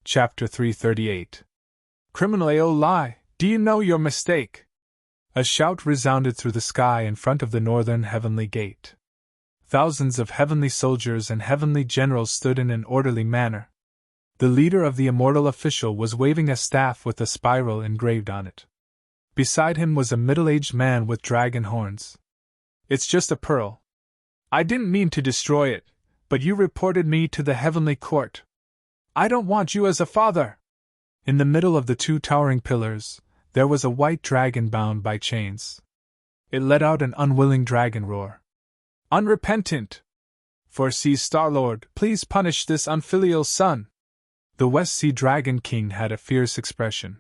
Chapter 338. Criminal Aolai, do you know your mistake? A shout resounded through the sky in front of the northern heavenly gate. Thousands of heavenly soldiers and heavenly generals stood in an orderly manner. The leader of the immortal official was waving a staff with a spiral engraved on it. Beside him was a middle-aged man with dragon horns. It's just a pearl. I didn't mean to destroy it, but you reported me to the heavenly court. I don't want you as a father. In the middle of the two towering pillars, there was a white dragon bound by chains. It let out an unwilling dragon roar. Unrepentant! For Sea Star-Lord, please punish this unfilial son. The West Sea Dragon King had a fierce expression.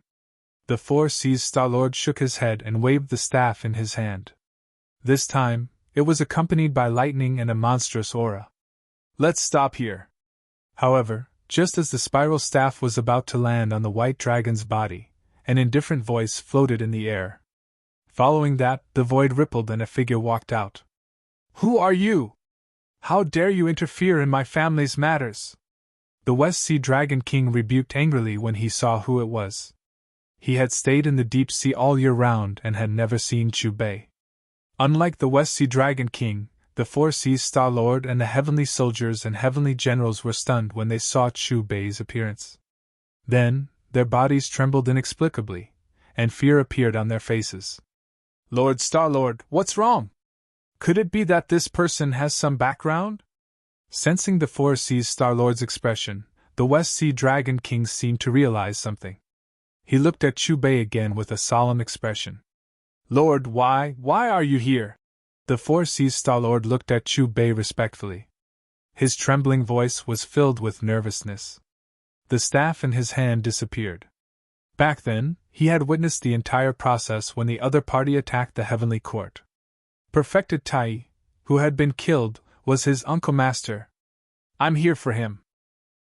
The Four Seas Star-Lord shook his head and waved the staff in his hand. This time, it was accompanied by lightning and a monstrous aura. Let's stop here. However, just as the spiral staff was about to land on the white dragon's body, an indifferent voice floated in the air. Following that, the void rippled and a figure walked out. Who are you? How dare you interfere in my family's matters? The West Sea Dragon King rebuked angrily when he saw who it was. He had stayed in the deep sea all year round and had never seen Chubei. Unlike the West Sea Dragon King, the Four Seas Star-Lord and the heavenly soldiers and heavenly generals were stunned when they saw Chubei's appearance. Then, their bodies trembled inexplicably, and fear appeared on their faces. Lord Star-Lord, what's wrong? Could it be that this person has some background? Sensing the Four Seas Star-Lord's expression, the West Sea Dragon King seemed to realize something. He looked at Chubei again with a solemn expression. Lord, why are you here? The Four Seas Star-Lord looked at Chubei respectfully. His trembling voice was filled with nervousness. The staff in his hand disappeared. Back then, he had witnessed the entire process when the other party attacked the heavenly court. Perfected Tai, who had been killed, was his uncle master. I'm here for him.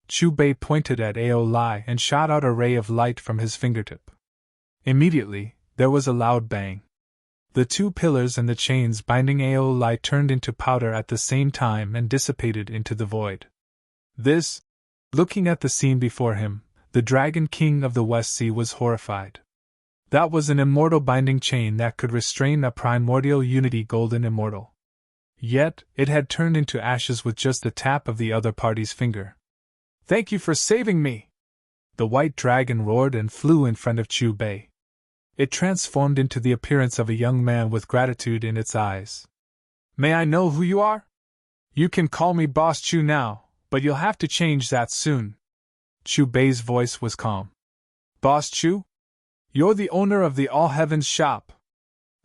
Chubei pointed at Aolai and shot out a ray of light from his fingertip. Immediately, there was a loud bang. The two pillars and the chains binding Aolai turned into powder at the same time and dissipated into the void. Looking at the scene before him, the Dragon King of the West Sea was horrified. That was an immortal binding chain that could restrain a primordial unity golden immortal. Yet, it had turned into ashes with just the tap of the other party's finger. Thank you for saving me! The white dragon roared and flew in front of Chubei. It transformed into the appearance of a young man with gratitude in its eyes. May I know who you are? You can call me Boss Chu now, but you'll have to change that soon. Chubei's voice was calm. Boss Chu? You're the owner of the All Heavens shop.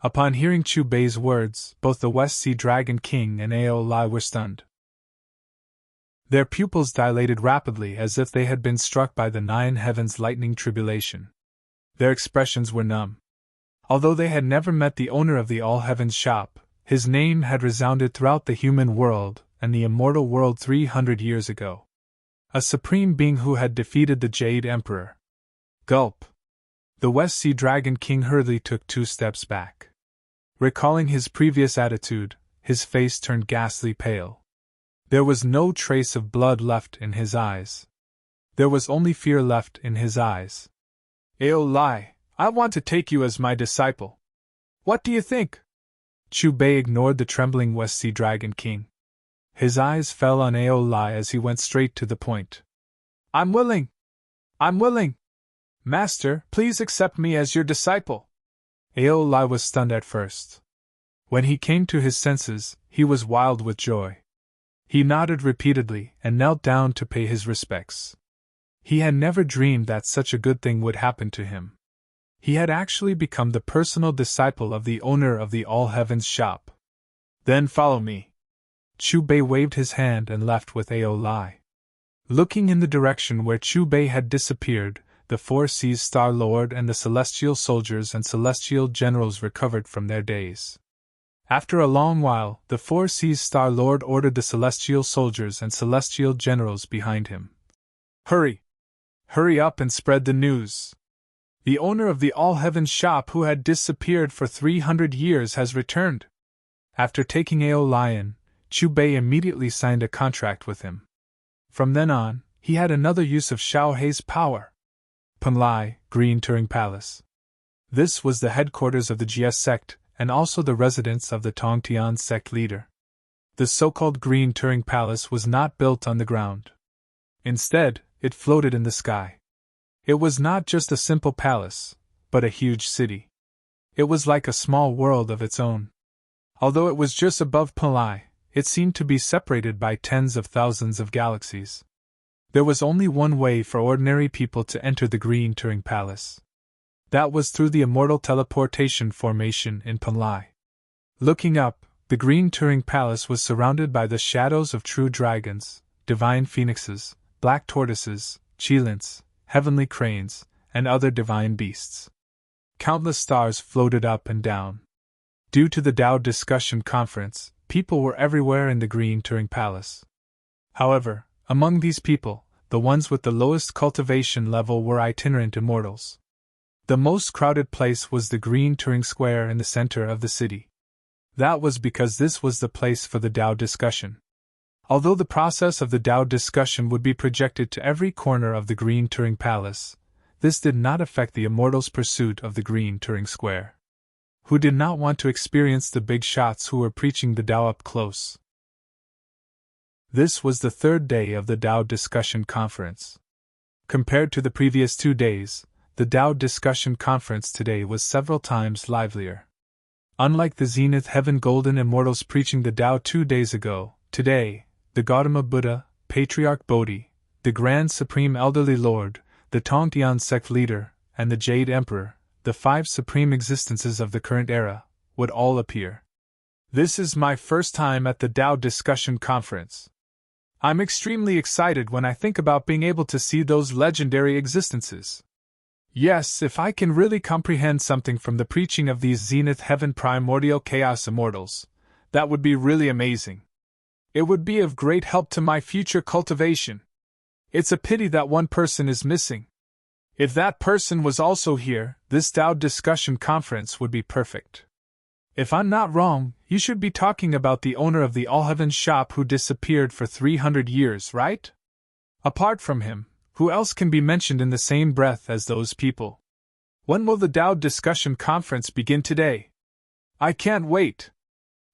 Upon hearing Chubei's words, both the West Sea Dragon King and Aolai were stunned. Their pupils dilated rapidly as if they had been struck by the nine heavens' lightning tribulation. Their expressions were numb. Although they had never met the owner of the All Heavens shop, his name had resounded throughout the human world and the immortal world 300 years ago. A supreme being who had defeated the Jade Emperor. Gulp. The West Sea Dragon King hurriedly took 2 steps back. Recalling his previous attitude, his face turned ghastly pale. There was no trace of blood left in his eyes. There was only fear left in his eyes. Aolai, I want to take you as my disciple. What do you think? Chubei ignored the trembling West Sea Dragon King. His eyes fell on Aolai as he went straight to the point. I'm willing. Master, please accept me as your disciple. Aolai was stunned at first. When he came to his senses, he was wild with joy. He nodded repeatedly and knelt down to pay his respects. He had never dreamed that such a good thing would happen to him. He had actually become the personal disciple of the owner of the All Heavens shop. Then follow me. Chubei waved his hand and left with Aolai. Looking in the direction where Chubei had disappeared, the Four Seas Star-Lord and the celestial soldiers and celestial generals recovered from their daze. After a long while, the Four Seas Star-Lord ordered the celestial soldiers and celestial generals behind him. Hurry! Hurry up and spread the news. The owner of the All Heavens shop who had disappeared for 300 years has returned. After taking Aolai in, Chubei immediately signed a contract with him. From then on, he had another use of Xiao Hei's power. Panlai, Green Turing Palace. This was the headquarters of the GS sect, and also the residence of the Tongtian sect leader. The so-called Green Turing Palace was not built on the ground. Instead, it floated in the sky. It was not just a simple palace, but a huge city. It was like a small world of its own. Although it was just above Panlai, it seemed to be separated by tens of thousands of galaxies. There was only one way for ordinary people to enter the Green Turing Palace. That was through the immortal teleportation formation in Panlai. Looking up, the Green Turing Palace was surrounded by the shadows of true dragons, divine phoenixes, black tortoises, cheilants, heavenly cranes, and other divine beasts. Countless stars floated up and down. Due to the Tao Discussion Conference, people were everywhere in the Green Turing Palace. However, among these people, the ones with the lowest cultivation level were itinerant immortals. The most crowded place was the Green Turing Square in the center of the city. That was because this was the place for the Tao discussion. Although the process of the Tao discussion would be projected to every corner of the Green Turing Palace, this did not affect the immortals' pursuit of the Green Turing Square, who did not want to experience the big shots who were preaching the Tao up close. This was the third day of the Tao Discussion Conference. Compared to the previous 2 days, the Tao Discussion Conference today was several times livelier. Unlike the Zenith Heaven Golden Immortals preaching the Tao 2 days ago, today, the Gautama Buddha, Patriarch Bodhi, the Grand Supreme Elderly Lord, the Tongtian sect leader, and the Jade Emperor, the 5 supreme existences of the current era, would all appear. This is my first time at the Tao Discussion Conference. I'm extremely excited when I think about being able to see those legendary existences. Yes, if I can really comprehend something from the preaching of these Zenith Heaven Primordial Chaos Immortals, that would be really amazing. It would be of great help to my future cultivation. It's a pity that one person is missing. If that person was also here, this Tao Discussion Conference would be perfect. If I'm not wrong, you should be talking about the owner of the All Heaven shop who disappeared for 300 years, right? Apart from him, who else can be mentioned in the same breath as those people? When will the Tao Discussion Conference begin today? I can't wait!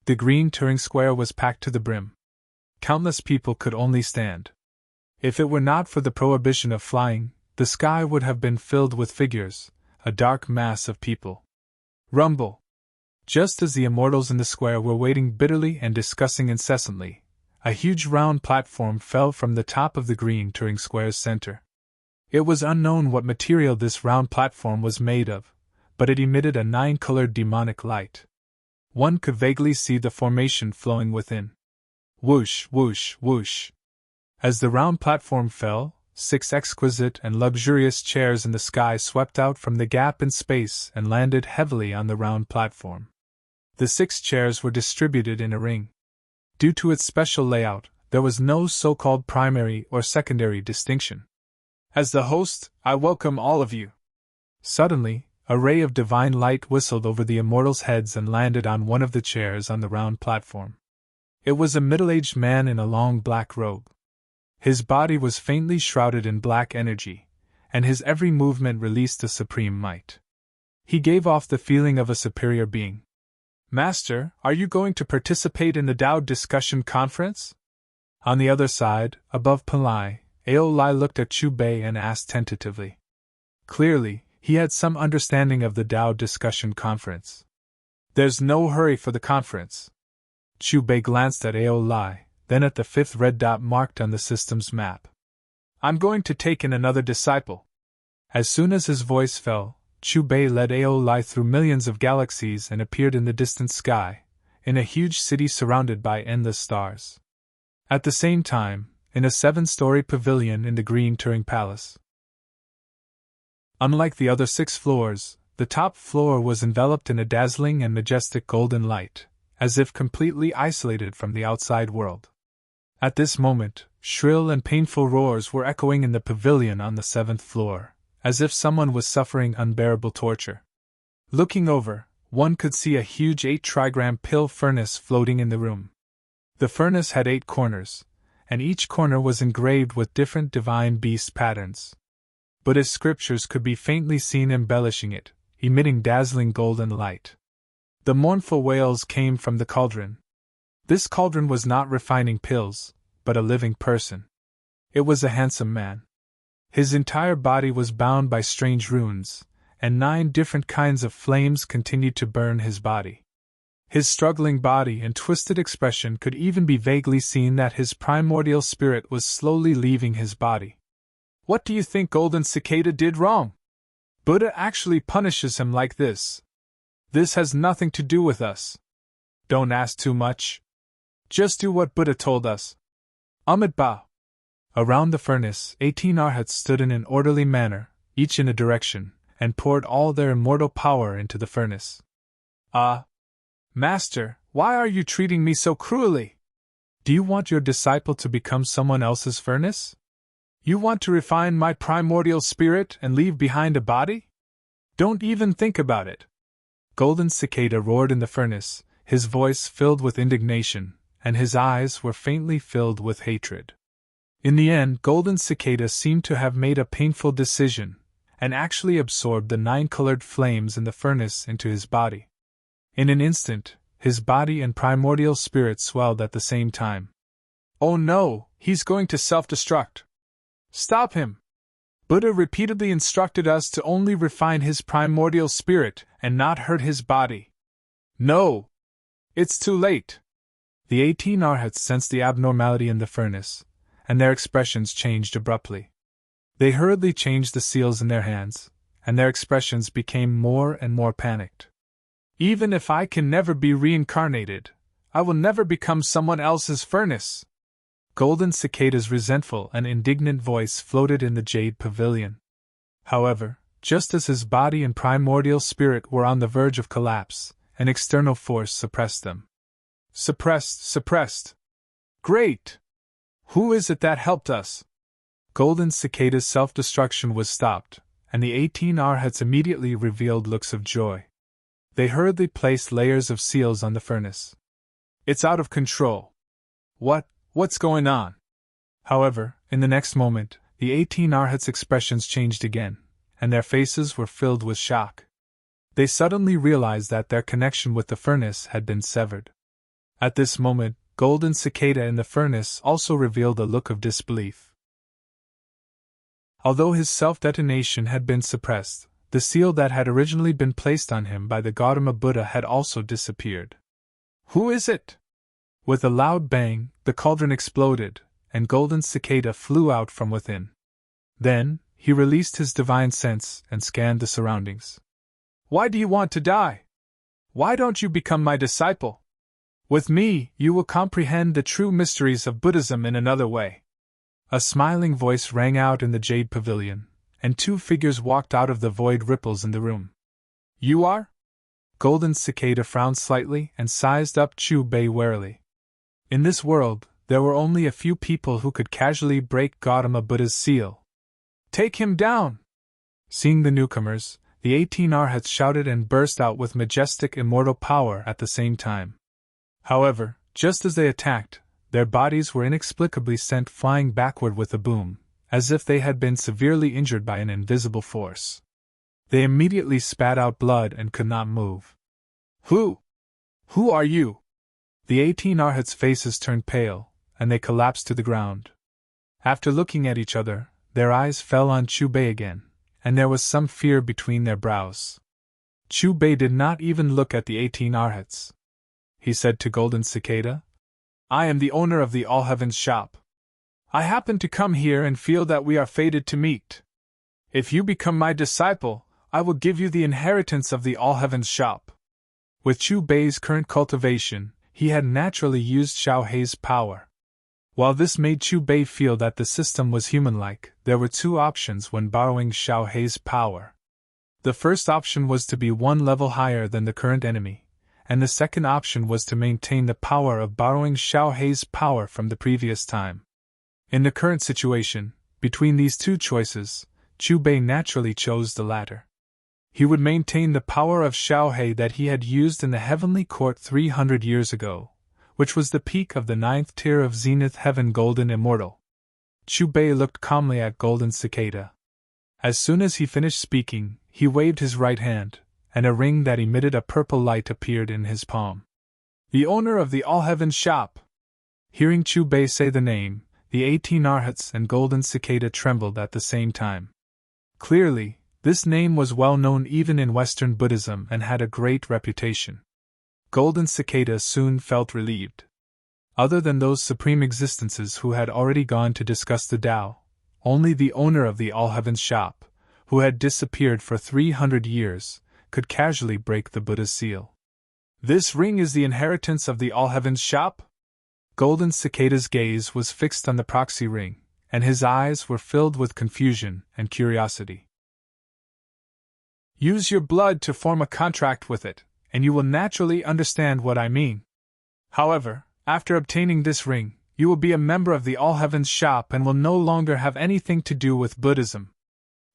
The Green Turing Square was packed to the brim. Countless people could only stand. If it were not for the prohibition of flying, the sky would have been filled with figures, a dark mass of people. Rumble! Just as the immortals in the square were waiting bitterly and discussing incessantly, a huge round platform fell from the top of the Green Turing Square's center. It was unknown what material this round platform was made of, but it emitted a 9-colored demonic light. One could vaguely see the formation flowing within. Whoosh, whoosh, whoosh. As the round platform fell, 6 exquisite and luxurious chairs in the sky swept out from the gap in space and landed heavily on the round platform. The 6 chairs were distributed in a ring. Due to its special layout, there was no so-called primary or secondary distinction. As the host, I welcome all of you. Suddenly, a ray of divine light whistled over the immortals' heads and landed on one of the chairs on the round platform. It was a middle-aged man in a long black robe. His body was faintly shrouded in black energy, and his every movement released a supreme might. He gave off the feeling of a superior being. Master, are you going to participate in the Tao Discussion Conference? On the other side, above Panlai, Aolai looked at Chu Bei and asked tentatively. Clearly, he had some understanding of the Tao Discussion Conference. There's no hurry for the conference. Chu Bei glanced at Aolai, then at the 5th red dot marked on the system's map. I'm going to take in another disciple. As soon as his voice fell, Chu Bei led Aolai through millions of galaxies and appeared in the distant sky, in a huge city surrounded by endless stars. At the same time, in a 7-story pavilion in the Green Turing Palace. Unlike the other 6 floors, the top floor was enveloped in a dazzling and majestic golden light, as if completely isolated from the outside world. At this moment, shrill and painful roars were echoing in the pavilion on the 7th floor, as if someone was suffering unbearable torture. Looking over, one could see a huge 8-trigram pill furnace floating in the room. The furnace had 8 corners, and each corner was engraved with different divine beast patterns. Buddhist scriptures could be faintly seen embellishing it, emitting dazzling golden light. The mournful wails came from the cauldron. This cauldron was not refining pills, but a living person. It was a handsome man. His entire body was bound by strange runes, and 9 different kinds of flames continued to burn his body. His struggling body and twisted expression could even be vaguely seen that his primordial spirit was slowly leaving his body. What do you think Golden Cicada did wrong? Buddha actually punishes him like this. This has nothing to do with us. Don't ask too much. Just do what Buddha told us. Amit Bao. Around the furnace, 18 arhats stood in an orderly manner, each in a direction, and poured all their immortal power into the furnace. Master, why are you treating me so cruelly? Do you want your disciple to become someone else's furnace? You want to refine my primordial spirit and leave behind a body? Don't even think about it. Golden Cicada roared in the furnace, his voice filled with indignation, and his eyes were faintly filled with hatred. In the end, Golden Cicada seemed to have made a painful decision, and actually absorbed the 9 colored flames in the furnace into his body. In an instant, his body and primordial spirit swelled at the same time. Oh no, he's going to self-destruct. Stop him! Buddha repeatedly instructed us to only refine his primordial spirit and not hurt his body. No! It's too late! The 18 arhats sensed the abnormality in the furnace, and their expressions changed abruptly. They hurriedly changed the seals in their hands, and their expressions became more and more panicked. Even if I can never be reincarnated, I will never become someone else's furnace. Golden Cicada's resentful and indignant voice floated in the jade pavilion. However, just as his body and primordial spirit were on the verge of collapse, an external force suppressed them. Suppressed. Great! Who is it that helped us? Golden Cicada's self-destruction was stopped, and the 18 arhats immediately revealed looks of joy. They hurriedly placed layers of seals on the furnace. It's out of control. What's going on? However, in the next moment, the 18 arhats' expressions changed again, and their faces were filled with shock. They suddenly realized that their connection with the furnace had been severed. At this moment, Golden Cicada in the furnace also revealed a look of disbelief. Although his self-detonation had been suppressed, the seal that had originally been placed on him by the Gautama Buddha had also disappeared. Who is it? With a loud bang, the cauldron exploded, and Golden Cicada flew out from within. Then, he released his divine sense and scanned the surroundings. Why do you want to die? Why don't you become my disciple? With me, you will comprehend the true mysteries of Buddhism in another way. A smiling voice rang out in the jade pavilion, and 2 figures walked out of the void ripples in the room. You are? Golden Cicada frowned slightly and sized up Chu Bei warily. In this world, there were only a few people who could casually break Gautama Buddha's seal. Take him down! Seeing the newcomers, the 18 arhats shouted and burst out with majestic immortal power at the same time. However, just as they attacked, their bodies were inexplicably sent flying backward with a boom, as if they had been severely injured by an invisible force. They immediately spat out blood and could not move. Who are you? The 18 arhats' faces turned pale, and they collapsed to the ground. After looking at each other, their eyes fell on Chu Bei again, and there was some fear between their brows. Chu Bei did not even look at the 18 arhats. He said to Golden Cicada, I am the owner of the All Heavens shop. I happen to come here and feel that we are fated to meet. If you become my disciple, I will give you the inheritance of the All Heavens shop. With Chu Bei's current cultivation, he had naturally used Xiao Hei's power. While this made Chu Bei feel that the system was human-like, there were 2 options when borrowing Xiao Hei's power. The first option was to be 1 level higher than the current enemy, and the second option was to maintain the power of borrowing Xiao Hei's power from the previous time. In the current situation, between these 2 choices, Chu Bei naturally chose the latter. He would maintain the power of Xiao Hei that he had used in the heavenly court 300 years ago, which was the peak of the 9th tier of zenith heaven golden immortal. Chu Bei looked calmly at Golden Cicada. As soon as he finished speaking, he waved his right hand, and a ring that emitted a purple light appeared in his palm. The owner of the All Heavens shop! Hearing Chu Bei say the name, the 18 Arhats and Golden Cicada trembled at the same time. Clearly, this name was well known even in Western Buddhism and had a great reputation. Golden Cicada soon felt relieved. Other than those supreme existences who had already gone to discuss the Tao, only the owner of the All Heavens shop, who had disappeared for 300 years, could casually break the Buddha's seal. This ring is the inheritance of the All Heavens shop? Golden Cicada's gaze was fixed on the proxy ring, and his eyes were filled with confusion and curiosity. Use your blood to form a contract with it, and you will naturally understand what I mean. However, after obtaining this ring, you will be a member of the All Heavens shop and will no longer have anything to do with Buddhism.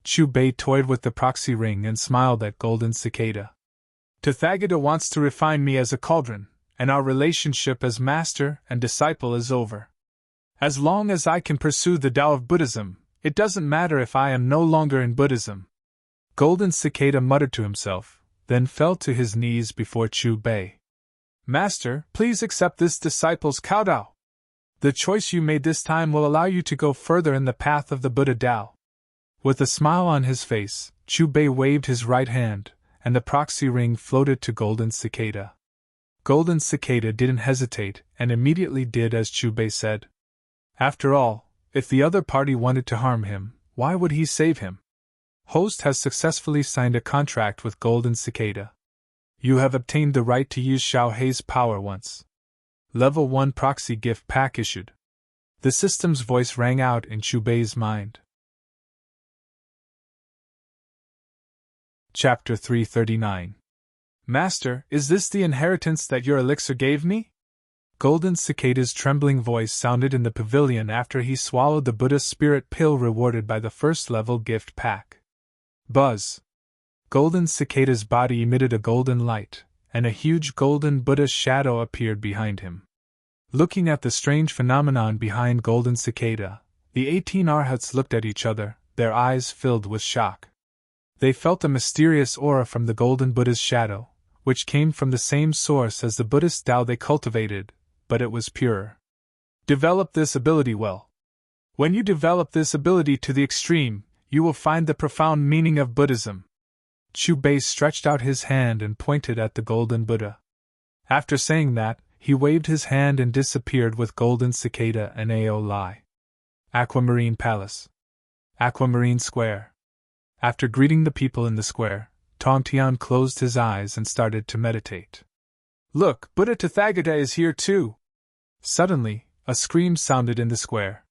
Chu Bei toyed with the proxy ring and smiled at Golden Cicada. Tathagata wants to refine me as a cauldron, and our relationship as master and disciple is over. As long as I can pursue the Tao of Buddhism, it doesn't matter if I am no longer in Buddhism. Golden Cicada muttered to himself, then fell to his knees before Chu Bei. Master, please accept this disciple's kowtow. The choice you made this time will allow you to go further in the path of the Buddha Tao. With a smile on his face, Chu Bei waved his right hand, and the proxy ring floated to Golden Cicada. Golden Cicada didn't hesitate and immediately did as Chu Bei said. After all, if the other party wanted to harm him, why would he save him? Host has successfully signed a contract with Golden Cicada. You have obtained the right to use Xiao Hei's power once. Level 1 proxy gift pack issued. The system's voice rang out in Chu Bei's mind. Chapter 339. Master, is this the inheritance that your elixir gave me? Golden Cicada's trembling voice sounded in the pavilion after he swallowed the Buddha spirit pill rewarded by the first level gift pack. Buzz! Golden Cicada's body emitted a golden light, and a huge golden Buddha shadow appeared behind him. Looking at the strange phenomenon behind Golden Cicada, the 18 Arhats looked at each other, their eyes filled with shock. They felt a mysterious aura from the golden Buddha's shadow, which came from the same source as the Buddhist Tao they cultivated, but it was purer. Develop this ability well. When you develop this ability to the extreme, you will find the profound meaning of Buddhism. Chu Bei stretched out his hand and pointed at the golden Buddha. After saying that, he waved his hand and disappeared with Golden Cicada and Ao Lai. Aquamarine Palace. Aquamarine Square. After greeting the people in the square, Tongtian closed his eyes and started to meditate. Look, Buddha Tathagata is here too! Suddenly, a scream sounded in the square.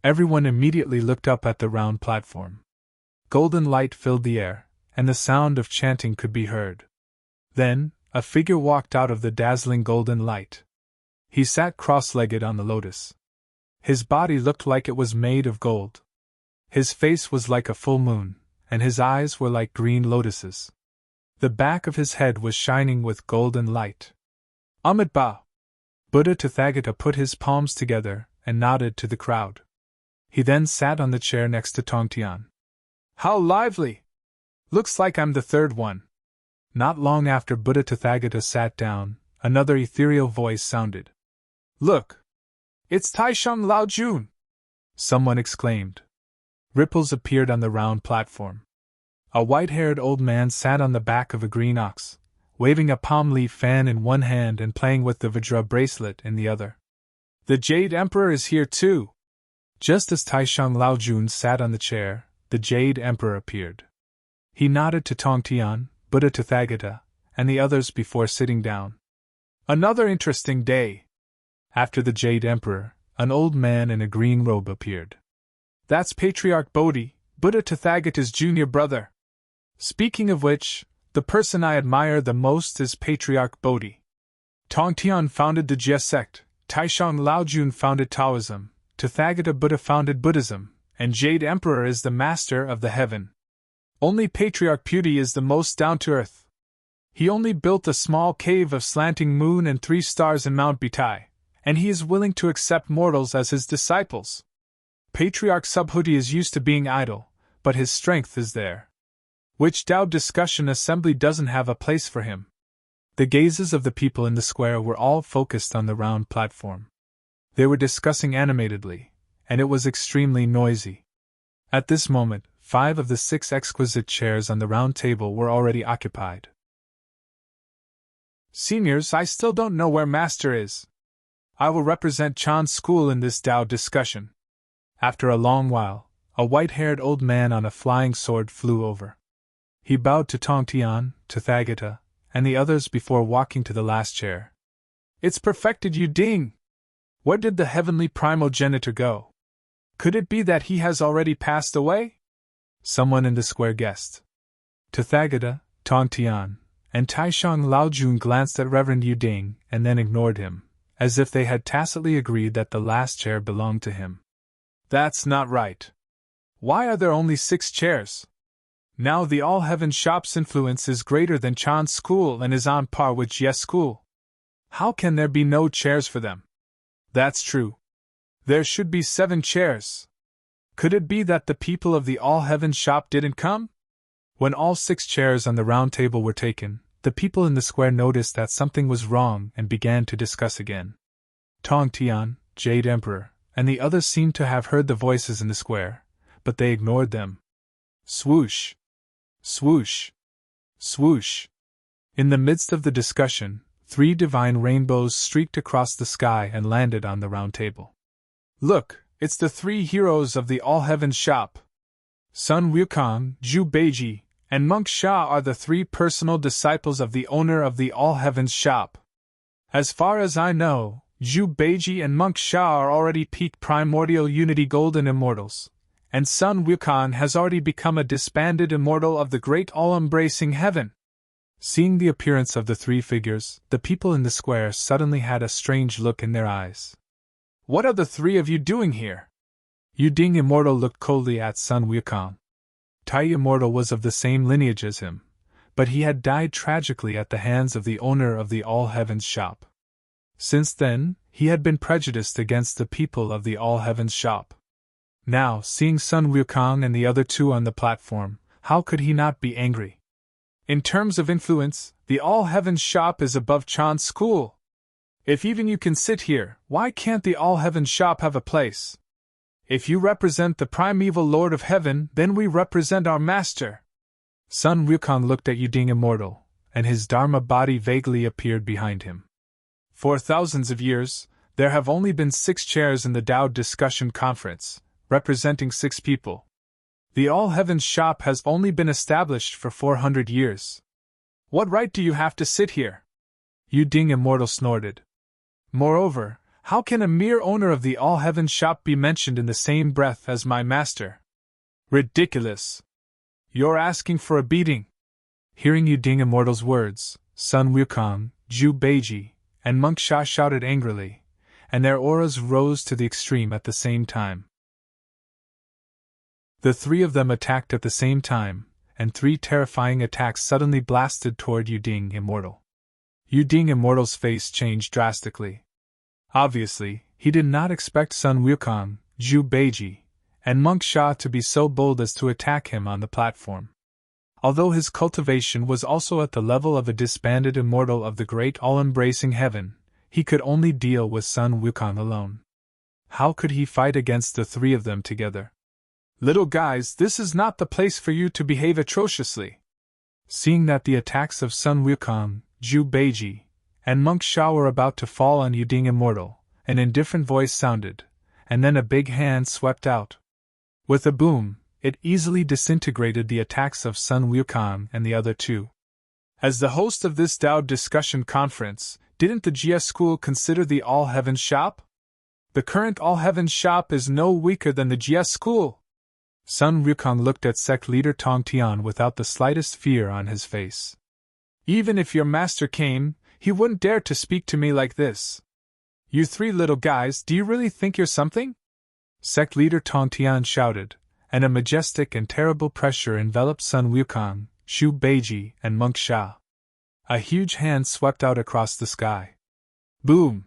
Everyone immediately looked up at the round platform. Golden light filled the air, and the sound of chanting could be heard. Then, a figure walked out of the dazzling golden light. He sat cross-legged on the lotus. His body looked like it was made of gold. His face was like a full moon, and his eyes were like green lotuses. The back of his head was shining with golden light. Amit Ba! Buddha Tathagata put his palms together and nodded to the crowd. He then sat on the chair next to Tongtian. How lively! Looks like I'm the third one. Not long after Buddha Tathagata sat down, another ethereal voice sounded. Look! It's Taisheng Lao Jun! Someone exclaimed. Ripples appeared on the round platform. A white-haired old man sat on the back of a green ox, waving a palm leaf fan in one hand and playing with the Vajra bracelet in the other. The Jade Emperor is here too! Just as Taisheng Lao Jun sat on the chair, the Jade Emperor appeared. He nodded to Tongtian, Buddha Tathagata, and the others before sitting down. Another interesting day! After the Jade Emperor, an old man in a green robe appeared. That's Patriarch Bodhi, Buddha Tathagata's junior brother. Speaking of which, the person I admire the most is Patriarch Bodhi. Tongtian founded the Jia sect, Taisheng Lao Jun founded Taoism, Tathagata Buddha founded Buddhism, and Jade Emperor is the master of the heaven. Only Patriarch Pudi is the most down-to-earth. He only built a small cave of slanting moon and 3 stars in Mount Bitai. and he is willing to accept mortals as his disciples. Patriarch Subhuti is used to being idle, but his strength is there. Which Tao discussion assembly doesn't have a place for him? The gazes of the people in the square were all focused on the round platform. They were discussing animatedly, and it was extremely noisy. At this moment, 5 of the 6 exquisite chairs on the round table were already occupied. Seniors, I still don't know where Master is. I will represent Chan's school in this Tao discussion. After a long while, a white-haired old man on a flying sword flew over. He bowed to Tongtian, Tathagata, and the others before walking to the last chair. It's perfected, you ding! Where did the heavenly primogenitor go? Could it be that he has already passed away? Someone in the square guessed. Tathagata, Tongtian, and Taishang Laojun glanced at Reverend Yuding and then ignored him, as if they had tacitly agreed that the last chair belonged to him. That's not right. Why are there only 6 chairs? Now the All-Heaven Shop's influence is greater than Chan's school and is on par with Jie's school. How can there be no chairs for them? That's true. There should be 7 chairs. Could it be that the people of the All-Heaven Shop didn't come? When all 6 chairs on the round table were taken, the people in the square noticed that something was wrong and began to discuss again. Tongtian, Jade Emperor, and the others seemed to have heard the voices in the square, but they ignored them. Swoosh! Swoosh! Swoosh! In the midst of the discussion, 3 divine rainbows streaked across the sky and landed on the round table. Look, it's the 3 heroes of the All-Heaven Shop. Sun Wukong, Zhu Beiji, and Monk Sha are the 3 personal disciples of the owner of the All-Heaven's Shop. As far as I know, Zhu Beiji and Monk Sha are already peak primordial unity golden immortals, and Sun Wukong has already become a disbanded immortal of the great all-embracing heaven. Seeing the appearance of the 3 figures, the people in the square suddenly had a strange look in their eyes. What are the 3 of you doing here? Yuding Immortal looked coldly at Sun Wukong. Tai Immortal was of the same lineage as him, but he had died tragically at the hands of the owner of the All-Heaven's Shop. Since then, he had been prejudiced against the people of the All-Heaven's Shop. Now, seeing Sun Wukong and the other 2 on the platform, how could he not be angry? In terms of influence, the All-Heaven's Shop is above Chan's school. If even you can sit here, why can't the All-Heaven's Shop have a place? If you represent the primeval Lord of Heaven, then we represent our Master. Sun Wukong looked at Yuding Immortal, and his Dharma body vaguely appeared behind him. For thousands of years, there have only been 6 chairs in the Tao Discussion Conference, representing 6 people. The All-Heaven's Shop has only been established for 400 years. What right do you have to sit here? Yuding Immortal snorted. Moreover, how can a mere owner of the All-Heaven Shop be mentioned in the same breath as my master? Ridiculous! You're asking for a beating. Hearing Yuding Immortal's words, Sun Wukong, Zhu Beiji, and Monk Sha shouted angrily, and their auras rose to the extreme at the same time. The 3 of them attacked at the same time, and 3 terrifying attacks suddenly blasted toward Yuding Immortal. Yuding Immortal's face changed drastically. Obviously, he did not expect Sun Wukong, Zhu Beiji, and Monk Sha to be so bold as to attack him on the platform. Although his cultivation was also at the level of a disbanded immortal of the great all-embracing heaven, he could only deal with Sun Wukong alone. How could he fight against the 3 of them together? Little guys, this is not the place for you to behave atrociously. Seeing that the attacks of Sun Wukong, Zhu Beiji, and Monk Sha were about to fall on Yuding Immortal, an indifferent voice sounded, and then a big hand swept out. With a boom, it easily disintegrated the attacks of Sun Wukong and the other 2. As the host of this Tao Discussion Conference, didn't the Jie School consider the All-Heaven Shop? The current All-Heaven Shop is no weaker than the Jie School. Sun Wukong looked at sect leader Tongtian without the slightest fear on his face. Even if your master came, he wouldn't dare to speak to me like this. You 3 little guys, do you really think you're something? Sect leader Tongtian shouted, and a majestic and terrible pressure enveloped Sun Wukong, Zhu Beiji, and Monk Sha. A huge hand swept out across the sky. Boom!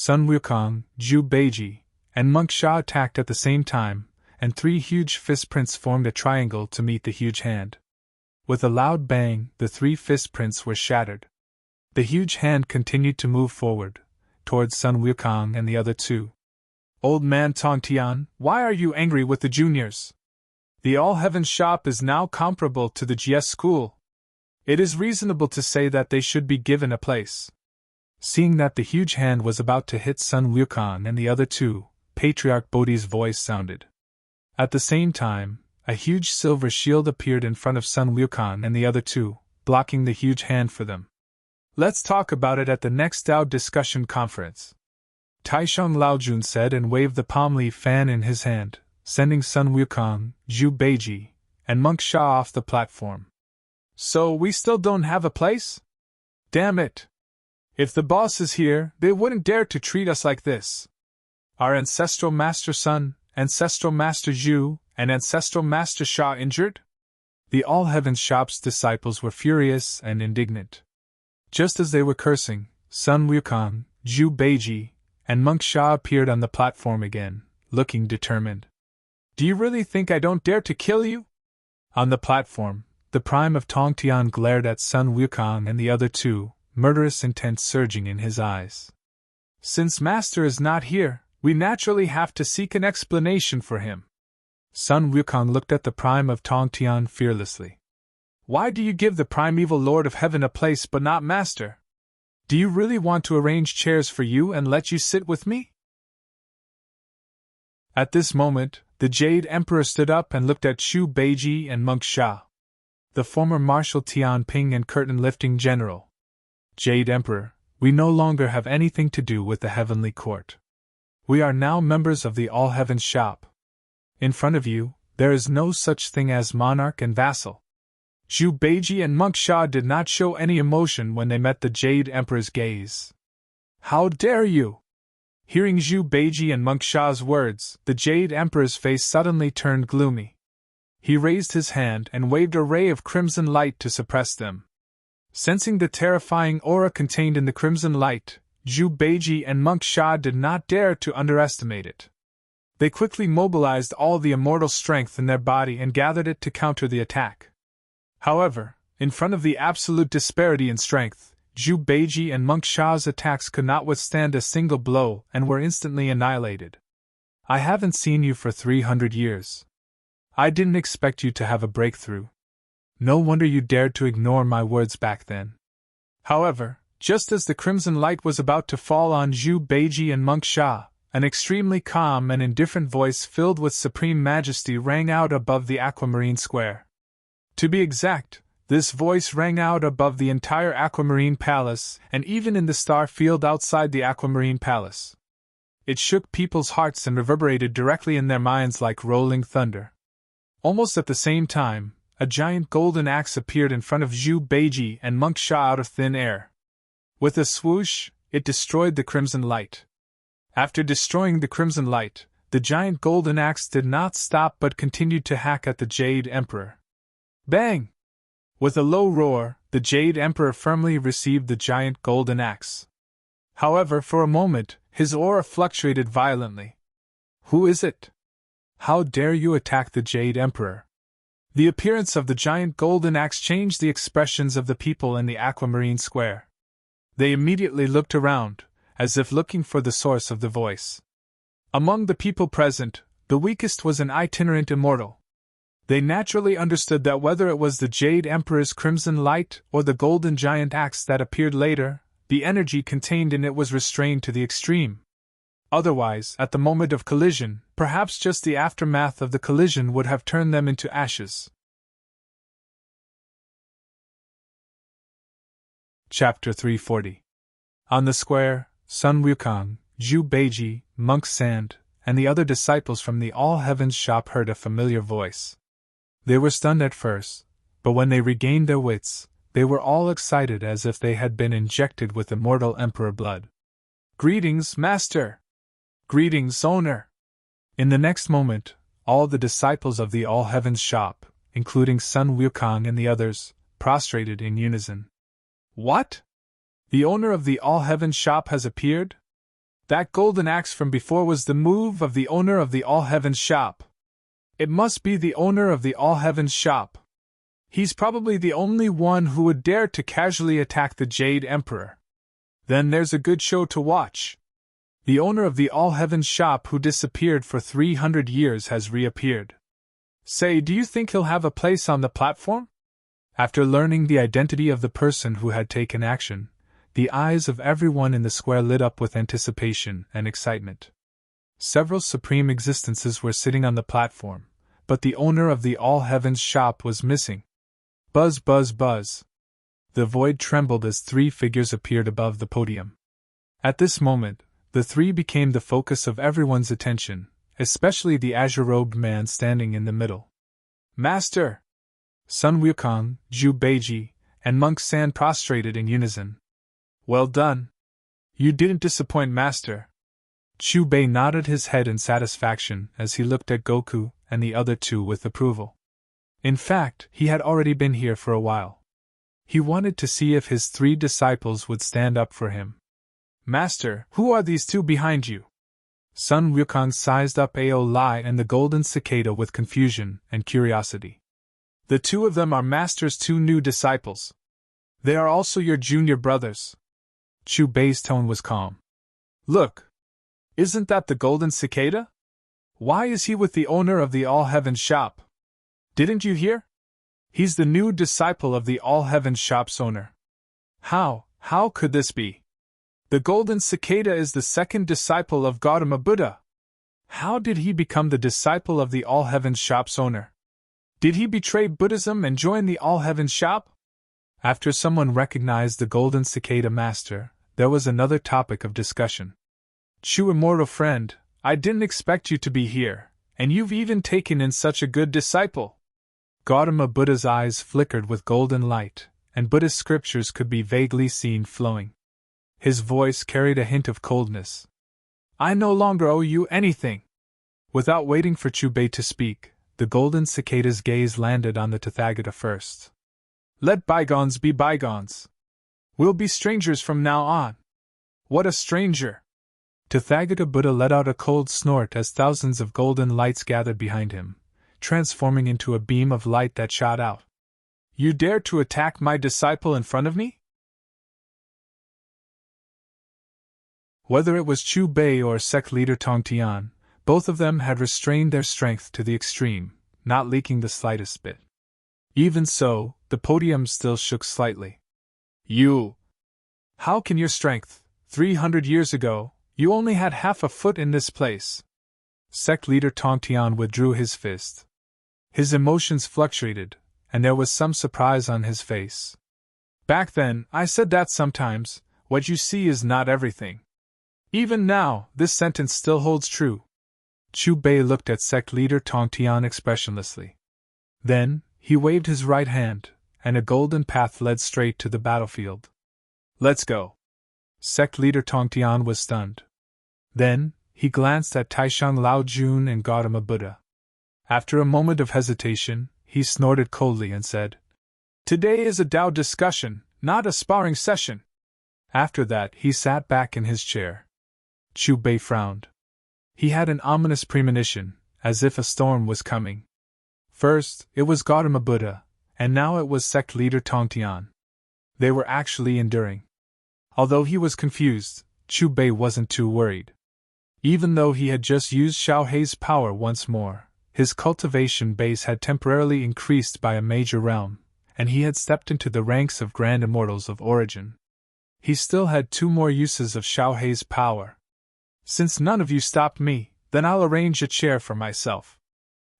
Sun Wukong, Zhu Beiji, and Monk Sha attacked at the same time, and 3 huge fist prints formed a triangle to meet the huge hand. With a loud bang, the 3 fist prints were shattered. The huge hand continued to move forward, towards Sun Wukong and the other 2. Old man Tongtian, why are you angry with the juniors? The All Heaven shop is now comparable to the GS school. It is reasonable to say that they should be given a place. Seeing that the huge hand was about to hit Sun Wukong and the other 2, Patriarch Bodhi's voice sounded. At the same time, a huge silver shield appeared in front of Sun Wukong and the other 2, blocking the huge hand for them. Let's talk about it at the next Dao discussion conference, Taisheng Laojun said and waved the palm leaf fan in his hand, sending Sun Wukong, Zhu Beiji, and Monk Sha off the platform. So we still don't have a place? Damn it! If the boss is here, they wouldn't dare to treat us like this. Are Ancestral Master Sun, Ancestral Master Zhu, and Ancestral Master Sha injured? The All Heaven shop's disciples were furious and indignant. Just as they were cursing, Sun Wukong, Zhu Beiji, and Monk Sha appeared on the platform again, looking determined. Do you really think I don't dare to kill you? On the platform, the Prime of Tongtian glared at Sun Wukong and the other 2, murderous intent surging in his eyes. Since Master is not here, we naturally have to seek an explanation for him. Sun Wukong looked at the Prime of Tongtian fearlessly. Why do you give the primeval Lord of Heaven a place but not Master? Do you really want to arrange chairs for you and let you sit with me? At this moment, the Jade Emperor stood up and looked at Zhu Beiji and Monk Sha. The former Marshal Tian Ping and curtain-lifting general. Jade Emperor, we no longer have anything to do with the Heavenly Court. We are now members of the All Heaven shop. In front of you, there is no such thing as monarch and vassal. Zhu Beiji and Monk Sha did not show any emotion when they met the Jade Emperor's gaze. How dare you! Hearing Zhu Beiji and Monk Sha's words, the Jade Emperor's face suddenly turned gloomy. He raised his hand and waved a ray of crimson light to suppress them. Sensing the terrifying aura contained in the crimson light, Zhu Beiji and Monk Sha did not dare to underestimate it. They quickly mobilized all the immortal strength in their body and gathered it to counter the attack. However, in front of the absolute disparity in strength, Zhu Beiji and Monk Sha's attacks could not withstand a single blow and were instantly annihilated. I haven't seen you for 300 years. I didn't expect you to have a breakthrough. No wonder you dared to ignore my words back then. However, just as the crimson light was about to fall on Zhu Beiji and Monk Sha, an extremely calm and indifferent voice filled with supreme majesty rang out above the aquamarine square. To be exact, this voice rang out above the entire Aquamarine Palace and even in the star field outside the Aquamarine Palace. It shook people's hearts and reverberated directly in their minds like rolling thunder. Almost at the same time, a giant golden axe appeared in front of Zhu Beiji and Monk Sha out of thin air. With a swoosh, it destroyed the crimson light. After destroying the crimson light, the giant golden axe did not stop but continued to hack at the Jade Emperor. Bang! With a low roar, the Jade Emperor firmly received the giant golden axe. However, for a moment, his aura fluctuated violently. Who is it? How dare you attack the Jade Emperor? The appearance of the giant golden axe changed the expressions of the people in the Aquamarine Square. They immediately looked around, as if looking for the source of the voice. Among the people present, the weakest was an itinerant immortal. They naturally understood that whether it was the Jade Emperor's crimson light or the golden giant axe that appeared later, the energy contained in it was restrained to the extreme. Otherwise, at the moment of collision, perhaps just the aftermath of the collision would have turned them into ashes. Chapter 340. On the square, Sun Wukong, Zhu Beiji, Monk Sand, and the other disciples from the All Heavens shop heard a familiar voice. They were stunned at first, but when they regained their wits, they were all excited as if they had been injected with immortal emperor blood. Greetings, Master! Greetings, Owner! In the next moment, all the disciples of the All Heavens shop, including Sun Wukong and the others, prostrated in unison. What? The owner of the All Heavens shop has appeared? That golden axe from before was the move of the owner of the All Heavens shop. It must be the owner of the All Heavens shop. He's probably the only one who would dare to casually attack the Jade Emperor. Then there's a good show to watch. The owner of the All Heavens shop who disappeared for 300 years has reappeared. Say, do you think he'll have a place on the platform? After learning the identity of the person who had taken action, the eyes of everyone in the square lit up with anticipation and excitement. Several supreme existences were sitting on the platform, but the owner of the All Heavens shop was missing. Buzz, buzz, buzz. The void trembled as 3 figures appeared above the podium. At this moment, the 3 became the focus of everyone's attention, especially the azure-robed man standing in the middle. Master! Sun Wukong, Zhu Beiji, and Monk San prostrated in unison. Well done. You didn't disappoint, Master. Chu Bei nodded his head in satisfaction as he looked at Goku and the other 2 with approval. In fact, he had already been here for a while. He wanted to see if his 3 disciples would stand up for him. Master, who are these 2 behind you? Sun Wukong sized up Ao Lai and the golden cicada with confusion and curiosity. The 2 of them are Master's 2 new disciples. They are also your junior brothers. Chu Bei's tone was calm. Look! Isn't that the golden cicada? Why is he with the owner of the All Heavens shop? Didn't you hear? He's the new disciple of the All Heavens shop's owner. How could this be? The golden cicada is the 2nd disciple of Gautama Buddha. How did he become the disciple of the All Heavens shop's owner? Did he betray Buddhism and join the All Heavens shop? After someone recognized the golden cicada master, there was another topic of discussion. Chu, immortal friend, I didn't expect you to be here, and you've even taken in such a good disciple. Gautama Buddha's eyes flickered with golden light, and Buddhist scriptures could be vaguely seen flowing. His voice carried a hint of coldness. I no longer owe you anything. Without waiting for Chu Bei to speak, the golden cicada's gaze landed on the Tathagata first. Let bygones be bygones. We'll be strangers from now on. What a stranger! Tathagata Buddha let out a cold snort as thousands of golden lights gathered behind him, transforming into a beam of light that shot out. You dare to attack my disciple in front of me? Whether it was Chu Bei or sect leader Tong Tian, both of them had restrained their strength to the extreme, not leaking the slightest bit. Even so, the podium still shook slightly. You! How can your strength? 300 years ago, you only had half a foot in this place. Sect leader Tong Tian withdrew his fist. His emotions fluctuated, and there was some surprise on his face. Back then, I said that sometimes, what you see is not everything. Even now, this sentence still holds true. Chu Bei looked at sect leader Tong Tian expressionlessly. Then, he waved his right hand, and a golden path led straight to the battlefield. Let's go. Sect leader Tong Tian was stunned. Then, he glanced at Taishang Lao Jun and Gautama Buddha. After a moment of hesitation, he snorted coldly and said, Today is a Tao discussion, not a sparring session. After that, he sat back in his chair. Chu Bei frowned. He had an ominous premonition, as if a storm was coming. First, it was Gautama Buddha, and now it was sect leader Tong Tian. They were actually enduring. Although he was confused, Chu Bei wasn't too worried. Even though he had just used Xiao Hei's power once more, his cultivation base had temporarily increased by a major realm, and he had stepped into the ranks of grand immortals of origin. He still had 2 more uses of Xiao Hei's power. Since none of you stopped me, then I'll arrange a chair for myself.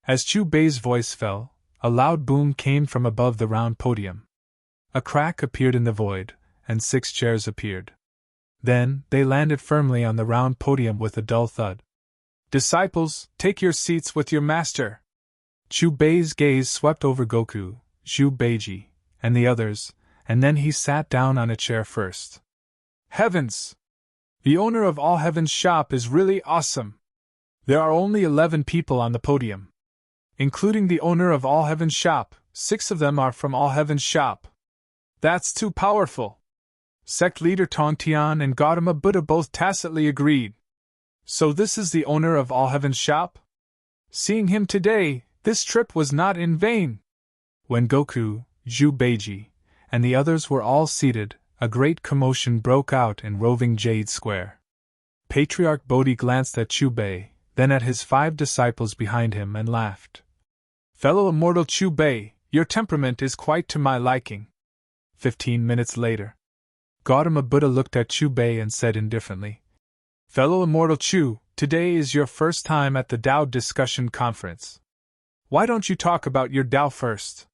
As Chu Bei's voice fell, a loud boom came from above the round podium. A crack appeared in the void, and 6 chairs appeared. Then, they landed firmly on the round podium with a dull thud. Disciples, take your seats with your master. Chu Bei's gaze swept over Goku, Zhu Beiji, and the others, and then he sat down on a chair first. Heavens! The owner of All Heavens shop is really awesome. There are only 11 people on the podium. Including the owner of All Heavens shop, 6 of them are from All Heavens shop. That's too powerful. Sect leader Tong Tian and Gautama Buddha both tacitly agreed. So this is the owner of All Heaven's shop? Seeing him today, this trip was not in vain. When Goku, Zhu Beiji, and the others were all seated, a great commotion broke out in roving Jade Square. Patriarch Bodhi glanced at Chubei, then at his 5 disciples behind him and laughed. Fellow immortal Chubei, your temperament is quite to my liking. 15 minutes later, Gautama Buddha looked at Chubei and said indifferently, Fellow immortal Chu, today is your first time at the Tao discussion conference. Why don't you talk about your Tao first?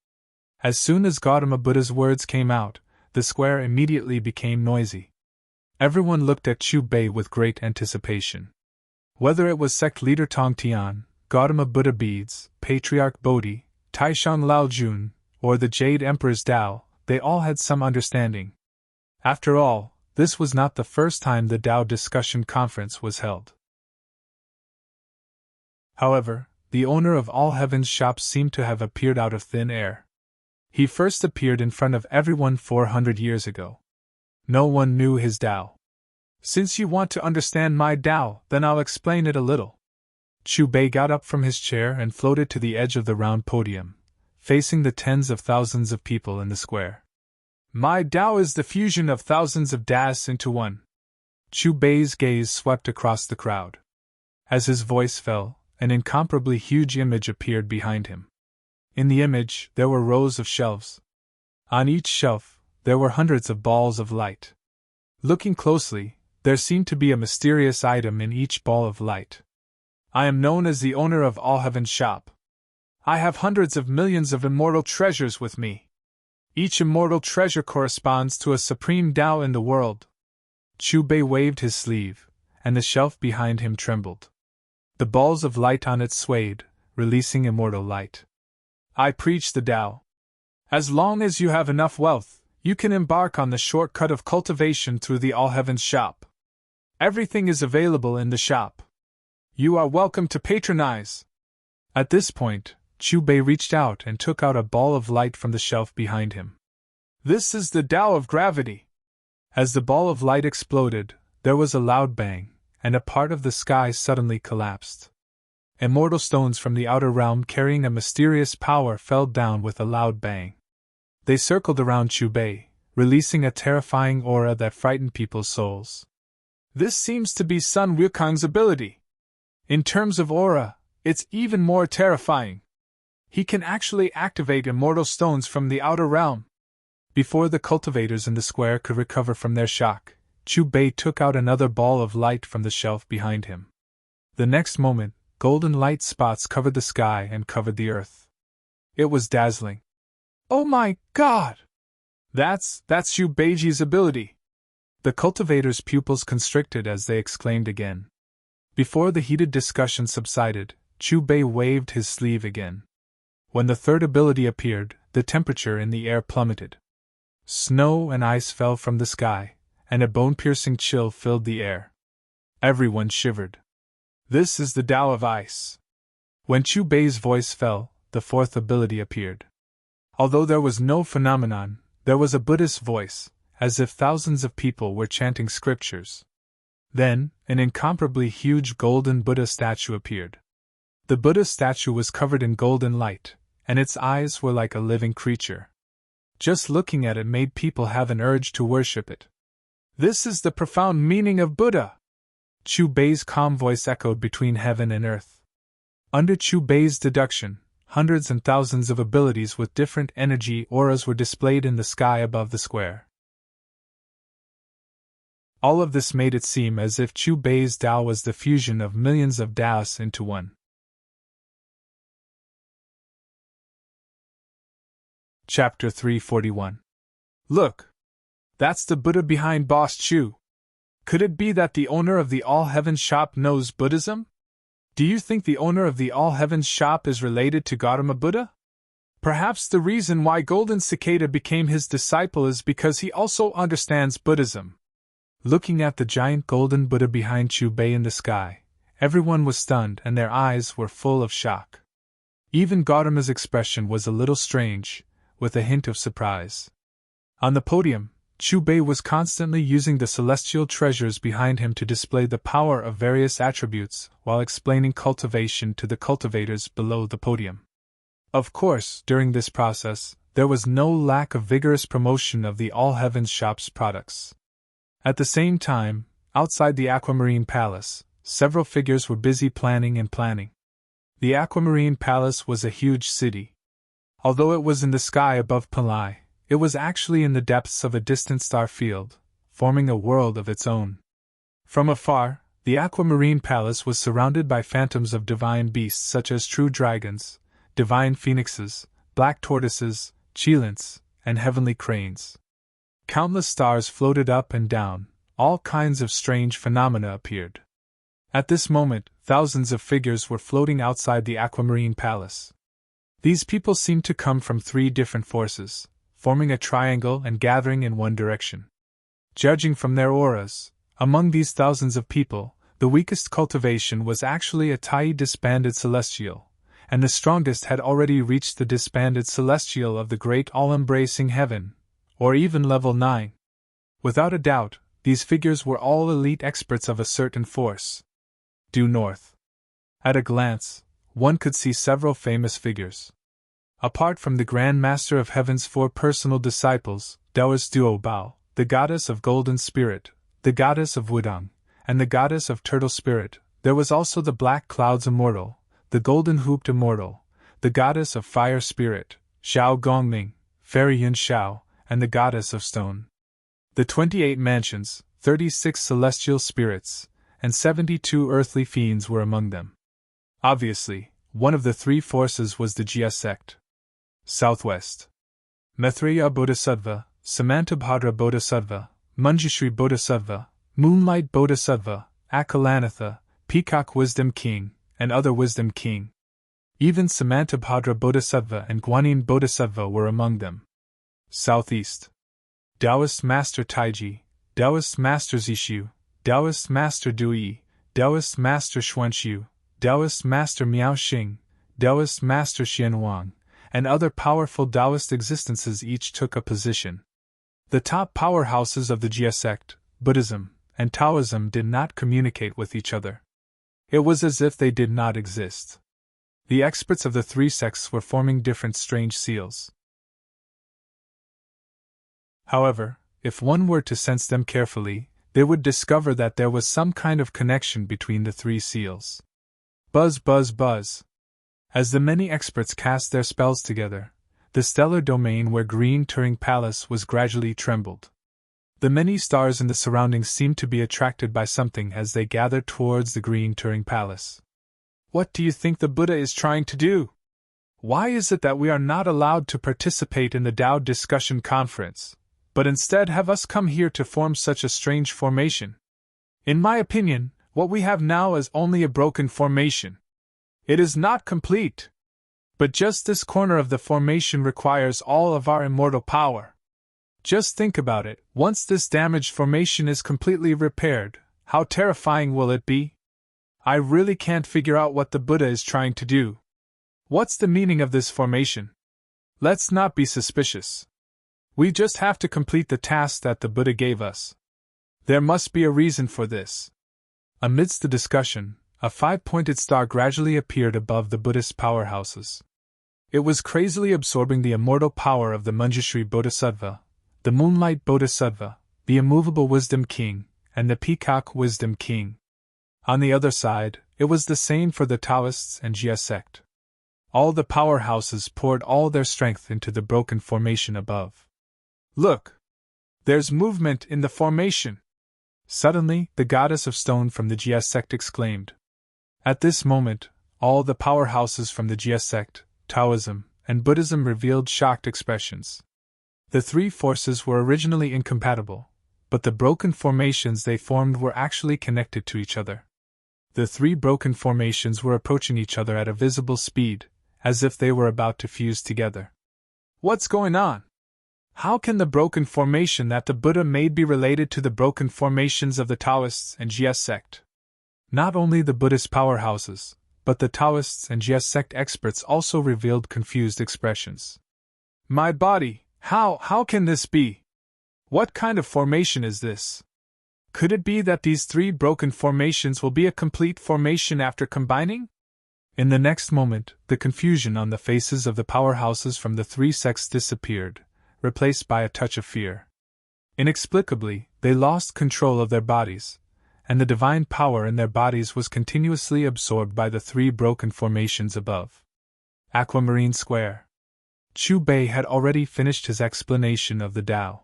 As soon as Gautama Buddha's words came out, the square immediately became noisy. Everyone looked at Chubei with great anticipation. Whether it was sect leader Tong Tian, Gautama Buddha Beads, Patriarch Bodhi, Taishan Laojun, or the Jade Emperor's Tao, they all had some understanding. After all, this was not the first time the Tao discussion conference was held. However, the owner of All Heaven's shop seemed to have appeared out of thin air. He first appeared in front of everyone 400 years ago. No one knew his Tao. Since you want to understand my Tao, then I'll explain it a little. Chubei got up from his chair and floated to the edge of the round podium, facing the tens of thousands of people in the square. My Tao is the fusion of thousands of Das into one. Chubei's gaze swept across the crowd. As his voice fell, an incomparably huge image appeared behind him. In the image, there were rows of shelves. On each shelf, there were hundreds of balls of light. Looking closely, there seemed to be a mysterious item in each ball of light. I am known as the owner of All Heaven's shop. I have hundreds of millions of immortal treasures with me. Each immortal treasure corresponds to a supreme Tao in the world. Chubei waved his sleeve, and the shelf behind him trembled. The balls of light on it swayed, releasing immortal light. I preach the Tao. As long as you have enough wealth, you can embark on the shortcut of cultivation through the All Heaven's shop. Everything is available in the shop. You are welcome to patronize. At this point, Chubei reached out and took out a ball of light from the shelf behind him. This is the Tao of gravity. As the ball of light exploded, there was a loud bang, and a part of the sky suddenly collapsed. Immortal stones from the outer realm carrying a mysterious power fell down with a loud bang. They circled around Chubei, releasing a terrifying aura that frightened people's souls. This seems to be Sun Wukong's ability. In terms of aura, it's even more terrifying. He can actually activate immortal stones from the outer realm. Before the cultivators in the square could recover from their shock, Chubei took out another ball of light from the shelf behind him. The next moment, golden light spots covered the sky and covered the earth. It was dazzling. Oh my God! That's Zhu Beiji's ability. The cultivators' pupils constricted as they exclaimed again. Before the heated discussion subsided, Chubei waved his sleeve again. When the third ability appeared, the temperature in the air plummeted. Snow and ice fell from the sky, and a bone-piercing chill filled the air. Everyone shivered. This is the Tao of ice. When Chubei's voice fell, the fourth ability appeared. Although there was no phenomenon, there was a Buddhist voice, as if thousands of people were chanting scriptures. Then, an incomparably huge golden Buddha statue appeared. The Buddha statue was covered in golden light, and its eyes were like a living creature. Just looking at it made people have an urge to worship it. This is the profound meaning of Buddha! Chubei's calm voice echoed between heaven and earth. Under Chubei's deduction, hundreds and thousands of abilities with different energy auras were displayed in the sky above the square. All of this made it seem as if Chubei's Tao was the fusion of millions of Taos into one. Chapter 341. Look! That's the Buddha behind Boss Chu. Could it be that the owner of the All Heaven's shop knows Buddhism? Do you think the owner of the All Heaven's shop is related to Gautama Buddha? Perhaps the reason why Golden Cicada became his disciple is because he also understands Buddhism. Looking at the giant golden Buddha behind Chubei in the sky, everyone was stunned and their eyes were full of shock. Even Gautama's expression was a little strange, with a hint of surprise. On the podium, Chu Bei was constantly using the celestial treasures behind him to display the power of various attributes while explaining cultivation to the cultivators below the podium. Of course, during this process, there was no lack of vigorous promotion of the All Heavens shop's products. At the same time, outside the Aquamarine Palace, several figures were busy planning and planning. The Aquamarine Palace was a huge city. Although it was in the sky above Palai, it was actually in the depths of a distant star field, forming a world of its own. From afar, the Aquamarine Palace was surrounded by phantoms of divine beasts such as true dragons, divine phoenixes, black tortoises, cheilants, and heavenly cranes. Countless stars floated up and down, all kinds of strange phenomena appeared. At this moment, thousands of figures were floating outside the Aquamarine Palace. These people seemed to come from 3 different forces, forming a triangle and gathering in one direction. Judging from their auras, among these thousands of people, the weakest cultivation was actually a tiny disbanded celestial, and the strongest had already reached the disbanded celestial of the great all-embracing heaven, or even level 9. Without a doubt, these figures were all elite experts of a certain force. Due north. At a glance, one could see several famous figures. Apart from the Grand Master of Heaven's 4 personal disciples, Taoist Duo Bao, the goddess of Golden Spirit, the goddess of Wudang, and the goddess of Turtle Spirit, there was also the Black Clouds Immortal, the Golden Hooped Immortal, the goddess of Fire Spirit, Xiao Gongming, Fairy Yun Xiao, and the goddess of Stone. The 28 mansions, 36 celestial spirits, and 72 earthly fiends were among them. Obviously, one of the 3 forces was the Jia sect. Southwest. Maitreya Bodhisattva, Samantabhadra Bodhisattva, Manjushri Bodhisattva, Moonlight Bodhisattva, Akalanatha, Peacock Wisdom King, and other Wisdom King. Even Samantabhadra Bodhisattva and Guanyin Bodhisattva were among them. Southeast. Taoist Master Taiji, Taoist Master Zishu, Taoist Master Dui, Taoist Master Xuanxiu, Taoist Master Miao Xing, Taoist Master Xianhuang, and other powerful Taoist existences each took a position. The top powerhouses of the Jia sect, Buddhism, and Taoism did not communicate with each other. It was as if they did not exist. The experts of the 3 sects were forming different strange seals. However, if one were to sense them carefully, they would discover that there was some kind of connection between the 3 seals. Buzz, buzz, buzz. As the many experts cast their spells together, the stellar domain where Green Turing Palace was gradually trembled. The many stars in the surroundings seemed to be attracted by something as they gathered towards the Green Turing Palace. What do you think the Buddha is trying to do? Why is it that we are not allowed to participate in the Tao discussion conference, but instead have us come here to form such a strange formation? In my opinion, what we have now is only a broken formation. It is not complete. But just this corner of the formation requires all of our immortal power. Just think about it, once this damaged formation is completely repaired, how terrifying will it be? I really can't figure out what the Buddha is trying to do. What's the meaning of this formation? Let's not be suspicious. We just have to complete the task that the Buddha gave us. There must be a reason for this. Amidst the discussion, a 5-pointed star gradually appeared above the Buddhist powerhouses. It was crazily absorbing the immortal power of the Manjushri Bodhisattva, the Moonlight Bodhisattva, the Immovable Wisdom King, and the Peacock Wisdom King. On the other side, it was the same for the Taoists and Jia sect. All the powerhouses poured all their strength into the broken formation above. Look! There's movement in the formation! Suddenly, the goddess of stone from the Jia sect exclaimed. At this moment, all the powerhouses from the Jia sect, Taoism, and Buddhism revealed shocked expressions. The 3 forces were originally incompatible, but the broken formations they formed were actually connected to each other. The 3 broken formations were approaching each other at a visible speed, as if they were about to fuse together. What's going on? How can the broken formation that the Buddha made be related to the broken formations of the Taoists and Jia sect? Not only the Buddhist powerhouses, but the Taoists and Jia sect experts also revealed confused expressions. My body, how can this be? What kind of formation is this? Could it be that these three broken formations will be a complete formation after combining? In the next moment, the confusion on the faces of the powerhouses from the three sects disappeared, replaced by a touch of fear. Inexplicably, they lost control of their bodies, and the divine power in their bodies was continuously absorbed by the three broken formations above. Aquamarine Square. Chu Bei had already finished his explanation of the Tao.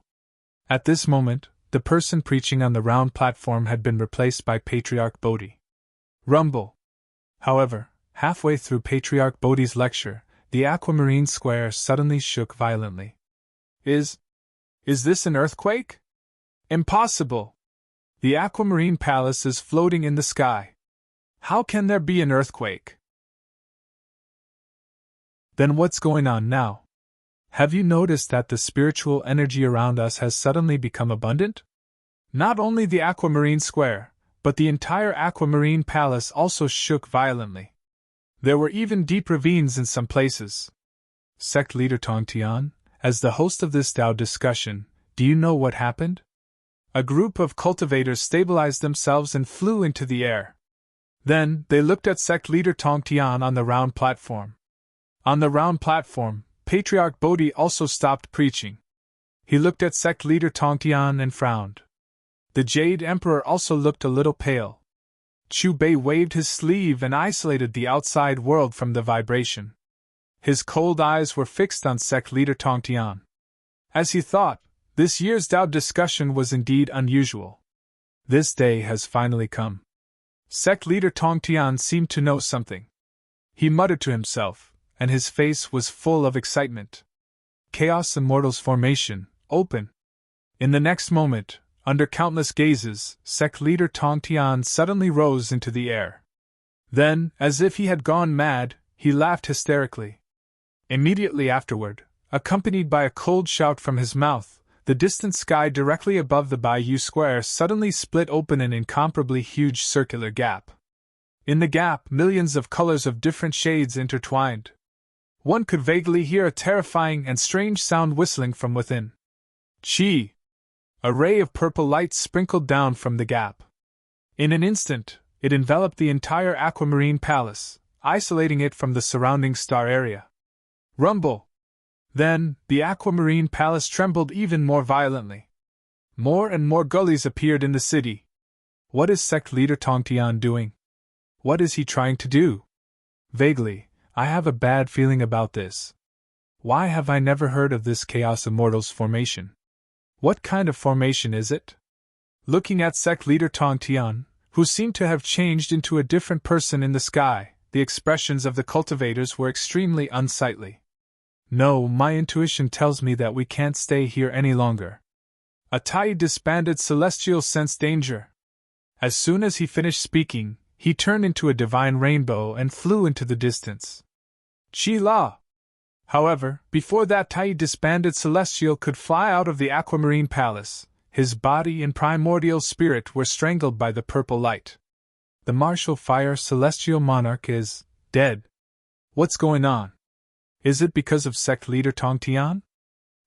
At this moment, the person preaching on the round platform had been replaced by Patriarch Bodhi. Rumble. However, halfway through Patriarch Bodhi's lecture, the Aquamarine Square suddenly shook violently. Is this an earthquake? Impossible! The Aquamarine Palace is floating in the sky. How can there be an earthquake? Then what's going on now? Have you noticed that the spiritual energy around us has suddenly become abundant? Not only the Aquamarine Square, but the entire Aquamarine Palace also shook violently. There were even deep ravines in some places. Sect leader Tong Tian, as the host of this Tao discussion, do you know what happened? A group of cultivators stabilized themselves and flew into the air. Then, they looked at sect leader Tong Tian on the round platform. On the round platform, Patriarch Bodhi also stopped preaching. He looked at sect leader Tong Tian and frowned. The Jade Emperor also looked a little pale. Chu Bei waved his sleeve and isolated the outside world from the vibration. His cold eyes were fixed on sect leader Tong Tian. As he thought, this year's Tao discussion was indeed unusual. This day has finally come. Sect leader Tong Tian seemed to know something. He muttered to himself, and his face was full of excitement. Chaos Immortals formation, open. In the next moment, under countless gazes, sect leader Tong Tian suddenly rose into the air. Then, as if he had gone mad, he laughed hysterically. Immediately afterward, accompanied by a cold shout from his mouth, the distant sky directly above the Bayou Square suddenly split open an incomparably huge circular gap. In the gap, millions of colors of different shades intertwined. One could vaguely hear a terrifying and strange sound whistling from within. Chi! A ray of purple light sprinkled down from the gap. In an instant, it enveloped the entire Aquamarine Palace, isolating it from the surrounding star area. Rumble! Then, the Aquamarine Palace trembled even more violently. More and more gullies appeared in the city. What is sect leader Tong Tian doing? What is he trying to do? Vaguely, I have a bad feeling about this. Why have I never heard of this Chaos Immortals formation? What kind of formation is it? Looking at sect leader Tong Tian, who seemed to have changed into a different person in the sky, the expressions of the cultivators were extremely unsightly. No, my intuition tells me that we can't stay here any longer. A Tai disbanded celestial sensed danger. As soon as he finished speaking, he turned into a divine rainbow and flew into the distance. Chi La! However, before that Tai disbanded celestial could fly out of the Aquamarine Palace, his body and primordial spirit were strangled by the purple light. The martial fire celestial monarch is dead. What's going on? Is it because of sect leader Tong Tian?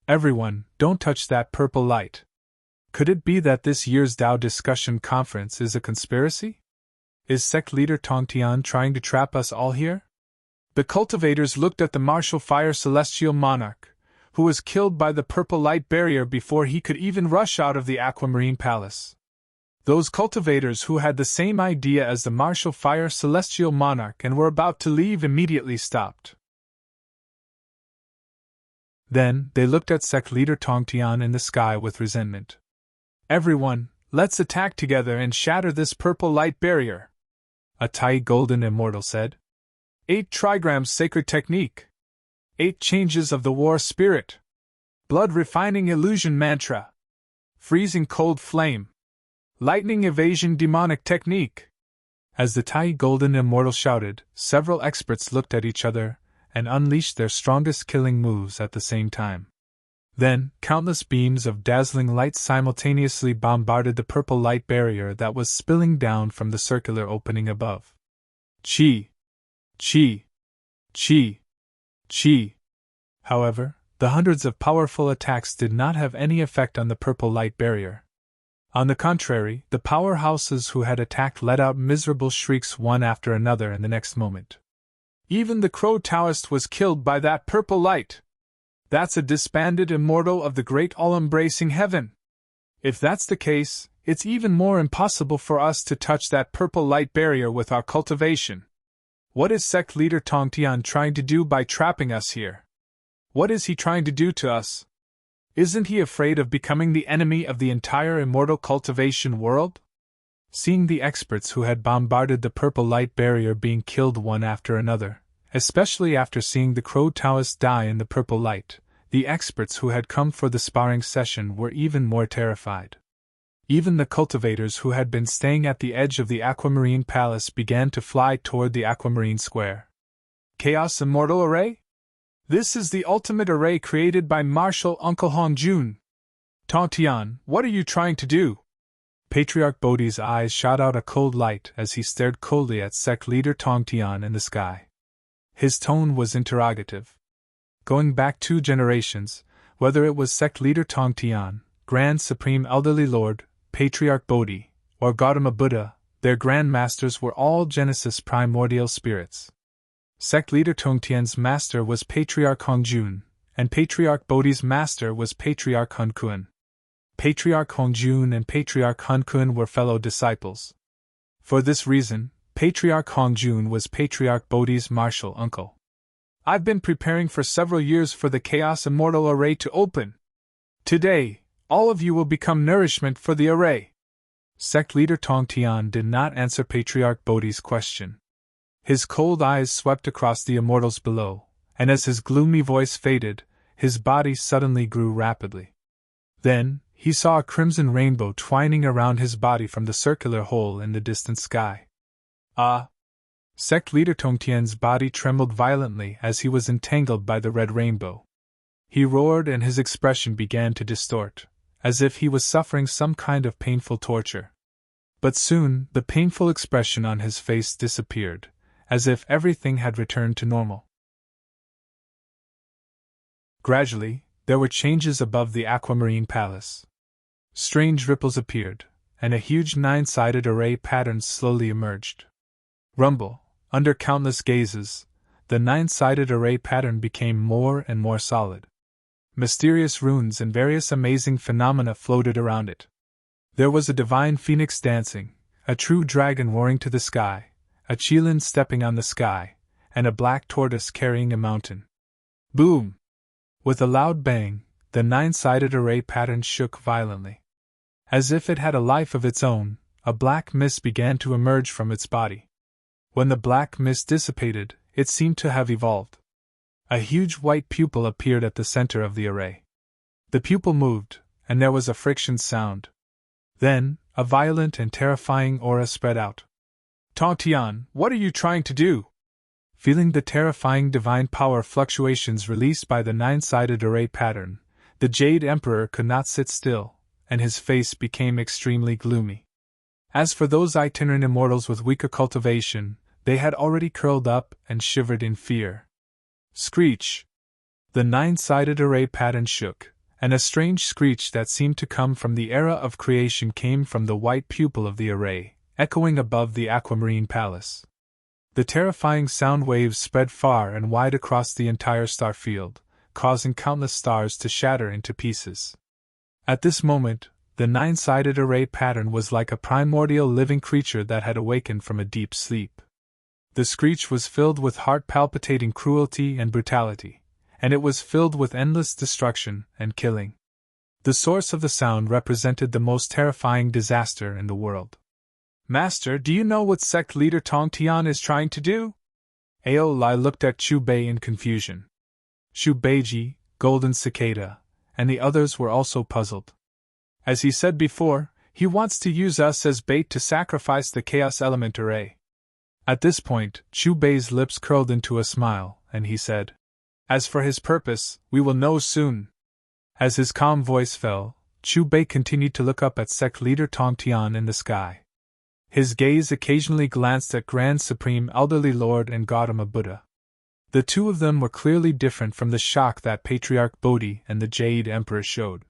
Everyone, don't touch that purple light. Could it be that this year's Tao discussion conference is a conspiracy? Is sect leader Tong Tian trying to trap us all here? The cultivators looked at the martial fire celestial monarch, who was killed by the purple light barrier before he could even rush out of the Aquamarine Palace. Those cultivators who had the same idea as the martial fire celestial monarch and were about to leave immediately stopped. Then, they looked at sect leader Tong Tian in the sky with resentment. Everyone, let's attack together and shatter this purple light barrier, a Tai Golden Immortal said. 8 trigrams sacred technique. 8 changes of the war spirit. Blood refining illusion mantra. Freezing cold flame. Lightning evasion demonic technique. As the Tai Golden Immortal shouted, several experts looked at each other and unleashed their strongest killing moves at the same time. Then, countless beams of dazzling light simultaneously bombarded the purple light barrier that was spilling down from the circular opening above. Chi! Chi! Chi! Chi! However, the hundreds of powerful attacks did not have any effect on the purple light barrier. On the contrary, the powerhouses who had attacked let out miserable shrieks one after another in the next moment. Even the Crow Taoist was killed by that purple light! That's a disbanded immortal of the great all-embracing heaven! If that's the case, it's even more impossible for us to touch that purple light barrier with our cultivation. What is sect leader Tongtian trying to do by trapping us here? What is he trying to do to us? Isn't he afraid of becoming the enemy of the entire immortal cultivation world? Seeing the experts who had bombarded the purple light barrier being killed one after another, especially after seeing the Crow Taoist die in the purple light, the experts who had come for the sparring session were even more terrified. Even the cultivators who had been staying at the edge of the Aquamarine Palace began to fly toward the Aquamarine Square. Chaos Immortal Array? This is the ultimate array created by Martial Uncle Hongjun. Tongtian, what are you trying to do? Patriarch Bodhi's eyes shot out a cold light as he stared coldly at sect leader Tongtian in the sky. His tone was interrogative. Going back 2 generations, whether it was sect leader Tongtian, Grand Supreme Elderly Lord, Patriarch Bodhi, or Gautama Buddha, their Grand Masters were all Genesis primordial spirits. Sect leader Tongtian's master was Patriarch Hongjun, and Patriarch Bodhi's master was Patriarch Hunkun. Patriarch Hongjun and Patriarch Hunkun were fellow disciples. For this reason, Patriarch Hongjun was Patriarch Bodhi's martial uncle. I've been preparing for several years for the Chaos Immortal Array to open. Today, all of you will become nourishment for the array. Sect leader Tongtian did not answer Patriarch Bodhi's question. His cold eyes swept across the immortals below, and as his gloomy voice faded, his body suddenly grew rapidly. Then, he saw a crimson rainbow twining around his body from the circular hole in the distant sky. Ah! Sect leader Tongtian's body trembled violently as he was entangled by the red rainbow. He roared and his expression began to distort, as if he was suffering some kind of painful torture. But soon, the painful expression on his face disappeared, as if everything had returned to normal. Gradually, there were changes above the Aquamarine Palace. Strange ripples appeared, and a huge 9-sided array pattern slowly emerged. Rumble, under countless gazes, the 9-sided array pattern became more and more solid. Mysterious runes and various amazing phenomena floated around it. There was a divine phoenix dancing, a true dragon roaring to the sky, a Qilin stepping on the sky, and a black tortoise carrying a mountain. Boom! With a loud bang, the 9-sided array pattern shook violently. As if it had a life of its own, a black mist began to emerge from its body. When the black mist dissipated, it seemed to have evolved. A huge white pupil appeared at the center of the array. The pupil moved, and there was a friction sound. Then, a violent and terrifying aura spread out. Tongtian, what are you trying to do? Feeling the terrifying divine power fluctuations released by the 9-sided array pattern, the Jade Emperor could not sit still, and his face became extremely gloomy. As for those itinerant immortals with weaker cultivation, they had already curled up and shivered in fear. Screech! The 9-sided array pattern shook, and a strange screech that seemed to come from the era of creation came from the white pupil of the array, echoing above the Aquamarine Palace. The terrifying sound waves spread far and wide across the entire star field, causing countless stars to shatter into pieces. At this moment, the 9-sided array pattern was like a primordial living creature that had awakened from a deep sleep. The screech was filled with heart-palpitating cruelty and brutality, and it was filled with endless destruction and killing. The source of the sound represented the most terrifying disaster in the world. Master, do you know what sect leader Tongtian is trying to do? Aolai looked at Chu Bei in confusion. Shu Beiji, Golden Cicada, and the others were also puzzled. As he said before, he wants to use us as bait to sacrifice the Chaos Element Array. At this point, Chu Bei's lips curled into a smile, and he said, As for his purpose, we will know soon. As his calm voice fell, Chu Bei continued to look up at sect leader Tongtian in the sky. His gaze occasionally glanced at Grand Supreme Elderly Lord and Gautama Buddha. The two of them were clearly different from the shock that Patriarch Bodhi and the Jade Emperor showed.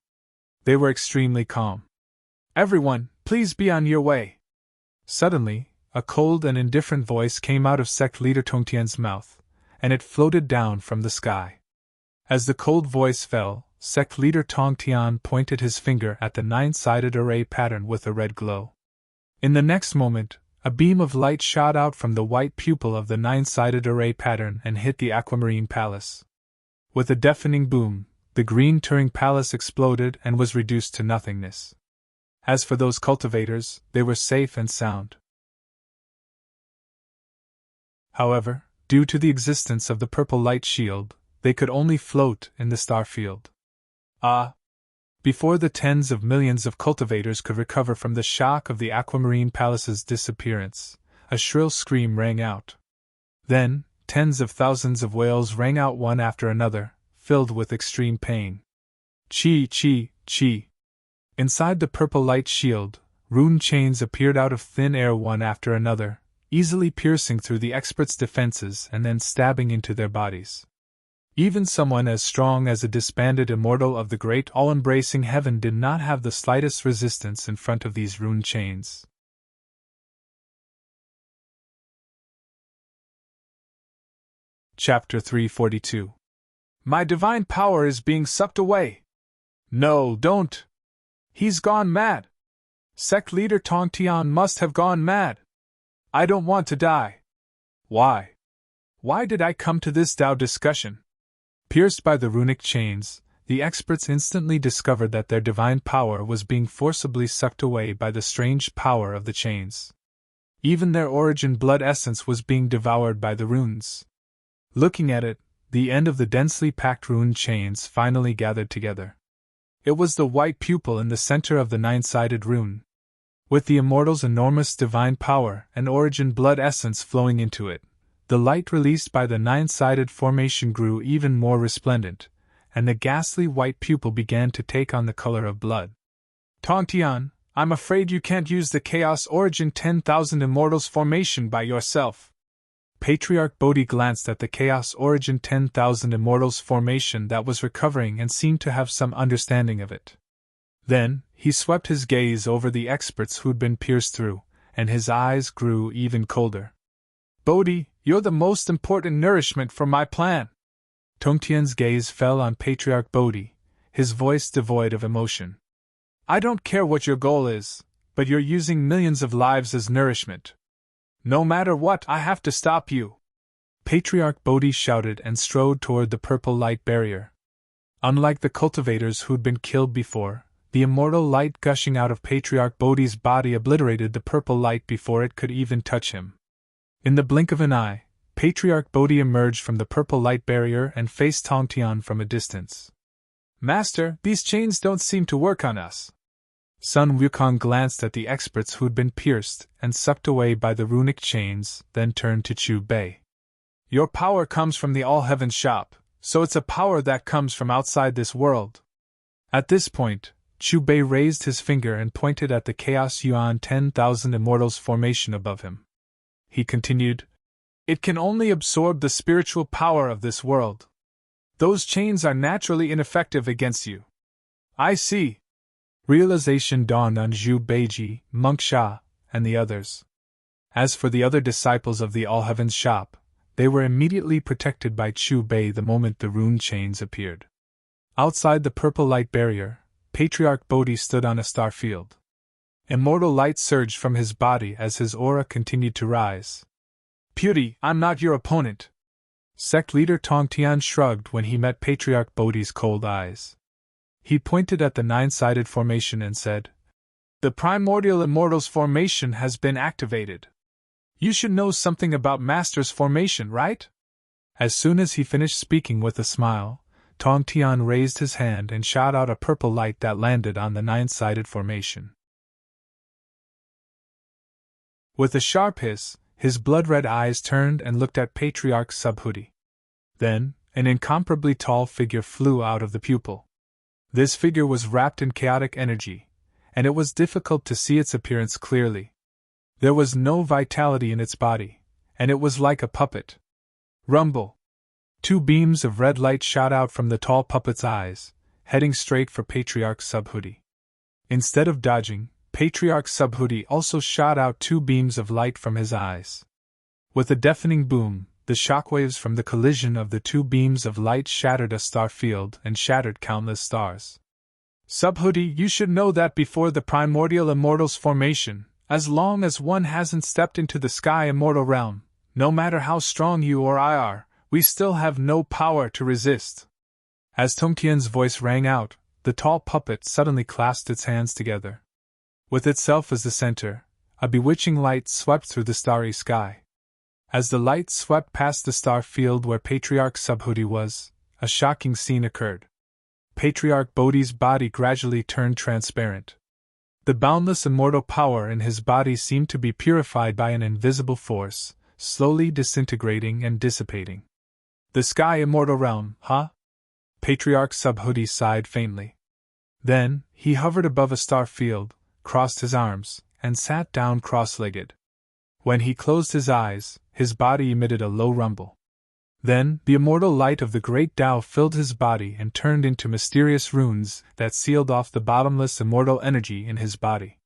They were extremely calm. "Everyone, please be on your way." Suddenly, a cold and indifferent voice came out of sect leader Tongtian's mouth, and it floated down from the sky. As the cold voice fell, sect leader Tongtian pointed his finger at the nine-sided array pattern with a red glow. In the next moment, a beam of light shot out from the white pupil of the nine-sided array pattern and hit the aquamarine palace. With a deafening boom, the green Turing palace exploded and was reduced to nothingness. As for those cultivators, they were safe and sound. However, due to the existence of the purple light shield, they could only float in the star field. Before the tens of millions of cultivators could recover from the shock of the aquamarine palace's disappearance, a shrill scream rang out. Then, tens of thousands of wails rang out one after another, filled with extreme pain. Chi, chi, chi. Inside the purple light shield, rune chains appeared out of thin air one after another, easily piercing through the experts' defenses and then stabbing into their bodies. Even someone as strong as a disbanded immortal of the great all-embracing heaven did not have the slightest resistance in front of these rune chains. Chapter 342. My divine power is being sucked away. No, don't. He's gone mad. Sect leader Tongtian must have gone mad. I don't want to die. Why? Why did I come to this Tao discussion? Pierced by the runic chains, the experts instantly discovered that their divine power was being forcibly sucked away by the strange power of the chains. Even their origin blood essence was being devoured by the runes. Looking at it, the end of the densely packed rune chains finally gathered together. It was the white pupil in the center of the nine-sided rune. With the immortal's enormous divine power and origin blood essence flowing into it, the light released by the nine-sided formation grew even more resplendent, and the ghastly white pupil began to take on the color of blood. Tongtian, I'm afraid you can't use the Chaos Origin 10,000 Immortals formation by yourself. Patriarch Bodhi glanced at the Chaos Origin 10,000 Immortals formation that was recovering and seemed to have some understanding of it. Then, he swept his gaze over the experts who'd been pierced through, and his eyes grew even colder. Bodhi, you're the most important nourishment for my plan. Tongtian's gaze fell on Patriarch Bodhi, his voice devoid of emotion. I don't care what your goal is, but you're using millions of lives as nourishment. No matter what, I have to stop you. Patriarch Bodhi shouted and strode toward the purple light barrier. Unlike the cultivators who'd been killed before, the immortal light gushing out of Patriarch Bodhi's body obliterated the purple light before it could even touch him. In the blink of an eye, Patriarch Bodhi emerged from the purple light barrier and faced Tongtian from a distance. Master, these chains don't seem to work on us. Sun Wukong glanced at the experts who'd been pierced and sucked away by the runic chains, then turned to Chu Bei. Your power comes from the All-Heaven shop, so it's a power that comes from outside this world. At this point, Chu Bei raised his finger and pointed at the Chaos Yuan 10,000 Immortals formation above him. He continued, It can only absorb the spiritual power of this world. Those chains are naturally ineffective against you. I see. Realization dawned on Zhu Beiji, Monk Sha, and the others. As for the other disciples of the All-Heaven's shop, they were immediately protected by Chu Bei the moment the rune chains appeared. Outside the purple light barrier, Patriarch Bodhi stood on a star field. Immortal light surged from his body as his aura continued to rise. Beauty, I'm not your opponent. Sect leader Tongtian shrugged when he met Patriarch Bodhi's cold eyes. He pointed at the nine-sided formation and said, The primordial immortals formation has been activated. You should know something about Master's formation, right? As soon as he finished speaking with a smile, Tongtian raised his hand and shot out a purple light that landed on the nine-sided formation. With a sharp hiss, his blood-red eyes turned and looked at Patriarch Subhuti. Then, an incomparably tall figure flew out of the pupil. This figure was wrapped in chaotic energy, and it was difficult to see its appearance clearly. There was no vitality in its body, and it was like a puppet. Rumble! Two beams of red light shot out from the tall puppet's eyes, heading straight for Patriarch Subhuti. Instead of dodging, Patriarch Subhuti also shot out two beams of light from his eyes. With a deafening boom, the shockwaves from the collision of the two beams of light shattered a star field and shattered countless stars. Subhuti, you should know that before the primordial immortal's formation, as long as one hasn't stepped into the sky immortal realm, no matter how strong you or I are, we still have no power to resist. As Tongtian's voice rang out, the tall puppet suddenly clasped its hands together. With itself as the center, a bewitching light swept through the starry sky. As the light swept past the star field where Patriarch Subhuti was, a shocking scene occurred. Patriarch Bodhi's body gradually turned transparent. The boundless immortal power in his body seemed to be purified by an invisible force, slowly disintegrating and dissipating. The sky immortal realm, huh? Patriarch Subhuti sighed faintly. Then, he hovered above a star field, crossed his arms, and sat down cross-legged. When he closed his eyes, his body emitted a low rumble. Then, the immortal light of the great Tao filled his body and turned into mysterious runes that sealed off the bottomless immortal energy in his body.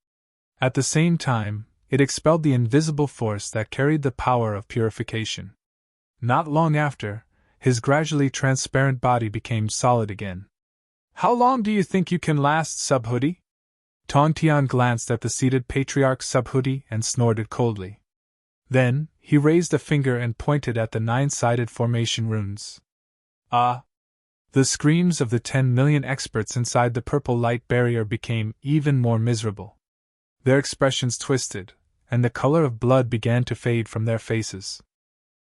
At the same time, it expelled the invisible force that carried the power of purification. Not long after, his gradually transparent body became solid again. How long do you think you can last, Subhuti? Tongtian glanced at the seated Patriarch Subhuti and snorted coldly. Then, he raised a finger and pointed at the 9-sided formation runes. Ah! The screams of the 10 million experts inside the purple light barrier became even more miserable. Their expressions twisted, and the color of blood began to fade from their faces.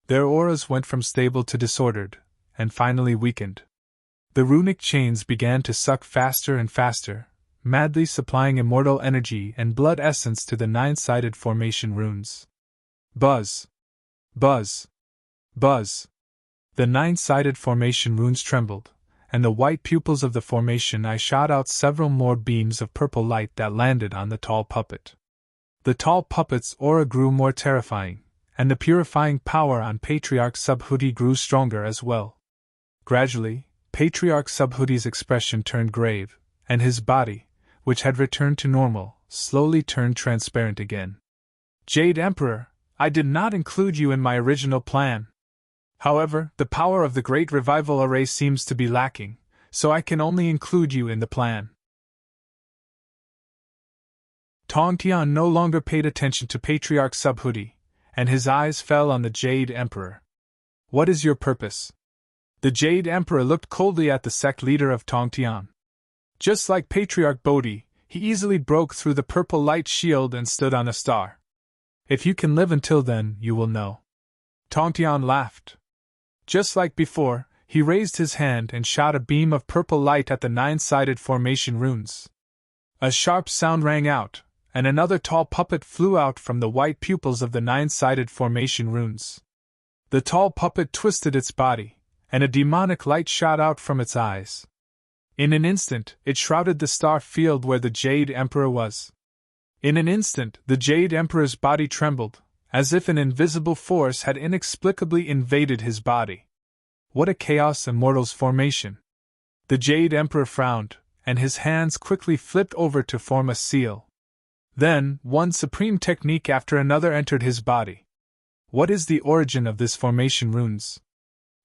Their auras went from stable to disordered, and finally weakened. The runic chains began to suck faster and faster, madly supplying immortal energy and blood essence to the 9-sided formation runes. Buzz! Buzz! Buzz! The 9-sided formation runes trembled, and the white pupils of the formation eye shot out several more beams of purple light that landed on the tall puppet. The tall puppet's aura grew more terrifying, and the purifying power on Patriarch Subhuti grew stronger as well. Gradually, Patriarch Subhuti's expression turned grave, and his body, which had returned to normal, slowly turned transparent again. Jade Emperor, I did not include you in my original plan. However, the power of the Great Revival Array seems to be lacking, so I can only include you in the plan. Tongtian no longer paid attention to Patriarch Subhuti, and his eyes fell on the Jade Emperor. What is your purpose? The Jade Emperor looked coldly at the sect leader of Tongtian. Just like Patriarch Bodhi, he easily broke through the purple light shield and stood on a star. If you can live until then, you will know. Tongtian laughed. Just like before, he raised his hand and shot a beam of purple light at the 9-sided formation runes. A sharp sound rang out, and another tall puppet flew out from the white pupils of the 9-sided formation runes. The tall puppet twisted its body, and a demonic light shot out from its eyes. In an instant, it shrouded the star field where the Jade Emperor was. In an instant, the Jade Emperor's body trembled, as if an invisible force had inexplicably invaded his body. What a chaos immortal's formation! The Jade Emperor frowned, and his hands quickly flipped over to form a seal. Then, one supreme technique after another entered his body. What is the origin of this formation runes?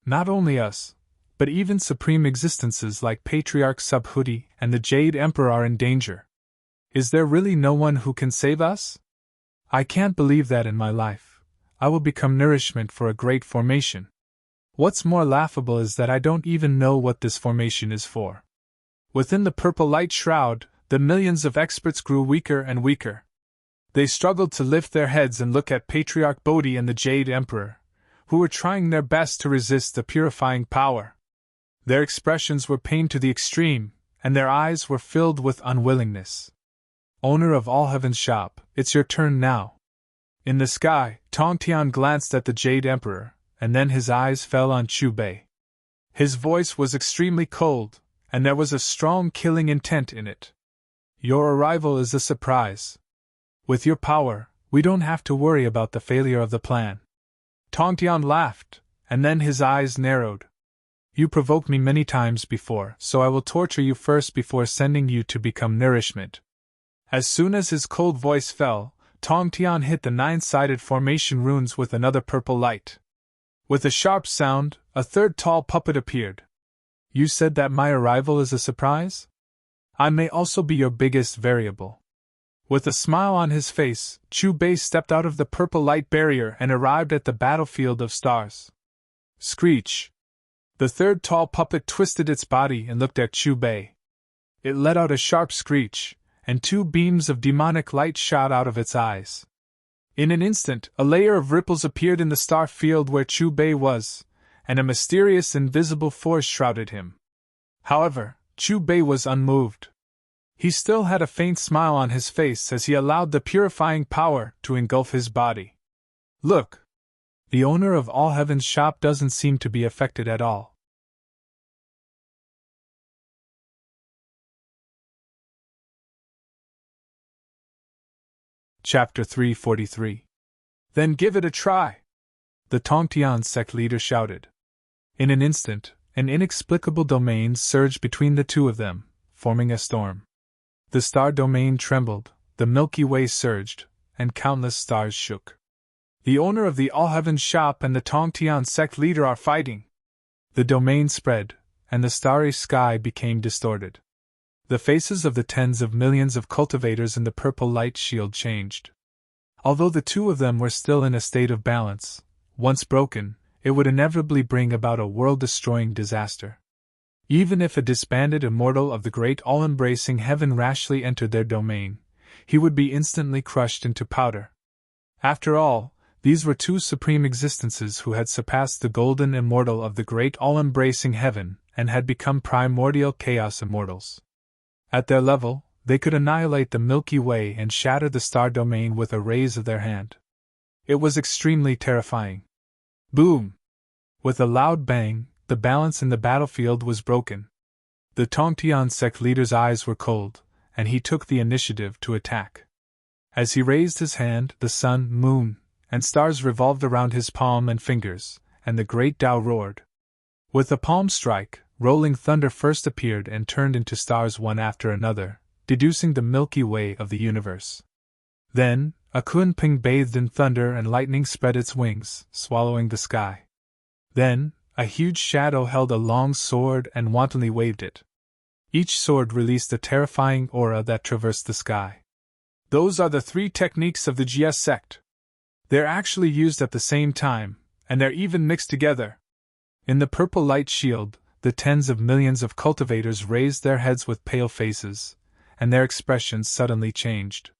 Not only us, but even supreme existences like Patriarch Subhuti and the Jade Emperor are in danger. Is there really no one who can save us? I can't believe that in my life. I will become nourishment for a great formation. What's more laughable is that I don't even know what this formation is for. Within the purple light shroud, the millions of experts grew weaker and weaker. They struggled to lift their heads and look at Patriarch Bodhi and the Jade Emperor, who were trying their best to resist the purifying power. Their expressions were pained to the extreme, and their eyes were filled with unwillingness. Owner of All Heaven's shop, it's your turn now. In the sky, Tongtian glanced at the Jade Emperor, and then his eyes fell on Chu Bei. His voice was extremely cold, and there was a strong killing intent in it. Your arrival is a surprise. With your power, we don't have to worry about the failure of the plan. Tongtian laughed, and then his eyes narrowed, You provoked me many times before, so I will torture you first before sending you to become nourishment. As soon as his cold voice fell, Tong Tian hit the 9-sided formation runes with another purple light. With a sharp sound, a third tall puppet appeared. You said that my arrival is a surprise? I may also be your biggest variable. With a smile on his face, Chu Bei stepped out of the purple light barrier and arrived at the battlefield of stars. Screech! The third tall puppet twisted its body and looked at Chu Bei. It let out a sharp screech, and 2 beams of demonic light shot out of its eyes. In an instant, a layer of ripples appeared in the star field where Chu Bei was, and a mysterious invisible force shrouded him. However, Chu Bei was unmoved. He still had a faint smile on his face as he allowed the purifying power to engulf his body. Look! The owner of All Heaven's shop doesn't seem to be affected at all. Chapter 343. Then give it a try! The Tongtian sect leader shouted. In an instant, an inexplicable domain surged between the two of them, forming a storm. The star domain trembled, the Milky Way surged, and countless stars shook. The owner of the All Heaven shop and the Tongtian sect leader are fighting. The domain spread, and the starry sky became distorted. The faces of the tens of millions of cultivators in the purple light shield changed. Although the two of them were still in a state of balance, once broken, it would inevitably bring about a world-destroying disaster. Even if a disbanded immortal of the great all-embracing heaven rashly entered their domain, he would be instantly crushed into powder. After all, these were 2 supreme existences who had surpassed the golden immortal of the great all-embracing heaven and had become primordial chaos immortals. At their level, they could annihilate the Milky Way and shatter the star domain with a raise of their hand. It was extremely terrifying. Boom! With a loud bang, the balance in the battlefield was broken. The Tongtian sect leader's eyes were cold, and he took the initiative to attack. As he raised his hand, the sun, moon, and stars revolved around his palm and fingers, and the great Tao roared. With a palm strike, rolling thunder first appeared and turned into stars one after another, deducing the Milky Way of the universe. Then, a Kunping bathed in thunder and lightning spread its wings, swallowing the sky. Then, a huge shadow held a long sword and wantonly waved it. Each sword released a terrifying aura that traversed the sky. Those are the 3 techniques of the GS sect. They're actually used at the same time, and they're even mixed together. In the purple light shield, the tens of millions of cultivators raised their heads with pale faces, and their expressions suddenly changed.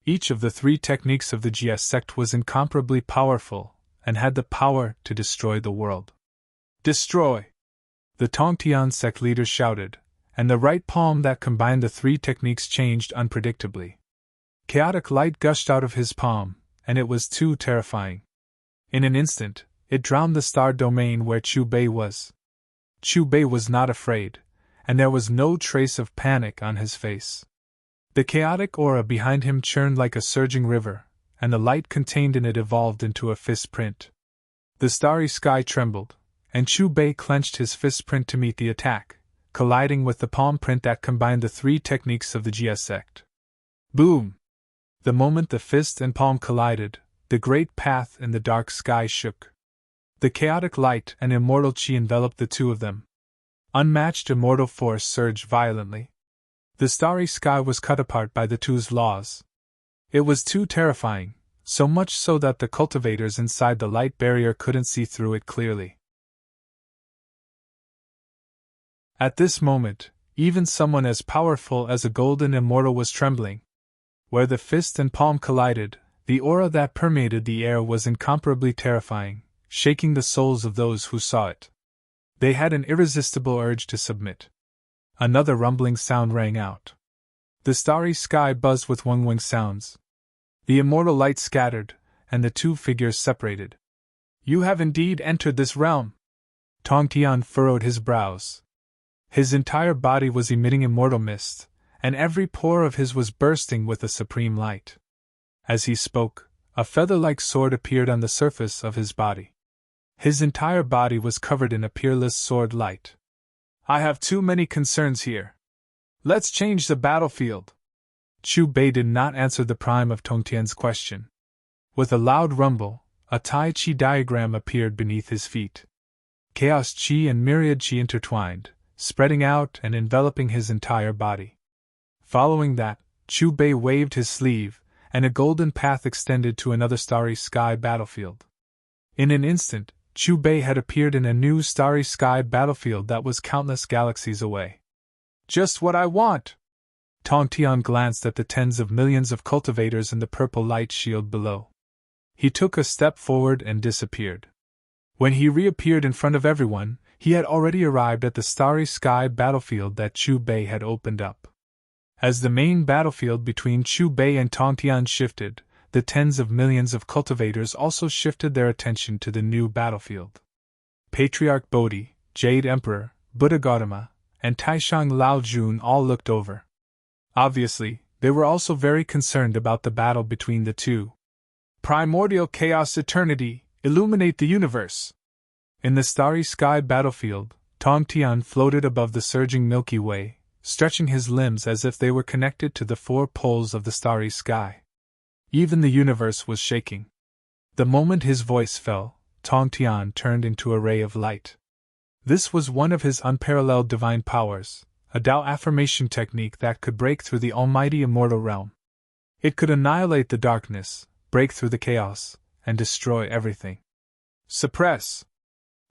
Each of the 3 techniques of the GS sect was incomparably powerful, and had the power to destroy the world. Destroy! The Tongtian sect leader shouted, and the right palm that combined the 3 techniques changed unpredictably. Chaotic light gushed out of his palm, and it was too terrifying. In an instant, it drowned the star domain where Chu Bei was. Chu Bei was not afraid, and there was no trace of panic on his face. The chaotic aura behind him churned like a surging river, and the light contained in it evolved into a fist print. The starry sky trembled, and Chu Bei clenched his fist print to meet the attack, colliding with the palm print that combined the 3 techniques of the GS sect. Boom! The moment the fist and palm collided, the great path in the dark sky shook. The chaotic light and immortal chi enveloped the two of them. Unmatched immortal force surged violently. The starry sky was cut apart by the two's laws. It was too terrifying, so much so that the cultivators inside the light barrier couldn't see through it clearly. At this moment, even someone as powerful as a golden immortal was trembling. Where the fist and palm collided, the aura that permeated the air was incomparably terrifying, shaking the souls of those who saw it. They had an irresistible urge to submit. Another rumbling sound rang out. The starry sky buzzed with wing sounds. The immortal light scattered, and the 2 figures separated. You have indeed entered this realm. Tongtian furrowed his brows. His entire body was emitting immortal mist, and every pore of his was bursting with a supreme light. As he spoke, a feather-like sword appeared on the surface of his body. His entire body was covered in a peerless sword light. I have too many concerns here. Let's change the battlefield. Chu Bei did not answer the prime of Tongtian's question. With a loud rumble, a Tai Chi diagram appeared beneath his feet. Chaos Chi and Myriad Chi intertwined, spreading out and enveloping his entire body. Following that, Chu Bei waved his sleeve, and a golden path extended to another starry sky battlefield. In an instant, Chu Bei had appeared in a new starry sky battlefield that was countless galaxies away. Just what I want! Tongtian glanced at the tens of millions of cultivators in the purple light shield below. He took a step forward and disappeared. When he reappeared in front of everyone, he had already arrived at the starry sky battlefield that Chu Bei had opened up. As the main battlefield between Chu Bei and Tongtian shifted, the tens of millions of cultivators also shifted their attention to the new battlefield. Patriarch Bodhi, Jade Emperor, Buddha Gautama, and Taishang Lao Jun all looked over. Obviously, they were also very concerned about the battle between the two. Primordial chaos eternity, illuminate the universe! In the starry sky battlefield, Tongtian floated above the surging Milky Way, stretching his limbs as if they were connected to the four poles of the starry sky. Even the universe was shaking. The moment his voice fell, Tongtian turned into a ray of light. This was one of his unparalleled divine powers, a Tao affirmation technique that could break through the almighty immortal realm. It could annihilate the darkness, break through the chaos, and destroy everything. Suppress!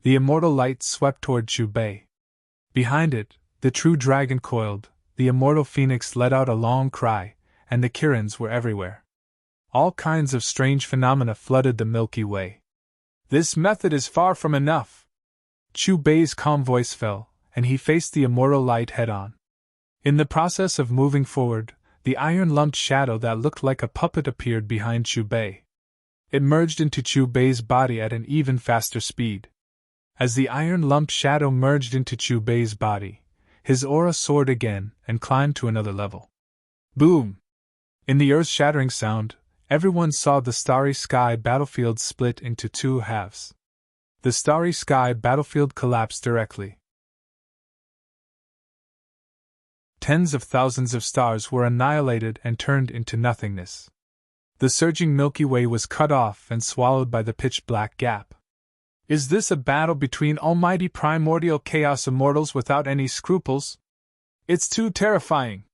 The immortal light swept toward Chu Bei. Behind it, the true dragon coiled, the immortal phoenix let out a long cry, and the Kirans were everywhere. All kinds of strange phenomena flooded the Milky Way. This method is far from enough. Chu Bei's calm voice fell, and he faced the immortal light head-on. In the process of moving forward, the iron-lumped shadow that looked like a puppet appeared behind Chu Bei. It merged into Chu Bei's body at an even faster speed. As the iron-lumped shadow merged into Chu Bei's body, his aura soared again and climbed to another level. Boom! In the earth-shattering sound, everyone saw the starry sky battlefield split into two halves. The starry sky battlefield collapsed directly. Tens of thousands of stars were annihilated and turned into nothingness. The surging Milky Way was cut off and swallowed by the pitch-black gap. Is this a battle between almighty primordial chaos immortals without any scruples? It's too terrifying!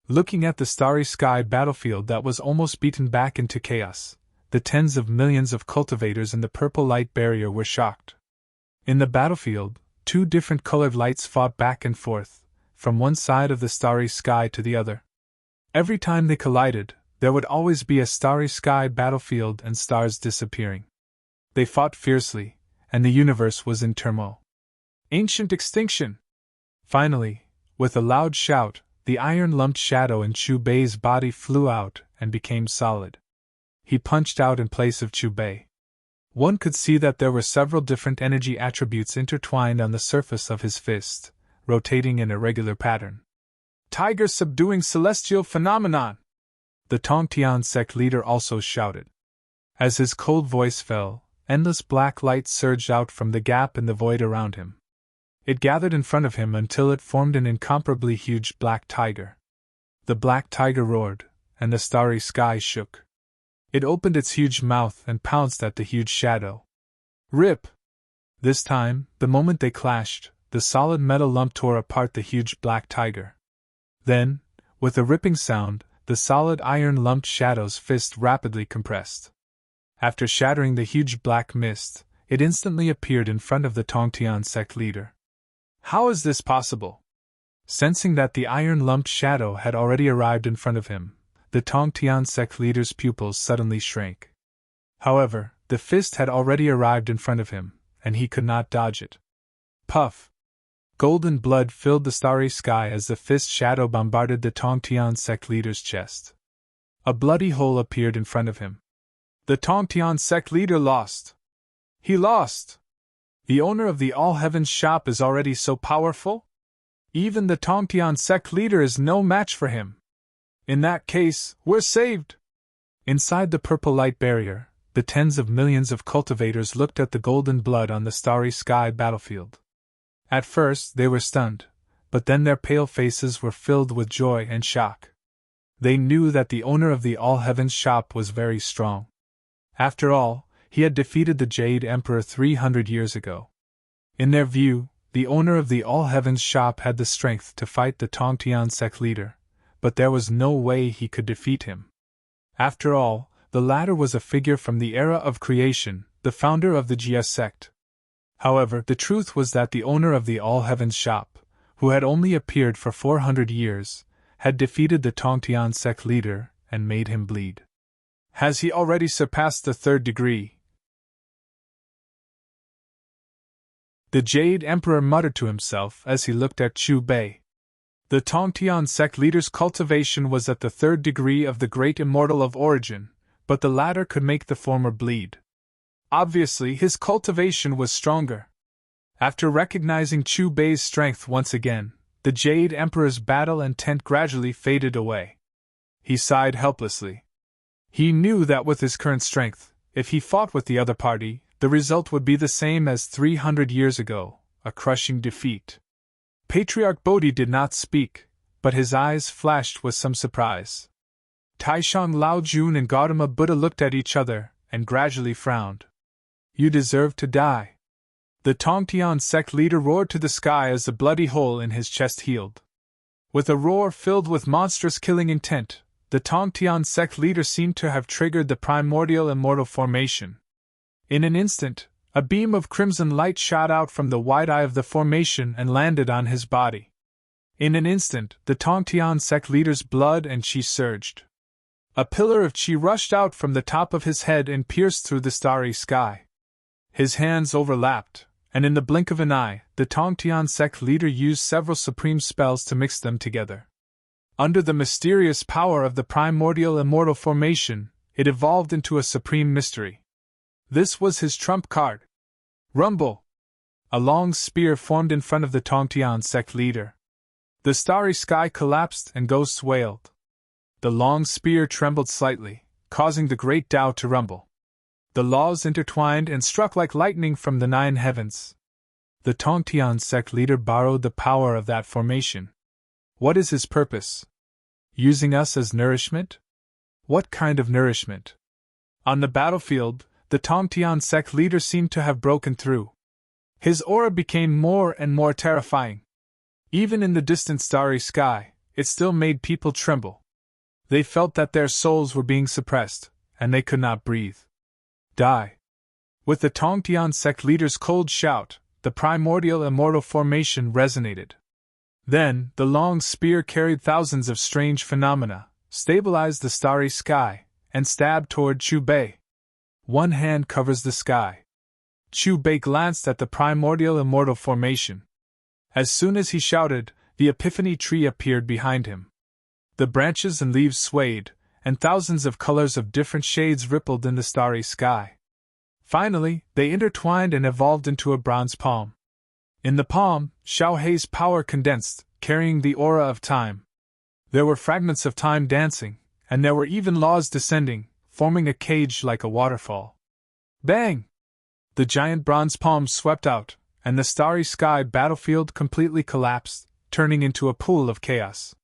Looking at the starry sky battlefield that was almost beaten back into chaos, the tens of millions of cultivators in the purple light barrier were shocked. In the battlefield, two different colored lights fought back and forth, from one side of the starry sky to the other. Every time they collided, there would always be a starry sky battlefield and stars disappearing. They fought fiercely, and the universe was in turmoil. Ancient extinction! Finally, with a loud shout, the iron-lumped shadow in Chu Bei's body flew out and became solid. He punched out in place of Chu Bei. One could see that there were several different energy attributes intertwined on the surface of his fist, rotating in a regular pattern. Tiger subduing celestial phenomenon! The Tongtian sect leader also shouted. As his cold voice fell, endless black light surged out from the gap in the void around him. It gathered in front of him until it formed an incomparably huge black tiger. The black tiger roared, and the starry sky shook. It opened its huge mouth and pounced at the huge shadow. Rip! This time, the moment they clashed, the solid metal lump tore apart the huge black tiger. Then, with a ripping sound, the solid iron-lumped shadow's fist rapidly compressed. After shattering the huge black mist, it instantly appeared in front of the Tongtian sect leader. How is this possible? Sensing that the iron-lumped shadow had already arrived in front of him, the Tongtian sect leader's pupils suddenly shrank. However, the fist had already arrived in front of him, and he could not dodge it. Puff! Golden blood filled the starry sky as the fist shadow bombarded the Tongtian sect leader's chest. A bloody hole appeared in front of him. The Tongtian sect leader lost. He lost! The owner of the All Heavens shop is already so powerful? Even the Tongtian sect leader is no match for him. In that case, we're saved! Inside the purple light barrier, the tens of millions of cultivators looked at the golden blood on the starry sky battlefield. At first they were stunned, but then their pale faces were filled with joy and shock. They knew that the owner of the All-Heavens shop was very strong. After all, he had defeated the Jade Emperor 300 years ago. In their view, the owner of the All-Heavens shop had the strength to fight the Tongtian sect leader, but there was no way he could defeat him. After all, the latter was a figure from the era of creation, the founder of the Jia sect. However, the truth was that the owner of the All-Heavens shop, who had only appeared for 400 years, had defeated the Tongtian sect leader and made him bleed. Has he already surpassed the third degree? The Jade Emperor muttered to himself as he looked at Chu Bei. The Tongtian sect leader's cultivation was at the third degree of the great immortal of origin, but the latter could make the former bleed. Obviously, his cultivation was stronger. After recognizing Chu Bei's strength once again, the Jade Emperor's battle intent gradually faded away. He sighed helplessly. He knew that with his current strength, if he fought with the other party, the result would be the same as 300 years ago, a crushing defeat. Patriarch Bodhi did not speak, but his eyes flashed with some surprise. Taishang Laojun and Gautama Buddha looked at each other and gradually frowned. You deserve to die. The Tongtian sect leader roared to the sky as the bloody hole in his chest healed. With a roar filled with monstrous killing intent, the Tongtian sect leader seemed to have triggered the primordial immortal formation. In an instant, a beam of crimson light shot out from the wide eye of the formation and landed on his body. In an instant, the Tongtian sect leader's blood and qi surged. A pillar of qi rushed out from the top of his head and pierced through the starry sky. His hands overlapped, and in the blink of an eye, the Tongtian sect leader used several supreme spells to mix them together. Under the mysterious power of the primordial immortal formation, it evolved into a supreme mystery. This was his trump card. Rumble! A long spear formed in front of the Tongtian sect leader. The starry sky collapsed and ghosts wailed. The long spear trembled slightly, causing the great Tao to rumble. The laws intertwined and struck like lightning from the 9 heavens. The Tongtian sect leader borrowed the power of that formation. What is his purpose? Using us as nourishment? What kind of nourishment? On the battlefield, the Tongtian sect leader seemed to have broken through. His aura became more and more terrifying. Even in the distant starry sky, it still made people tremble. They felt that their souls were being suppressed, and they could not breathe. Die! With the Tongtian sect leader's cold shout, the primordial immortal formation resonated. Then, the long spear carried thousands of strange phenomena, stabilized the starry sky, and stabbed toward Chu Bei. One hand covers the sky. Chu Bei glanced at the primordial immortal formation. As soon as he shouted, the epiphany tree appeared behind him. The branches and leaves swayed, and thousands of colors of different shades rippled in the starry sky. Finally, they intertwined and evolved into a bronze palm. In the palm, Xiaohei's power condensed, carrying the aura of time. There were fragments of time dancing, and there were even laws descending, forming a cage like a waterfall. Bang! The giant bronze palm swept out, and the starry sky battlefield completely collapsed, turning into a pool of chaos.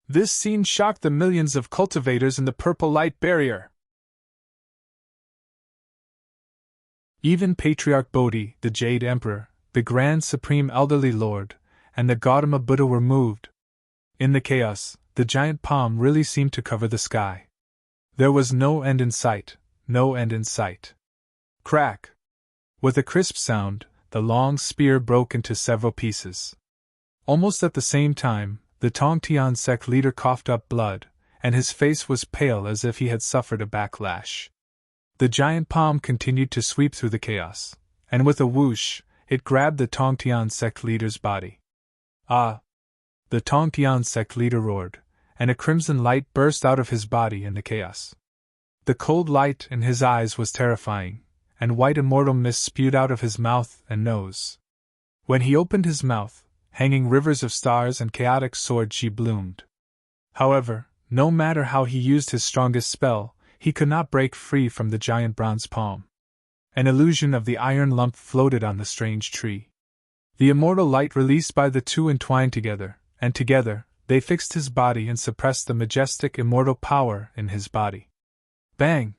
This scene shocked the millions of cultivators in the purple light barrier. Even Patriarch Bodhi, the Jade Emperor, the Grand Supreme Elderly Lord, and the Gautama Buddha were moved. In the chaos, the giant palm really seemed to cover the sky. There was no end in sight, no end in sight. Crack! With a crisp sound, the long spear broke into several pieces. Almost at the same time, the Tongtian sect leader coughed up blood, and his face was pale as if he had suffered a backlash. The giant palm continued to sweep through the chaos, and with a whoosh, it grabbed the Tongtian sect leader's body. Ah! The Tongtian sect leader roared, and a crimson light burst out of his body in the chaos. The cold light in his eyes was terrifying, and white immortal mist spewed out of his mouth and nose. When he opened his mouth, hanging rivers of stars and chaotic sword qi bloomed. However, no matter how he used his strongest spell, he could not break free from the giant bronze palm. An illusion of the iron lump floated on the strange tree. The immortal light released by the two entwined together, and together, they fixed his body and suppressed the majestic immortal power in his body. Bang!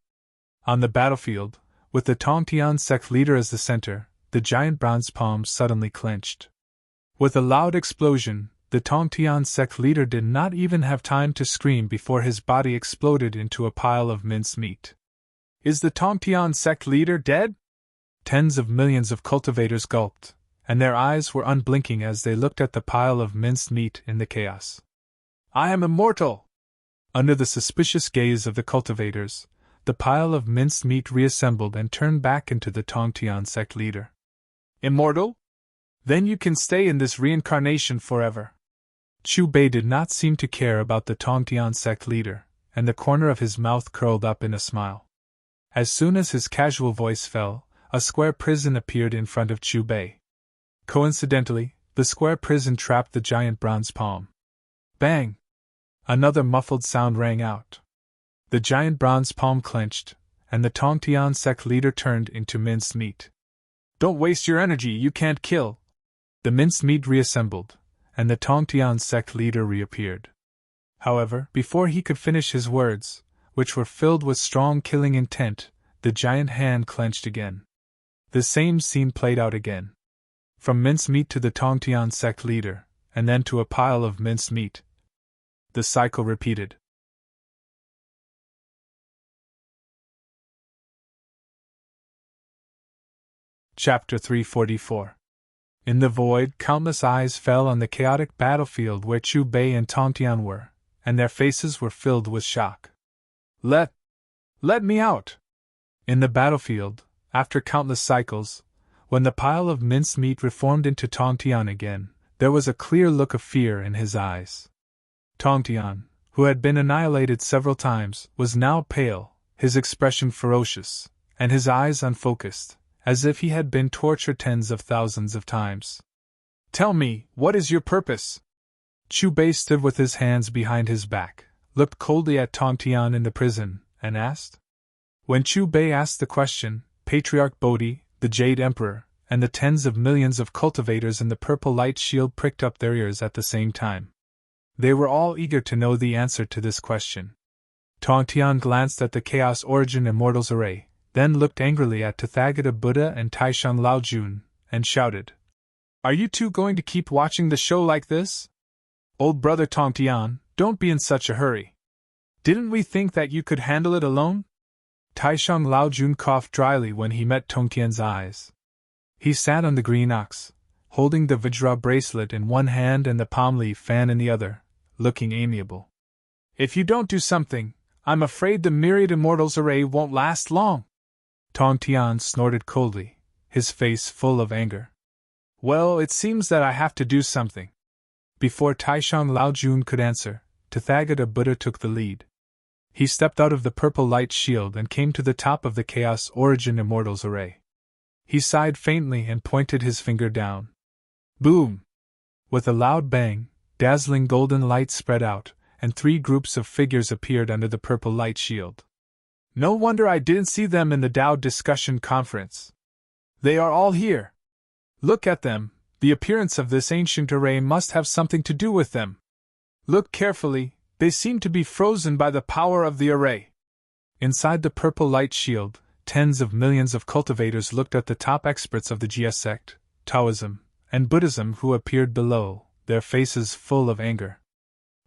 On the battlefield, with the Tongtian sect leader as the center, the giant bronze palm suddenly clenched. With a loud explosion, the Tongtian sect leader did not even have time to scream before his body exploded into a pile of minced meat. Is the Tongtian sect leader dead? Tens of millions of cultivators gulped, and their eyes were unblinking as they looked at the pile of minced meat in the chaos. I am immortal! Under the suspicious gaze of the cultivators, the pile of minced meat reassembled and turned back into the Tongtian sect leader. Immortal? Then you can stay in this reincarnation forever. Chu Bei did not seem to care about the Tongtian sect leader, and the corner of his mouth curled up in a smile. As soon as his casual voice fell, a square prison appeared in front of Chu Bei. Coincidentally, the square prison trapped the giant bronze palm. Bang! Another muffled sound rang out. The giant bronze palm clenched, and the Tongtian sect leader turned into minced meat. Don't waste your energy, you can't kill. The minced meat reassembled, and the Tongtian sect leader reappeared. However, before he could finish his words, which were filled with strong killing intent, the giant hand clenched again. The same scene played out again. From minced meat to the Tongtian sect leader, and then to a pile of minced meat. The cycle repeated. Chapter 344. In the void, countless eyes fell on the chaotic battlefield where Chu Bei and Tongtian were, and their faces were filled with shock. Let me out! In the battlefield, after countless cycles, when the pile of minced meat reformed into Tongtian again, there was a clear look of fear in his eyes. Tongtian, who had been annihilated several times, was now pale, his expression ferocious, and his eyes unfocused, as if he had been tortured tens of thousands of times. Tell me, what is your purpose? Chu Bei stood with his hands behind his back, looked coldly at Tongtian in the prison, and asked. When Chu Bei asked the question, Patriarch Bodhi, the Jade Emperor, and the tens of millions of cultivators in the purple light shield pricked up their ears at the same time. They were all eager to know the answer to this question. Tongtian glanced at the Chaos Origin Immortals array, then looked angrily at Tathagata Buddha and Taishang Laojun, and shouted, Are you two going to keep watching the show like this? Old brother Tongtian, don't be in such a hurry. Didn't we think that you could handle it alone? Taishang Laojun coughed dryly when he met Tongtian's eyes. He sat on the green ox, holding the Vajra bracelet in one hand and the palm leaf fan in the other, looking amiable. If you don't do something, I'm afraid the Myriad Immortals array won't last long. Tongtian snorted coldly, his face full of anger. Well, it seems that I have to do something. Before Taishang Laojun could answer, Tathagata Buddha took the lead. He stepped out of the purple light shield and came to the top of the Chaos Origin Immortals array. He sighed faintly and pointed his finger down. Boom! With a loud bang, dazzling golden light spread out, and 3 groups of figures appeared under the purple light shield. No wonder I didn't see them in the Tao discussion conference. They are all here. Look at them, the appearance of this ancient array must have something to do with them. Look carefully, they seem to be frozen by the power of the array. Inside the purple light shield, tens of millions of cultivators looked at the top experts of the Jia sect, Taoism, and Buddhism who appeared below, their faces full of anger.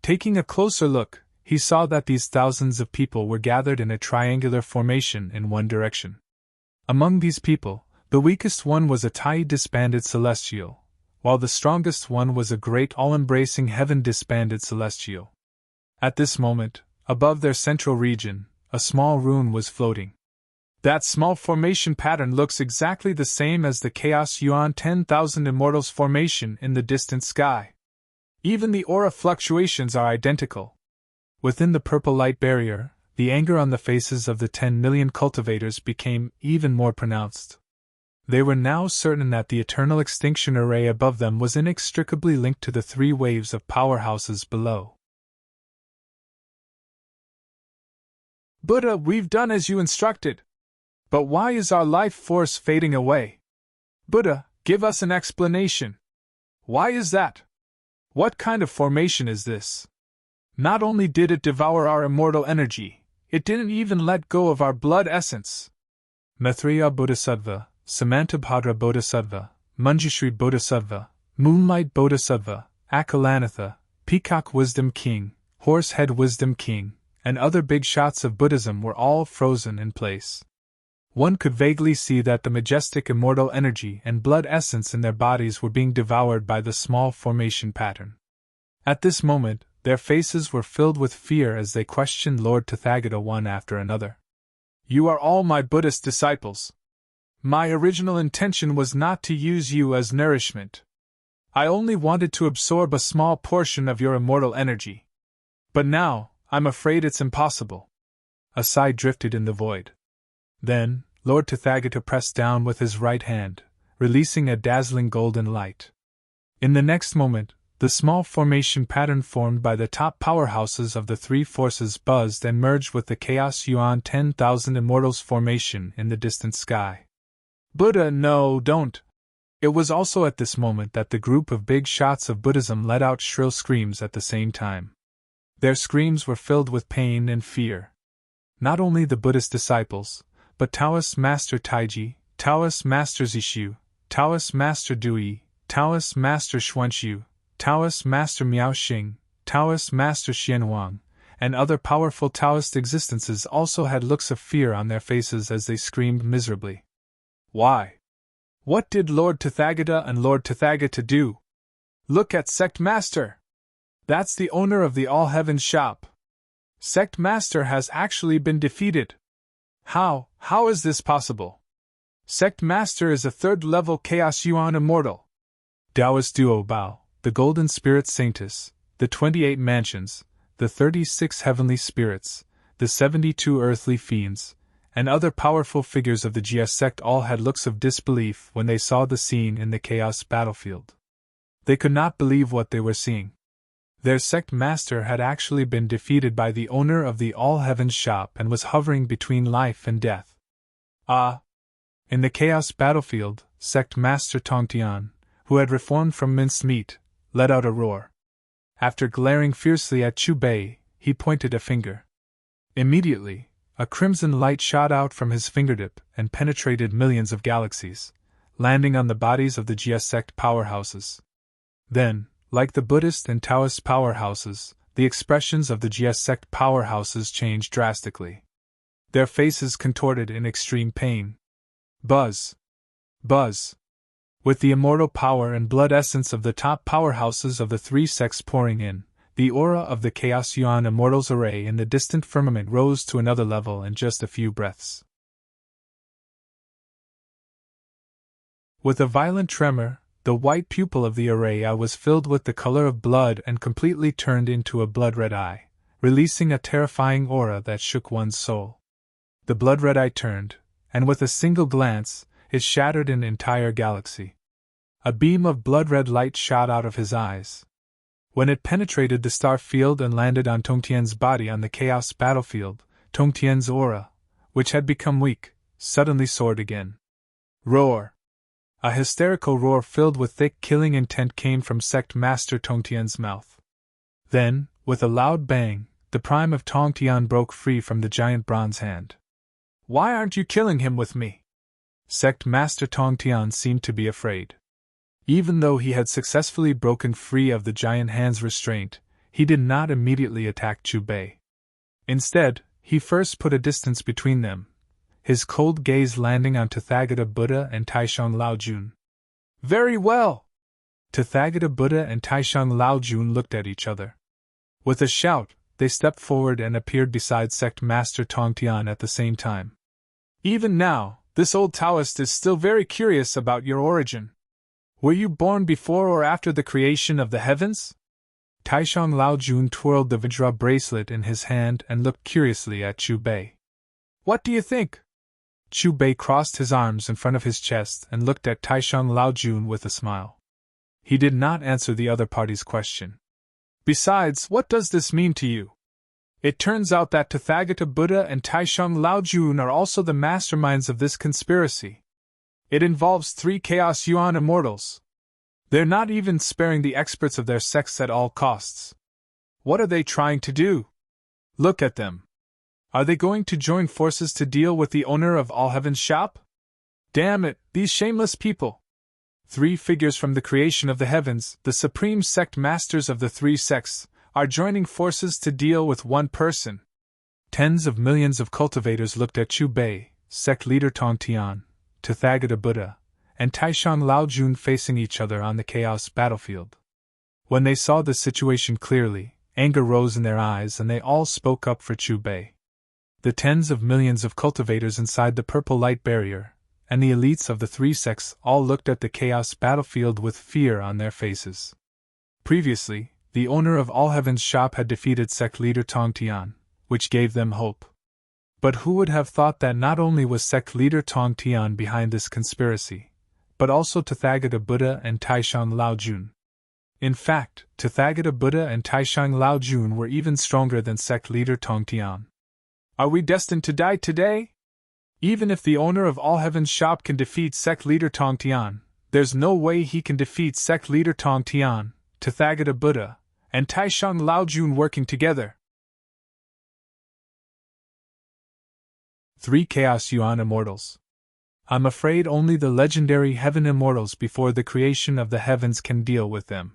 Taking a closer look, he saw that these thousands of people were gathered in a triangular formation in one direction. Among these people, the weakest one was a tiny disbanded celestial, while the strongest one was a great all-embracing heaven disbanded celestial. At this moment, above their central region, a small rune was floating. That small formation pattern looks exactly the same as the Chaos Yuan 10,000 Immortals formation in the distant sky. Even the aura fluctuations are identical. Within the purple light barrier, the anger on the faces of the 10 million cultivators became even more pronounced. They were now certain that the eternal extinction array above them was inextricably linked to the 3 waves of powerhouses below. Buddha, we've done as you instructed. But why is our life force fading away? Buddha, give us an explanation. Why is that? What kind of formation is this? Not only did it devour our immortal energy, it didn't even let go of our blood essence. Maitreya Bodhisattva, Samantabhadra Bodhisattva, Manjushri Bodhisattva, Moonlight Bodhisattva, Akalanatha, Peacock Wisdom King, Horsehead Wisdom King, and other big shots of Buddhism were all frozen in place. One could vaguely see that the majestic immortal energy and blood essence in their bodies were being devoured by the small formation pattern. At this moment, their faces were filled with fear as they questioned Lord Tathagata one after another. You are all my Buddhist disciples. My original intention was not to use you as nourishment. I only wanted to absorb a small portion of your immortal energy. But now, I'm afraid it's impossible. A sigh drifted in the void. Then, Lord Tathagata pressed down with his right hand, releasing a dazzling golden light. In the next moment, the small formation pattern formed by the top powerhouses of the three forces buzzed and merged with the Chaos Yuan 10,000 Immortals formation in the distant sky. Buddha, no, don't! It was also at this moment that the group of big shots of Buddhism let out shrill screams at the same time. Their screams were filled with pain and fear. Not only the Buddhist disciples, but Taoist Master Taiji, Taoist Master Zishu, Taoist Master Dui, Taoist Master Xuanxiu, Taoist Master Miaoxing, Taoist Master Xianhuang, and other powerful Taoist existences also had looks of fear on their faces as they screamed miserably. Why? What did Lord Tathagata and Lord Tathagata do? Look at Sect Master! That's the owner of the All Heavens shop. Sect Master has actually been defeated. How is this possible? Sect Master is a third-level Chaos Yuan Immortal. Taoist Duo Bao, the Golden Spirit Saintess, the 28 Mansions, the 36 Heavenly Spirits, the 72 Earthly Fiends, and other powerful figures of the GS sect all had looks of disbelief when they saw the scene in the Chaos battlefield. They could not believe what they were seeing. Their sect master had actually been defeated by the owner of the All Heavens shop and was hovering between life and death. In the Chaos battlefield, sect master Tongtian, who had reformed from minced meat, let out a roar. After glaring fiercely at Chu Bei, he pointed a finger. Immediately, a crimson light shot out from his fingertip and penetrated millions of galaxies, landing on the bodies of the GS sect powerhouses. Then, like the Buddhist and Taoist powerhouses, the expressions of the GS sect powerhouses changed drastically. Their faces contorted in extreme pain. Buzz! Buzz! With the immortal power and blood essence of the top powerhouses of the three sects pouring in, the aura of the Chaos Yuan Immortals array in the distant firmament rose to another level in just a few breaths. With a violent tremor, the white pupil of the array eye was filled with the color of blood and completely turned into a blood-red eye, releasing a terrifying aura that shook one's soul. The blood-red eye turned, and with a single glance, it shattered an entire galaxy. A beam of blood-red light shot out of his eyes. When it penetrated the star field and landed on Tongtian's body on the Chaos battlefield, Tongtian's aura, which had become weak, suddenly soared again. Roar! A hysterical roar filled with thick killing intent came from Sect Master Tongtian's mouth. Then, with a loud bang, the prime of Tongtian broke free from the giant bronze hand. Why aren't you killing him with me? Sect Master Tongtian seemed to be afraid. Even though he had successfully broken free of the giant hand's restraint, he did not immediately attack Chu Bei. Instead, he first put a distance between them, his cold gaze landing on Tathagata Buddha and Taishang Laojun. Very well! Tathagata Buddha and Taishang Laojun looked at each other. With a shout, they stepped forward and appeared beside Sect Master Tongtian at the same time. Even now, this old Taoist is still very curious about your origin. Were you born before or after the creation of the heavens? Taishang Laojun twirled the Vajra bracelet in his hand and looked curiously at Chu Bei. What do you think? Chu Bei crossed his arms in front of his chest and looked at Taishang Laojun with a smile. He did not answer the other party's question. Besides, what does this mean to you? It turns out that Tathagata Buddha and Taishang Laojun are also the masterminds of this conspiracy. It involves 3 Chaos Yuan immortals. They're not even sparing the experts of their sects at all costs. What are they trying to do? Look at them. Are they going to join forces to deal with the owner of All Heaven's shop? Damn it, these shameless people! 3 figures from the creation of the heavens, the supreme sect masters of the 3 sects, are joining forces to deal with one person. Tens of millions of cultivators looked at Chu Bei, sect leader Tongtian, Tathagata Buddha, and Taishang Laojun facing each other on the chaos battlefield. When they saw the situation clearly, anger rose in their eyes and they all spoke up for Chu Bei. The tens of millions of cultivators inside the purple light barrier, and the elites of the 3 sects all looked at the chaos battlefield with fear on their faces. Previously, the owner of All Heaven's shop had defeated sect leader Tongtian, which gave them hope. But who would have thought that not only was sect leader Tongtian behind this conspiracy, but also Tathagata Buddha and Taishang Laojun. In fact, Tathagata Buddha and Taishang Laojun were even stronger than sect leader Tongtian. Are we destined to die today? Even if the owner of All Heaven's shop can defeat sect leader Tongtian, there's no way he can defeat sect leader Tongtian, Tathagata Buddha, and Taishang Laojun working together. 3 Chaos Yuan Immortals. I'm afraid only the legendary Heaven Immortals before the creation of the heavens can deal with them.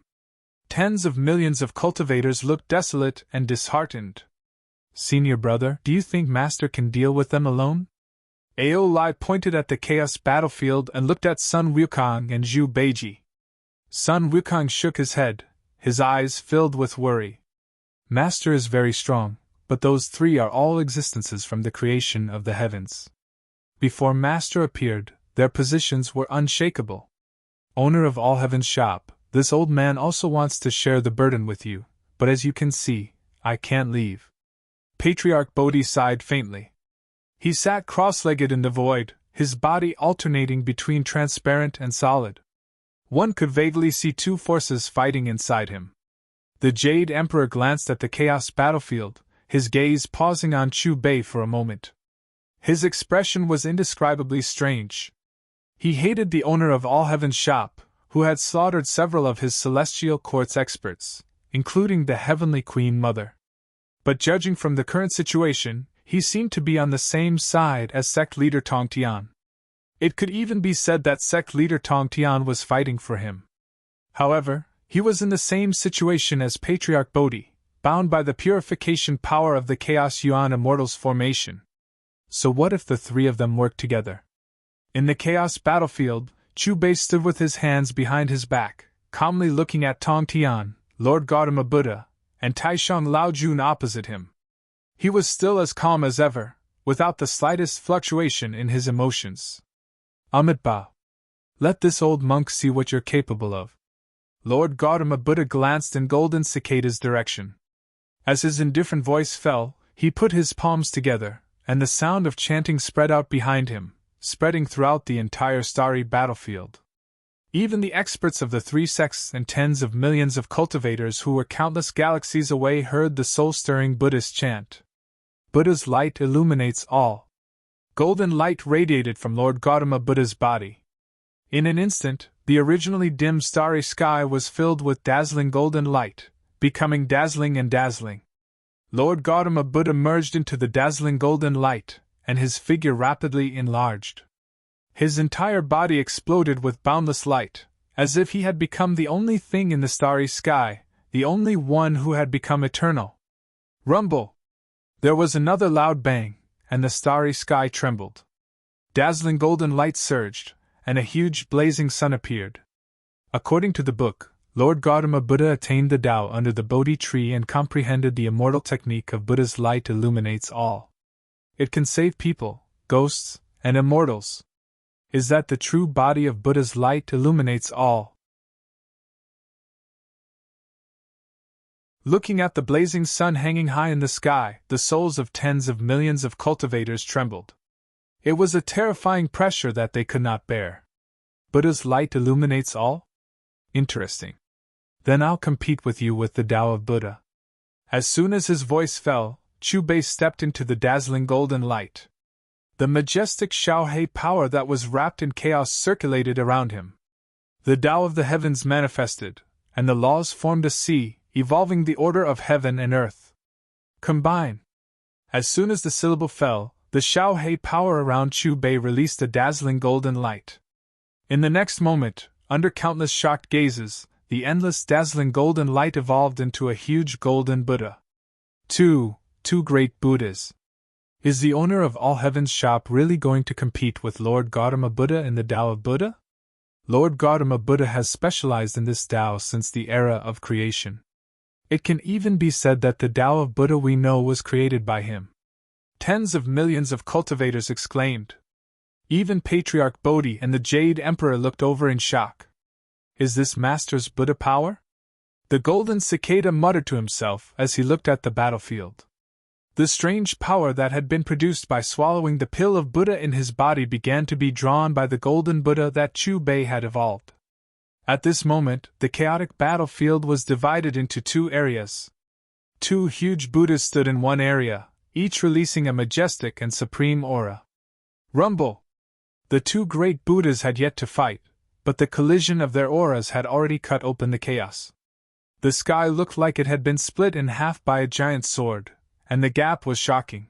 Tens of millions of cultivators looked desolate and disheartened. Senior brother, do you think Master can deal with them alone? Ao Lai pointed at the chaos battlefield and looked at Sun Wukong and Zhu Beiji. Sun Wukong shook his head, his eyes filled with worry. Master is very strong, but those 3 are all existences from the creation of the heavens. Before Master appeared, their positions were unshakable. Owner of All Heaven's shop, this old man also wants to share the burden with you, but as you can see, I can't leave. Patriarch Bodhi sighed faintly. He sat cross-legged in the void, his body alternating between transparent and solid. One could vaguely see 2 forces fighting inside him. The Jade Emperor glanced at the chaos battlefield, his gaze pausing on Chu Bei for a moment. His expression was indescribably strange. He hated the owner of All Heaven's shop, who had slaughtered several of his celestial court's experts, including the Heavenly Queen Mother. But judging from the current situation, he seemed to be on the same side as sect leader Tongtian. It could even be said that sect leader Tongtian was fighting for him. However, he was in the same situation as Patriarch Bodhi, bound by the purification power of the Chaos Yuan Immortals formation. So what if the 3 of them worked together? In the chaos battlefield, Chu Bei stood with his hands behind his back, calmly looking at Tongtian, Lord Gautama Buddha, and Taishang Laojun opposite him. He was still as calm as ever, without the slightest fluctuation in his emotions. Amitabha. Let this old monk see what you're capable of. Lord Gautama Buddha glanced in Golden Cicada's direction. As his indifferent voice fell, he put his palms together, and the sound of chanting spread out behind him, spreading throughout the entire starry battlefield. Even the experts of the 3 sects and tens of millions of cultivators who were countless galaxies away heard the soul-stirring Buddhist chant. Buddha's light illuminates all. Golden light radiated from Lord Gautama Buddha's body. In an instant, the originally dim starry sky was filled with dazzling golden light, becoming dazzling and dazzling. Lord Gautama Buddha merged into the dazzling golden light, and his figure rapidly enlarged. His entire body exploded with boundless light, as if he had become the only thing in the starry sky, the only one who had become eternal. Rumble! There was another loud bang, and the starry sky trembled. Dazzling golden light surged, and a huge blazing sun appeared. According to the book, Lord Gautama Buddha attained the Tao under the Bodhi tree and comprehended the immortal technique of Buddha's light illuminates all. It can save people, ghosts, and immortals. Is that the true body of Buddha's light illuminates all? Looking at the blazing sun hanging high in the sky, the souls of tens of millions of cultivators trembled. It was a terrifying pressure that they could not bear. Buddha's light illuminates all? Interesting. Then I'll compete with you with the Tao of Buddha. As soon as his voice fell, Bei stepped into the dazzling golden light. The majestic Xiaohe power that was wrapped in chaos circulated around him. The Tao of the heavens manifested, and the laws formed a sea, evolving the order of heaven and earth. Combine. As soon as the syllable fell, the Xiaohe power around Bei released a dazzling golden light. In the next moment, under countless shocked gazes, the endless dazzling golden light evolved into a huge golden Buddha. Two great Buddhas. Is the owner of all heaven's shop really going to compete with Lord Gautama Buddha in the Tao of Buddha? Lord Gautama Buddha has specialized in this Tao since the era of creation. It can even be said that the Tao of Buddha we know was created by him. Tens of millions of cultivators exclaimed. Even Patriarch Bodhi and the Jade Emperor looked over in shock. Is this Master's Buddha power? The golden cicada muttered to himself as he looked at the battlefield. The strange power that had been produced by swallowing the pill of Buddha in his body began to be drawn by the golden Buddha that Bei had evolved. At this moment, the chaotic battlefield was divided into two areas. Two huge Buddhas stood in one area, each releasing a majestic and supreme aura. Rumble! The two great Buddhas had yet to fight, but the collision of their auras had already cut open the chaos. The sky looked like it had been split in half by a giant sword, and the gap was shocking.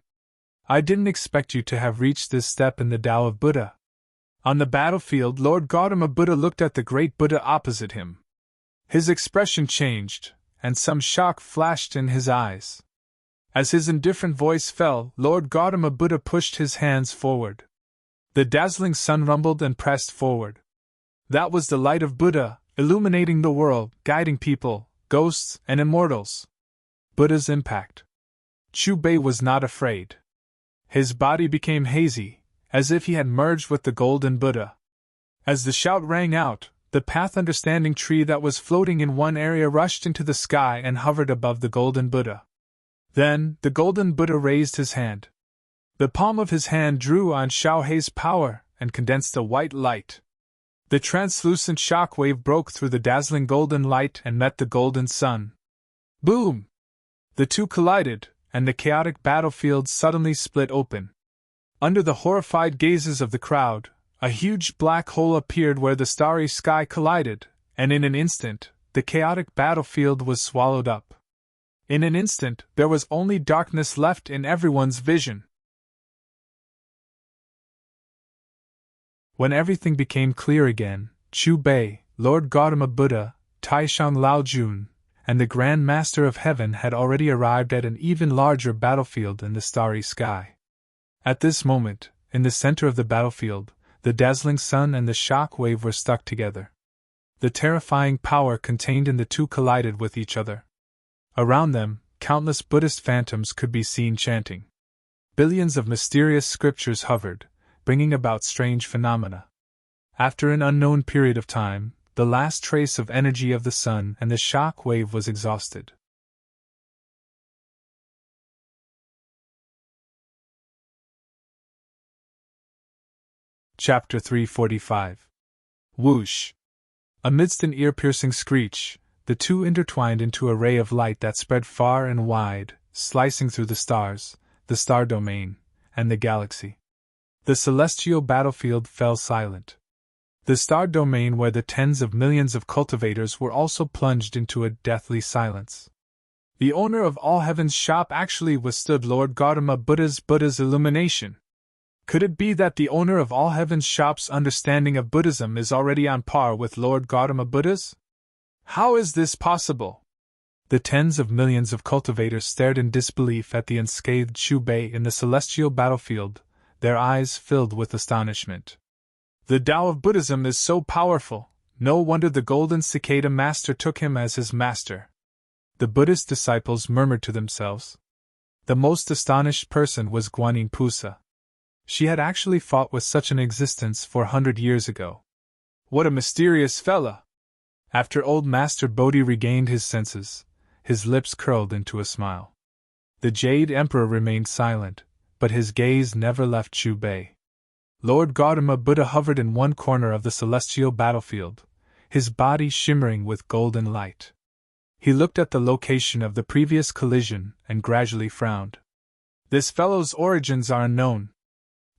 I didn't expect you to have reached this step in the Tao of Buddha. On the battlefield, Lord Gautama Buddha looked at the great Buddha opposite him. His expression changed, and some shock flashed in his eyes. As his indifferent voice fell, Lord Gautama Buddha pushed his hands forward. The dazzling sun rumbled and pressed forward. That was the light of Buddha, illuminating the world, guiding people, ghosts, and immortals. Buddha's impact. Bei was not afraid. His body became hazy, as if he had merged with the golden Buddha. As the shout rang out, the path understanding tree that was floating in one area rushed into the sky and hovered above the golden Buddha. Then, the golden Buddha raised his hand. The palm of his hand drew on Xiaohe's power and condensed a white light. The translucent shock wave broke through the dazzling golden light and met the golden sun. Boom! The two collided, and the chaotic battlefield suddenly split open. Under the horrified gazes of the crowd, a huge black hole appeared where the starry sky collided, and in an instant, the chaotic battlefield was swallowed up. In an instant, there was only darkness left in everyone's vision. When everything became clear again, Bei, Lord Gautama Buddha, Taishang Laojun, and the Grand Master of Heaven had already arrived at an even larger battlefield in the starry sky. At this moment, in the center of the battlefield, the dazzling sun and the shock wave were stuck together. The terrifying power contained in the two collided with each other. Around them, countless Buddhist phantoms could be seen chanting. Billions of mysterious scriptures hovered, bringing about strange phenomena. After an unknown period of time, the last trace of energy of the sun and the shock wave was exhausted. Chapter 345. Whoosh! Amidst an ear-piercing screech, the two intertwined into a ray of light that spread far and wide, slicing through the stars, the star domain, and the galaxy. The celestial battlefield fell silent. The star domain where the tens of millions of cultivators were also plunged into a deathly silence. The owner of all heaven's shop actually withstood Lord Gautama Buddha's illumination. Could it be that the owner of all heaven's shop's understanding of Buddhism is already on par with Lord Gautama Buddha's? How is this possible? The tens of millions of cultivators stared in disbelief at the unscathed Bei in the celestial battlefield, their eyes filled with astonishment. The Tao of Buddhism is so powerful, no wonder the golden cicada master took him as his master. The Buddhist disciples murmured to themselves. The most astonished person was Guanyin Pusa. She had actually fought with such an existence 400 years ago. What a mysterious fella! After old Master Bodhi regained his senses, his lips curled into a smile. The Jade Emperor remained silent, but his gaze never left Bei. Lord Gautama Buddha hovered in one corner of the celestial battlefield, his body shimmering with golden light. He looked at the location of the previous collision and gradually frowned. This fellow's origins are unknown.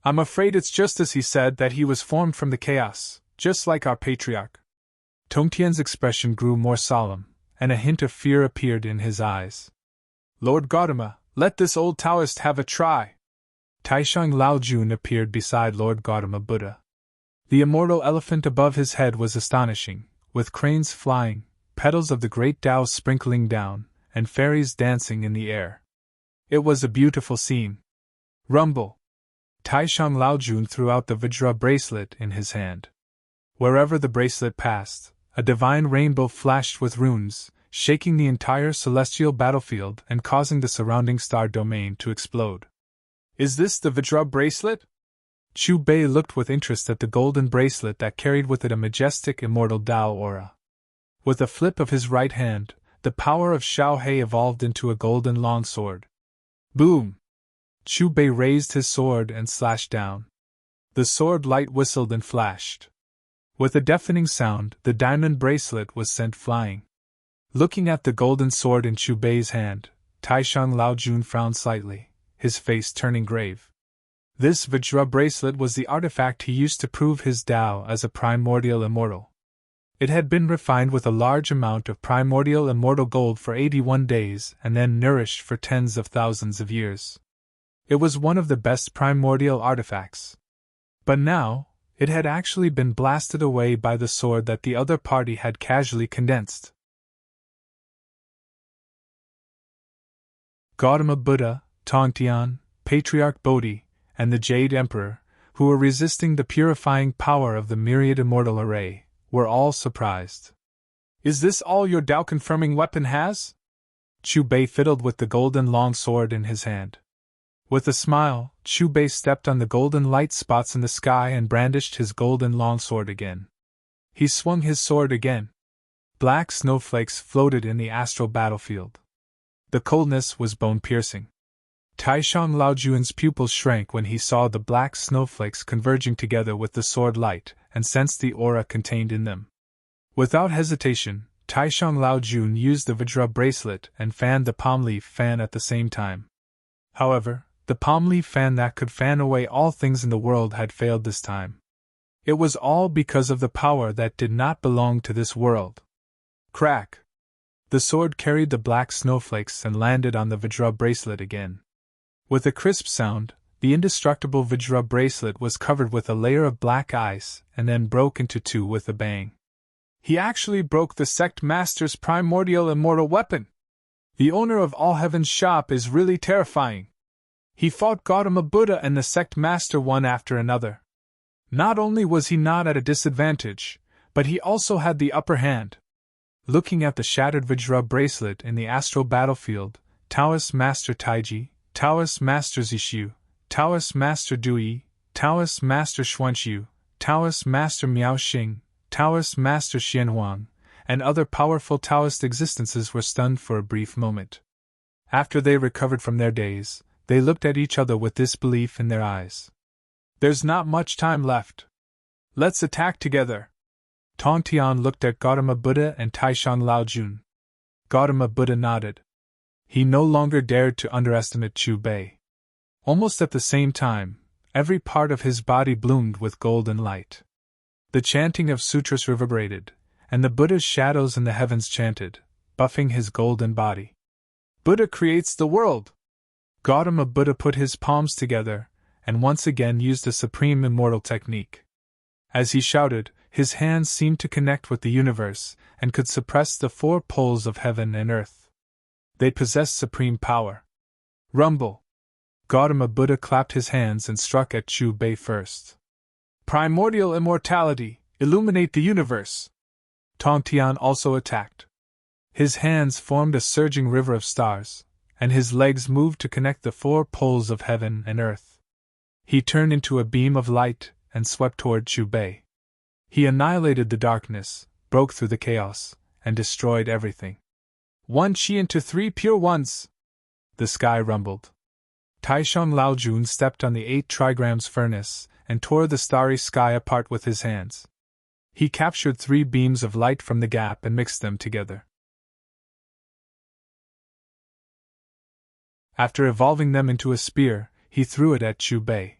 I'm afraid it's just as he said, that he was formed from the chaos, just like our patriarch. Tongtian's expression grew more solemn, and a hint of fear appeared in his eyes. Lord Gautama, let this old Taoist have a try. Taishang Laojun appeared beside Lord Gautama Buddha. The immortal elephant above his head was astonishing, with cranes flying, petals of the great Tao sprinkling down, and fairies dancing in the air. It was a beautiful scene. Rumble! Taishang Laojun threw out the Vajra bracelet in his hand. Wherever the bracelet passed, a divine rainbow flashed with runes, shaking the entire celestial battlefield and causing the surrounding star domain to explode. Is this the Vajra bracelet? Chu Bei looked with interest at the golden bracelet that carried with it a majestic immortal Tao aura. With a flip of his right hand, the power of Xiao He evolved into a golden longsword. Boom! Chu Bei raised his sword and slashed down. The sword light whistled and flashed. With a deafening sound, the diamond bracelet was sent flying. Looking at the golden sword in Chu Bei's hand, Taishang Laojun frowned slightly, his face turning grave. This Vajra bracelet was the artifact he used to prove his Tao as a primordial immortal. It had been refined with a large amount of primordial immortal gold for 81 days and then nourished for tens of thousands of years. It was one of the best primordial artifacts. But now, it had actually been blasted away by the sword that the other party had casually condensed. Gautama Buddha, Tongtian, Patriarch Bodhi, and the Jade Emperor, who were resisting the purifying power of the myriad immortal array, were all surprised. Is this all your Tao-confirming weapon has? Chu Bei fiddled with the golden long sword in his hand. With a smile, Chu Bei stepped on the golden light spots in the sky and brandished his golden longsword again. He swung his sword again. Black snowflakes floated in the astral battlefield. The coldness was bone-piercing. Taishang Laojun's pupils shrank when he saw the black snowflakes converging together with the sword light and sensed the aura contained in them. Without hesitation, Taishang Laojun used the Vajra bracelet and fanned the palm leaf fan at the same time. However, the palm leaf fan that could fan away all things in the world had failed this time. It was all because of the power that did not belong to this world. Crack! The sword carried the black snowflakes and landed on the Vajra bracelet again. With a crisp sound, the indestructible Vajra bracelet was covered with a layer of black ice and then broke into two with a bang. He actually broke the sect master's primordial immortal weapon! The owner of All Heaven's shop is really terrifying. He fought Gautama Buddha and the sect master one after another. Not only was he not at a disadvantage, but he also had the upper hand. Looking at the shattered Vajra bracelet in the astral battlefield, Taoist Master Taiji, Taoist Master Zishu, Taoist Master Dui, Taoist Master Xuanxiu, Taoist Master Miaoxing, Taoist Master Xianhuang, and other powerful Taoist existences were stunned for a brief moment. After they recovered from their daze, they looked at each other with disbelief in their eyes. There's not much time left. Let's attack together. Tongtian looked at Gautama Buddha and Taishang Laojun. Gautama Buddha nodded. He no longer dared to underestimate Chu Bei. Almost at the same time, every part of his body bloomed with golden light. The chanting of sutras reverberated, and the Buddha's shadows in the heavens chanted, buffing his golden body. Buddha creates the world! Gautama Buddha put his palms together, and once again used a supreme immortal technique. As he shouted, his hands seemed to connect with the universe, and could suppress the four poles of heaven and earth. They possessed supreme power. Rumble! Gautama Buddha clapped his hands and struck at Chu Bei first. Primordial immortality, illuminate the universe! Tongtian also attacked. His hands formed a surging river of stars, and his legs moved to connect the four poles of heaven and earth. He turned into a beam of light and swept toward Chu Bei. He annihilated the darkness, broke through the chaos, and destroyed everything. 1 chi into 3 pure ones! The sky rumbled. Taishang Laojun stepped on the 8 trigrams furnace and tore the starry sky apart with his hands. He captured 3 beams of light from the gap and mixed them together. After evolving them into a spear, he threw it at Chu Bei.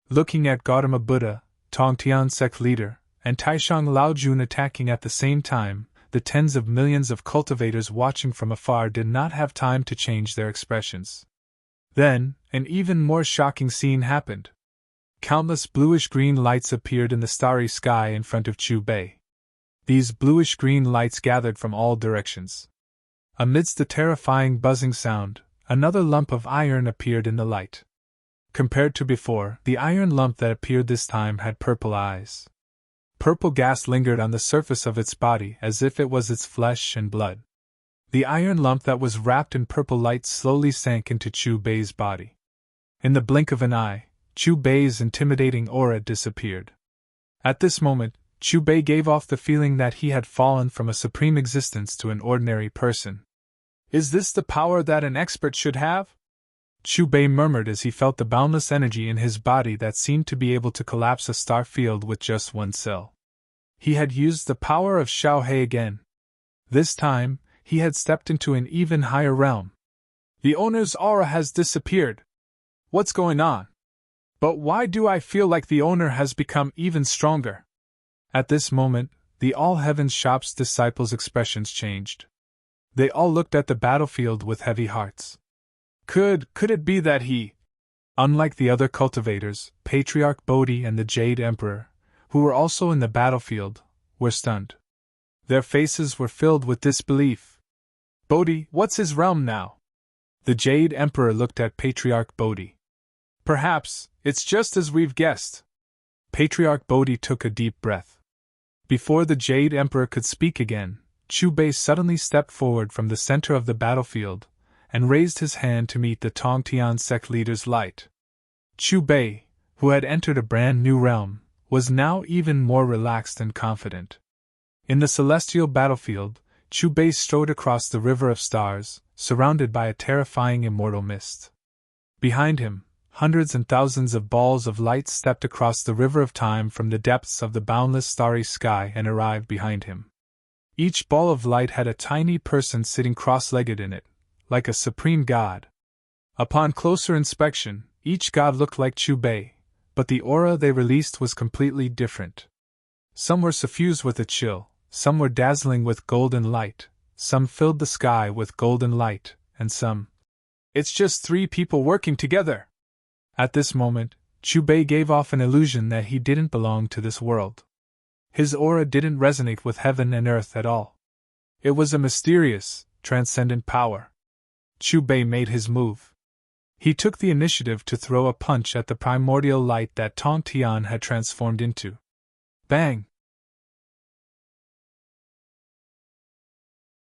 Looking at Gautama Buddha, Tongtian sect leader, and Taishang Laojun attacking at the same time, the tens of millions of cultivators watching from afar did not have time to change their expressions. Then, an even more shocking scene happened. Countless bluish-green lights appeared in the starry sky in front of Chu Bei. These bluish-green lights gathered from all directions. Amidst the terrifying buzzing sound, another lump of iron appeared in the light. Compared to before, the iron lump that appeared this time had purple eyes. Purple gas lingered on the surface of its body as if it was its flesh and blood. The iron lump that was wrapped in purple light slowly sank into Chu Bei's body. In the blink of an eye, Chu Bei's intimidating aura disappeared. At this moment, Chu Bei gave off the feeling that he had fallen from a supreme existence to an ordinary person. Is this the power that an expert should have? Chu Bei murmured as he felt the boundless energy in his body that seemed to be able to collapse a star field with just one cell. He had used the power of Xiao He again. This time, he had stepped into an even higher realm. The owner's aura has disappeared. What's going on? But why do I feel like the owner has become even stronger? At this moment, the All Heavens Shop's disciples' expressions changed. They all looked at the battlefield with heavy hearts. Could it be that he, unlike the other cultivators, Patriarch Bodhi and the Jade Emperor, who were also in the battlefield, were stunned? Their faces were filled with disbelief. Bodhi, what's his realm now? The Jade Emperor looked at Patriarch Bodhi. Perhaps, it's just as we've guessed. Patriarch Bodhi took a deep breath. Before the Jade Emperor could speak again, Chu Bei suddenly stepped forward from the center of the battlefield and raised his hand to meet the Tongtian sect leader's light. Chu Bei, who had entered a brand new realm, was now even more relaxed and confident. In the celestial battlefield, Chu Bei strode across the river of stars, surrounded by a terrifying immortal mist. Behind him, hundreds and thousands of balls of light stepped across the river of time from the depths of the boundless starry sky and arrived behind him. Each ball of light had a tiny person sitting cross-legged in it, like a supreme god. Upon closer inspection, each god looked like Chu Bei, but the aura they released was completely different. Some were suffused with a chill, some were dazzling with golden light, some filled the sky with golden light, and some... It's just three people working together! At this moment, Chu Bei gave off an illusion that he didn't belong to this world. His aura didn't resonate with heaven and earth at all. It was a mysterious, transcendent power. Chu Bei made his move. He took the initiative to throw a punch at the primordial light that Tong Tian had transformed into. Bang!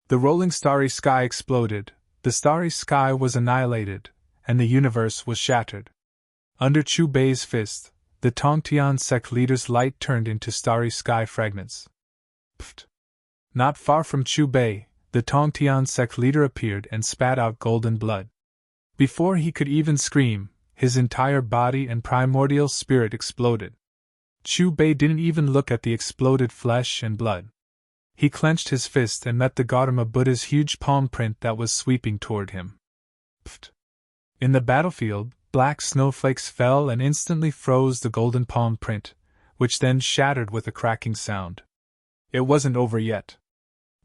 The rolling starry sky exploded, the starry sky was annihilated, and the universe was shattered. Under Chu Bei's fist, the Tongtian sect leader's light turned into starry sky fragments. Pfft! Not far from Chu Bei, the Tongtian sect leader appeared and spat out golden blood. Before he could even scream, his entire body and primordial spirit exploded. Chu Bei didn't even look at the exploded flesh and blood. He clenched his fist and met the Gautama Buddha's huge palm print that was sweeping toward him. Pfft! In the battlefield, black snowflakes fell and instantly froze the golden palm print, which then shattered with a cracking sound. It wasn't over yet.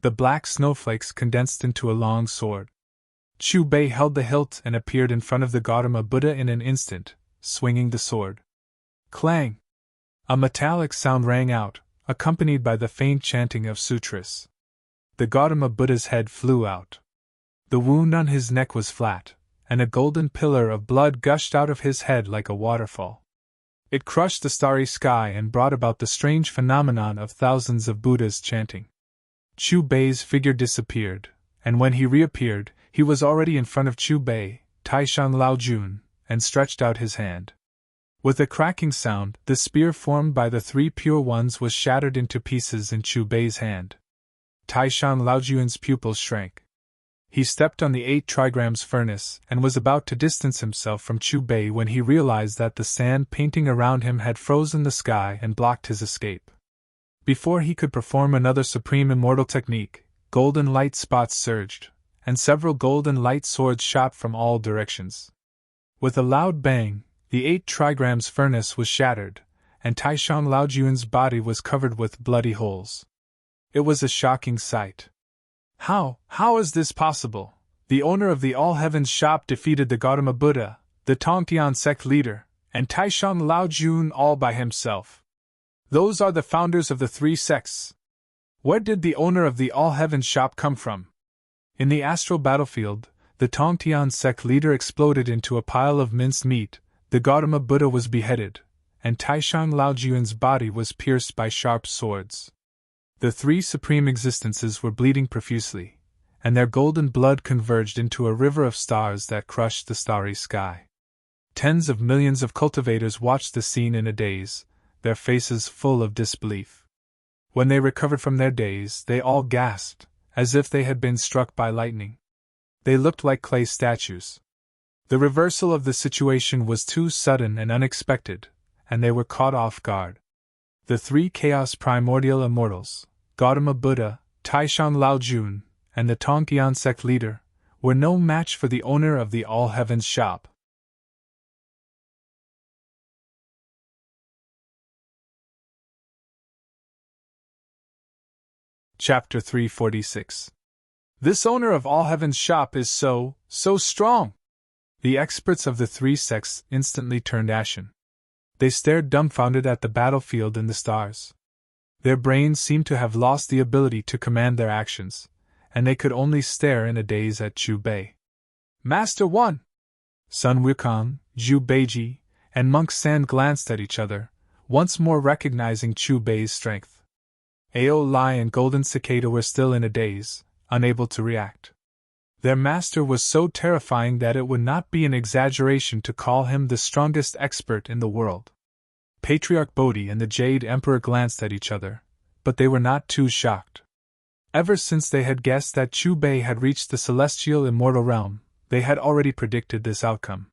The black snowflakes condensed into a long sword. Chu Bei held the hilt and appeared in front of the Gautama Buddha in an instant, swinging the sword. Clang! A metallic sound rang out, accompanied by the faint chanting of sutras. The Gautama Buddha's head flew out. The wound on his neck was flat, and a golden pillar of blood gushed out of his head like a waterfall. It crushed the starry sky and brought about the strange phenomenon of thousands of Buddhas chanting. Chu Bei's figure disappeared, and when he reappeared, he was already in front of Chu Bei, Taishang Laojun, and stretched out his hand. With a cracking sound, the spear formed by the three pure ones was shattered into pieces in Chu Bei's hand. Taishang Laojun's pupils shrank. He stepped on the 8 trigrams furnace and was about to distance himself from Chu Bei when he realized that the sand painting around him had frozen the sky and blocked his escape. Before he could perform another supreme immortal technique, golden light spots surged, and several golden light swords shot from all directions. With a loud bang, the 8 trigrams furnace was shattered, and Taishan Laojuan's body was covered with bloody holes. It was a shocking sight. How is this possible? The owner of the All Heavens shop defeated the Gautama Buddha, the Tongtian sect leader, and Taishan Laojun all by himself. Those are the founders of the 3 sects. Where did the owner of the All Heavens shop come from? In the astral battlefield, the Tongtian sect leader exploded into a pile of minced meat, the Gautama Buddha was beheaded, and Taishan Laojuan's body was pierced by sharp swords. The 3 supreme existences were bleeding profusely, and their golden blood converged into a river of stars that crushed the starry sky. Tens of millions of cultivators watched the scene in a daze, their faces full of disbelief. When they recovered from their daze, they all gasped, as if they had been struck by lightning. They looked like clay statues. The reversal of the situation was too sudden and unexpected, and they were caught off guard. The 3 chaos primordial immortals, Gautama Buddha, Taishan Laojun, and the Tongtian sect leader, were no match for the owner of the All Heavens shop. Chapter 346. This owner of All Heavens shop is so strong! The experts of the 3 sects instantly turned ashen. They stared dumbfounded at the battlefield and the stars. Their brains seemed to have lost the ability to command their actions, and they could only stare in a daze at Chu Bei. Master 1! Sun Wukong, Zhu Beiji, and Monk San glanced at each other, once more recognizing Chu Bei's strength. Ao Lai and Golden Cicada were still in a daze, unable to react. Their master was so terrifying that it would not be an exaggeration to call him the strongest expert in the world. Patriarch Bodhi and the Jade Emperor glanced at each other, but they were not too shocked. Ever since they had guessed that Chu Bei had reached the celestial immortal realm, they had already predicted this outcome.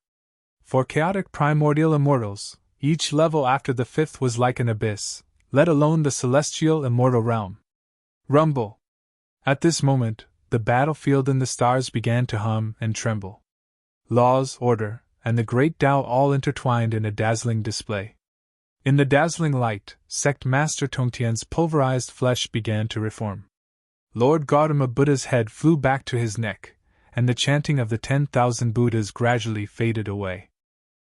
For chaotic primordial immortals, each level after the 5th was like an abyss, let alone the celestial immortal realm. Rumble! At this moment, the battlefield and the stars began to hum and tremble. Laws, order, and the great Tao all intertwined in a dazzling display. In the dazzling light, Sect Master Tongtian's pulverized flesh began to reform. Lord Gautama Buddha's head flew back to his neck, and the chanting of the 10,000 Buddhas gradually faded away.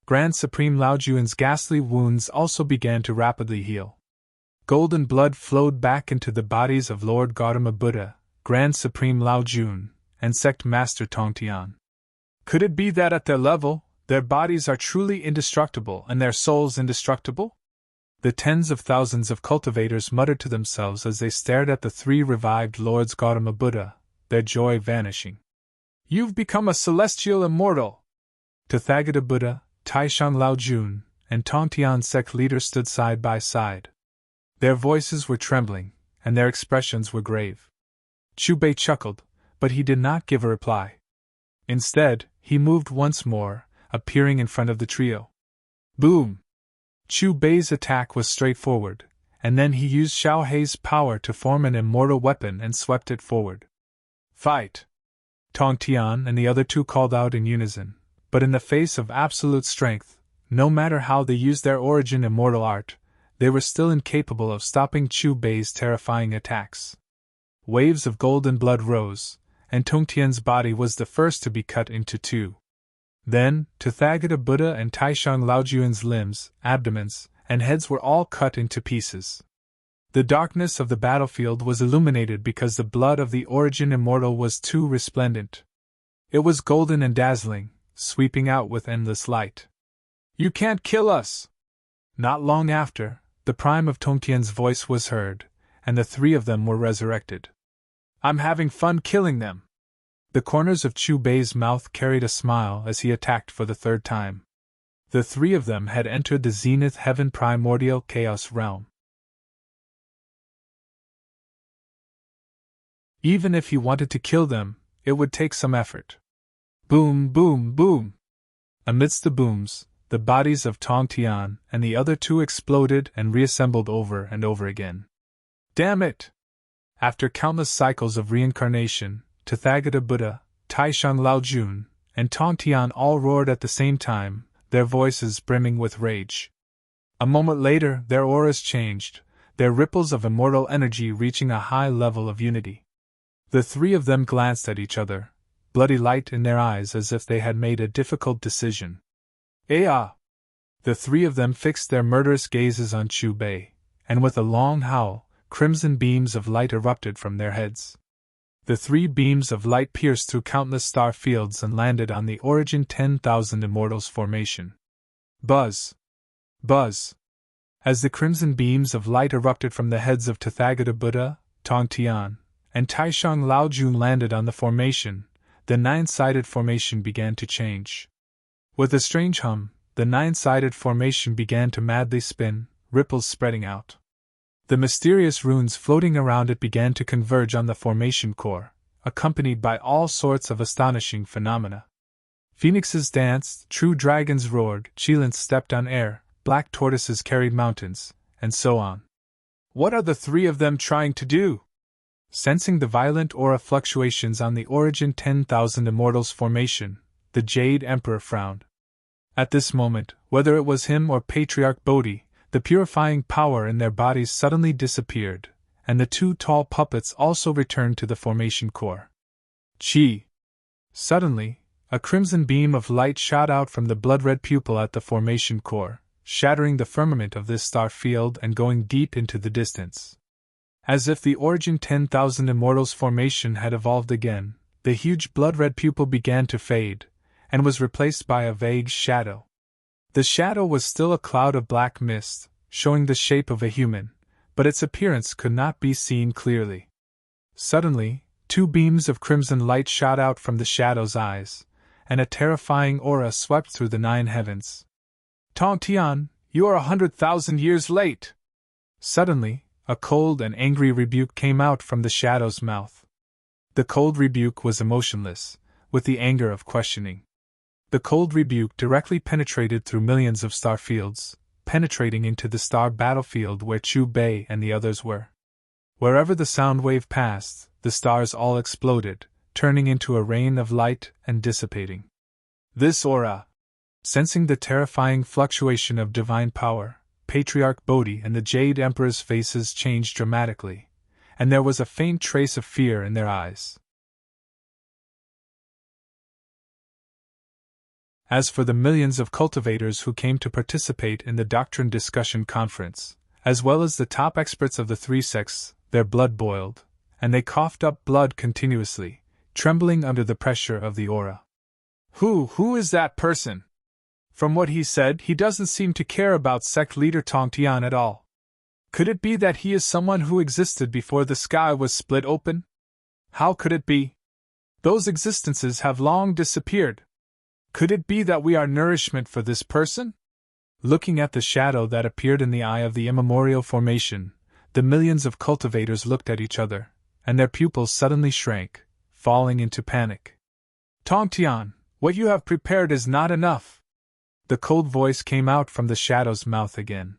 Grand Supreme Laojuan's ghastly wounds also began to rapidly heal. Golden blood flowed back into the bodies of Lord Gautama Buddha, Grand Supreme Laojun, and Sect Master Tongtian. Could it be that at their level, their bodies are truly indestructible and their souls indestructible? The tens of thousands of cultivators muttered to themselves as they stared at the 3 revived Lords Gautama Buddha, their joy vanishing. You've become a celestial immortal! Tathagata Buddha, Taishan Laojun, and Tongtian sect leader stood side by side. Their voices were trembling, and their expressions were grave. Chu Bei chuckled, but he did not give a reply. Instead, he moved once more, appearing in front of the trio. Boom! Chu Bei's attack was straightforward, and then he used Xiao Hei's power to form an immortal weapon and swept it forward. Fight! Tongtian and the other 2 called out in unison, but in the face of absolute strength, no matter how they used their origin immortal art, they were still incapable of stopping Chu Bei's terrifying attacks. Waves of golden blood rose, and Tongtian's body was the first to be cut into 2. Then, Tathagata Buddha and Taishan Laojuan's limbs, abdomens, and heads were all cut into pieces. The darkness of the battlefield was illuminated because the blood of the origin immortal was too resplendent. It was golden and dazzling, sweeping out with endless light. You can't kill us! Not long after, the prime of Tongtian's voice was heard, and the 3 of them were resurrected. I'm having fun killing them! The corners of Chu Bei's mouth carried a smile as he attacked for the 3rd time. The 3 of them had entered the zenith heaven primordial chaos realm. Even if he wanted to kill them, it would take some effort. Boom, boom, boom! Amidst the booms, the bodies of Tongtian and the other 2 exploded and reassembled over and over again. Damn it! After countless cycles of reincarnation, Tathagata Buddha, Taishang Laojun, and Tong Tian all roared at the same time, their voices brimming with rage. A moment later, their auras changed, their ripples of immortal energy reaching a high level of unity. The three of them glanced at each other, bloody light in their eyes as if they had made a difficult decision. "Ah!" The three of them fixed their murderous gazes on Chu Bei, and with a long howl, crimson beams of light erupted from their heads. The 3 beams of light pierced through countless star fields and landed on the Origin 10,000 Immortals formation. Buzz! Buzz! As the crimson beams of light erupted from the heads of Tathagata Buddha, Tong Tian, and Taishang Laojun landed on the formation, the 9-sided formation began to change. With a strange hum, the 9-sided formation began to madly spin, ripples spreading out. The mysterious runes floating around it began to converge on the formation core, accompanied by all sorts of astonishing phenomena. Phoenixes danced, true dragons roared, Qilins stepped on air, black tortoises carried mountains, and so on. What are the 3 of them trying to do? Sensing the violent aura fluctuations on the Origin 10,000 Immortals formation, the Jade Emperor frowned. At this moment, whether it was him or Patriarch Bodhi, the purifying power in their bodies suddenly disappeared, and the 2 tall puppets also returned to the formation core. Chi! Suddenly, a crimson beam of light shot out from the blood-red pupil at the formation core, shattering the firmament of this star field and going deep into the distance. As if the Origin 10,000 Immortals formation had evolved again, the huge blood-red pupil began to fade, and was replaced by a vague shadow. The shadow was still a cloud of black mist, showing the shape of a human, but its appearance could not be seen clearly. Suddenly, 2 beams of crimson light shot out from the shadow's eyes, and a terrifying aura swept through the 9 heavens. Tong Tian, you are 100,000 years late! Suddenly, a cold and angry rebuke came out from the shadow's mouth. The cold rebuke was emotionless, with the anger of questioning. The cold rebuke directly penetrated through millions of star fields, penetrating into the star battlefield where Chu Bei and the others were. Wherever the sound wave passed, the stars all exploded, turning into a rain of light and dissipating. This aura! Sensing the terrifying fluctuation of divine power, Patriarch Bodhi and the Jade Emperor's faces changed dramatically, and there was a faint trace of fear in their eyes. As for the millions of cultivators who came to participate in the Doctrine Discussion Conference, as well as the top experts of the 3 sects, their blood boiled, and they coughed up blood continuously, trembling under the pressure of the aura. Who is that person? From what he said, he doesn't seem to care about sect leader Tong Tian at all. Could it be that he is someone who existed before the sky was split open? How could it be? Those existences have long disappeared. Could it be that we are nourishment for this person? Looking at the shadow that appeared in the eye of the immemorial formation, the millions of cultivators looked at each other, and their pupils suddenly shrank, falling into panic. Tong Tian, what you have prepared is not enough. The cold voice came out from the shadow's mouth again.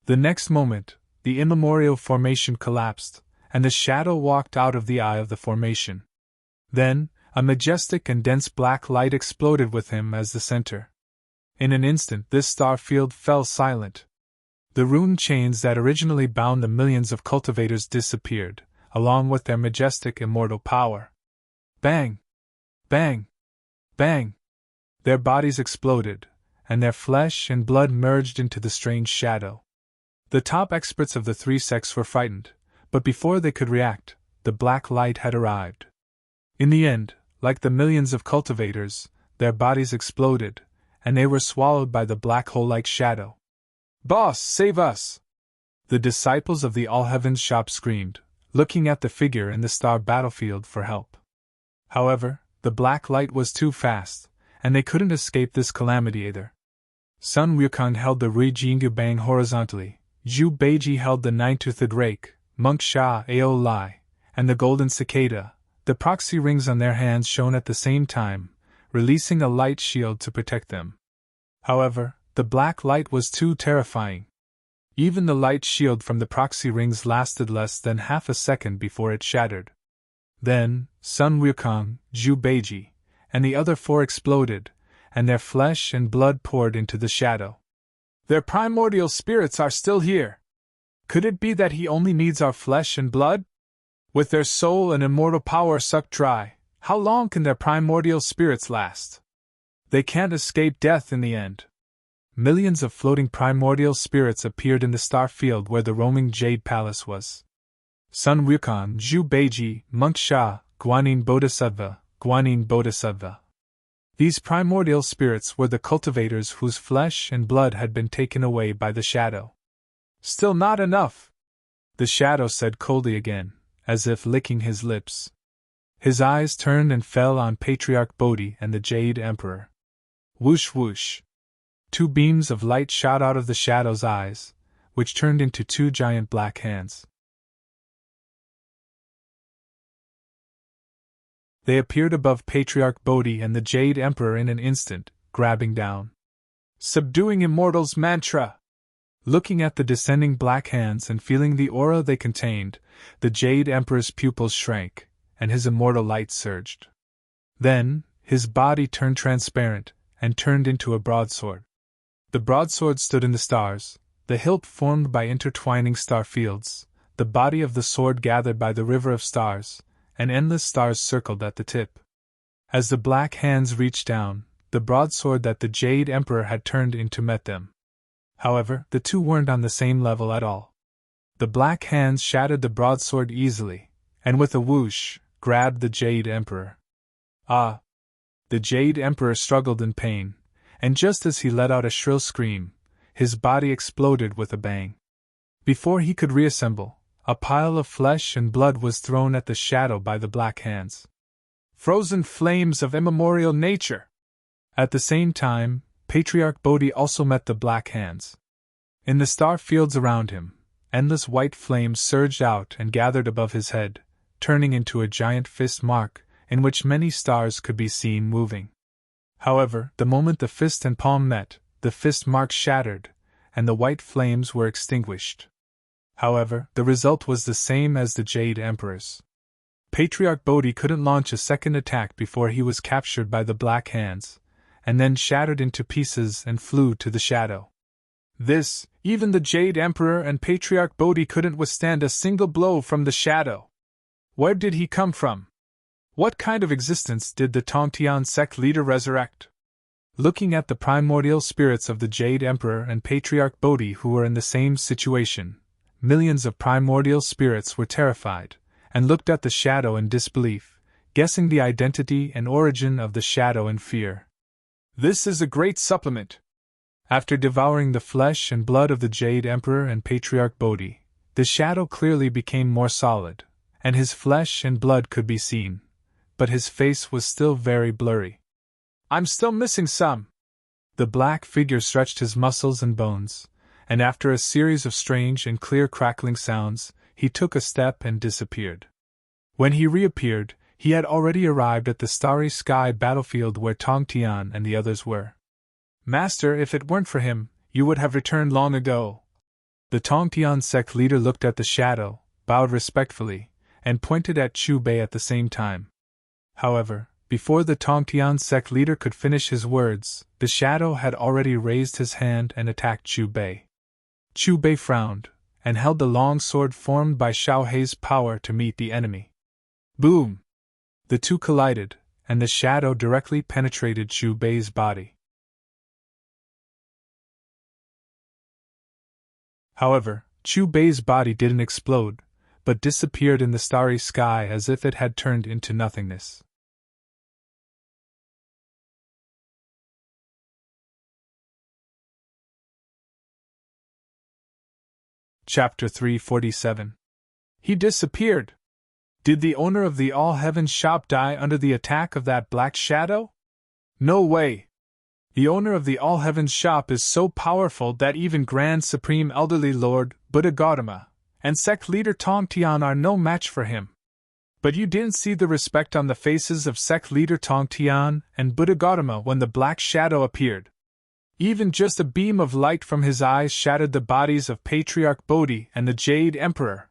The next moment, the immemorial formation collapsed, and the shadow walked out of the eye of the formation. Then, a majestic and dense black light exploded with him as the center. In an instant, this star field fell silent. The rune chains that originally bound the millions of cultivators disappeared, along with their majestic immortal power. Bang! Bang! Bang! Their bodies exploded, and their flesh and blood merged into the strange shadow. The top experts of the 3 sects were frightened, but before they could react, the black light had arrived. In the end, like the millions of cultivators, their bodies exploded, and they were swallowed by the black hole-like shadow. Boss, save us! The disciples of the All-Heavens shop screamed, looking at the figure in the star battlefield for help. However, the black light was too fast, and they couldn't escape this calamity either. Sun Wukong held the Rui Jingu Bang horizontally, Zhu Beiji held the 9-toothed rake, Monk Sha Ao Lai, and the golden cicada. The proxy rings on their hands shone at the same time, releasing a light shield to protect them. However, the black light was too terrifying. Even the light shield from the proxy rings lasted less than half a second before it shattered. Then, Sun Wukong, Zhu Beiji, and the other four exploded, and their flesh and blood poured into the shadow. Their primordial spirits are still here. Could it be that he only needs our flesh and blood? With their soul and immortal power sucked dry, how long can their primordial spirits last? They can't escape death in the end. Millions of floating primordial spirits appeared in the star field where the roaming Jade Palace was. Sun Wukong, Zhu Beiji, Monk Sha, Guanyin Bodhisattva, Guanyin Bodhisattva. These primordial spirits were the cultivators whose flesh and blood had been taken away by the shadow. Still not enough, the shadow said coldly again, as if licking his lips. His eyes turned and fell on Patriarch Bodhi and the Jade Emperor. Whoosh whoosh. Two beams of light shot out of the shadow's eyes, which turned into two giant black hands. They appeared above Patriarch Bodhi and the Jade Emperor in an instant, grabbing down. Subduing Immortals Mantra! Looking at the descending black hands and feeling the aura they contained, the Jade Emperor's pupils shrank, and his immortal light surged. Then, his body turned transparent, and turned into a broadsword. The broadsword stood in the stars, the hilt formed by intertwining star fields, the body of the sword gathered by the river of stars, and endless stars circled at the tip. As the black hands reached down, the broadsword that the Jade Emperor had turned into met them. However, the two weren't on the same level at all. The black hands shattered the broadsword easily, and with a whoosh, grabbed the Jade Emperor. Ah! The Jade Emperor struggled in pain, and just as he let out a shrill scream, his body exploded with a bang. Before he could reassemble, a pile of flesh and blood was thrown at the shadow by the black hands. Frozen flames of immemorial nature! At the same time, Patriarch Bodhi also met the black hands. In the star fields around him, endless white flames surged out and gathered above his head, turning into a giant fist mark, in which many stars could be seen moving. However, the moment the fist and palm met, the fist mark shattered, and the white flames were extinguished. However, the result was the same as the Jade Emperor's. Patriarch Bodhi couldn't launch a second attack before he was captured by the black hands, and then shattered into pieces and flew to the shadow. Even the Jade Emperor and Patriarch Bodhi couldn't withstand a single blow from the shadow. Where did he come from? What kind of existence did the Tongtian sect leader resurrect? Looking at the primordial spirits of the Jade Emperor and Patriarch Bodhi who were in the same situation, millions of primordial spirits were terrified, and looked at the shadow in disbelief, guessing the identity and origin of the shadow in fear. This is a great supplement. After devouring the flesh and blood of the Jade Emperor and Patriarch Bodhi, the shadow clearly became more solid, and his flesh and blood could be seen, but his face was still very blurry. I'm still missing some. The black figure stretched his muscles and bones, and after a series of strange and clear crackling sounds, he took a step and disappeared. When he reappeared, he had already arrived at the starry sky battlefield where Tongtian and the others were. Master, if it weren't for him, you would have returned long ago. The Tongtian sect leader looked at the shadow, bowed respectfully, and pointed at Chu Bei at the same time. However, before the Tongtian sect leader could finish his words, the shadow had already raised his hand and attacked Chu Bei. Chu Bei frowned, and held the long sword formed by Xiao Hei's power to meet the enemy. Boom! The two collided, and the shadow directly penetrated Chu Bei's body. However, Chu Bei's body didn't explode, but disappeared in the starry sky as if it had turned into nothingness. Chapter 347. He disappeared. Did the owner of the All Heavens shop die under the attack of that black shadow? No way! The owner of the All Heavens shop is so powerful that even Grand Supreme Elderly Lord Buddha Gautama and sect leader Tongtian are no match for him. But you didn't see the respect on the faces of sect leader Tongtian and Buddha Gautama when the black shadow appeared. Even just a beam of light from his eyes shattered the bodies of Patriarch Bodhi and the Jade Emperor.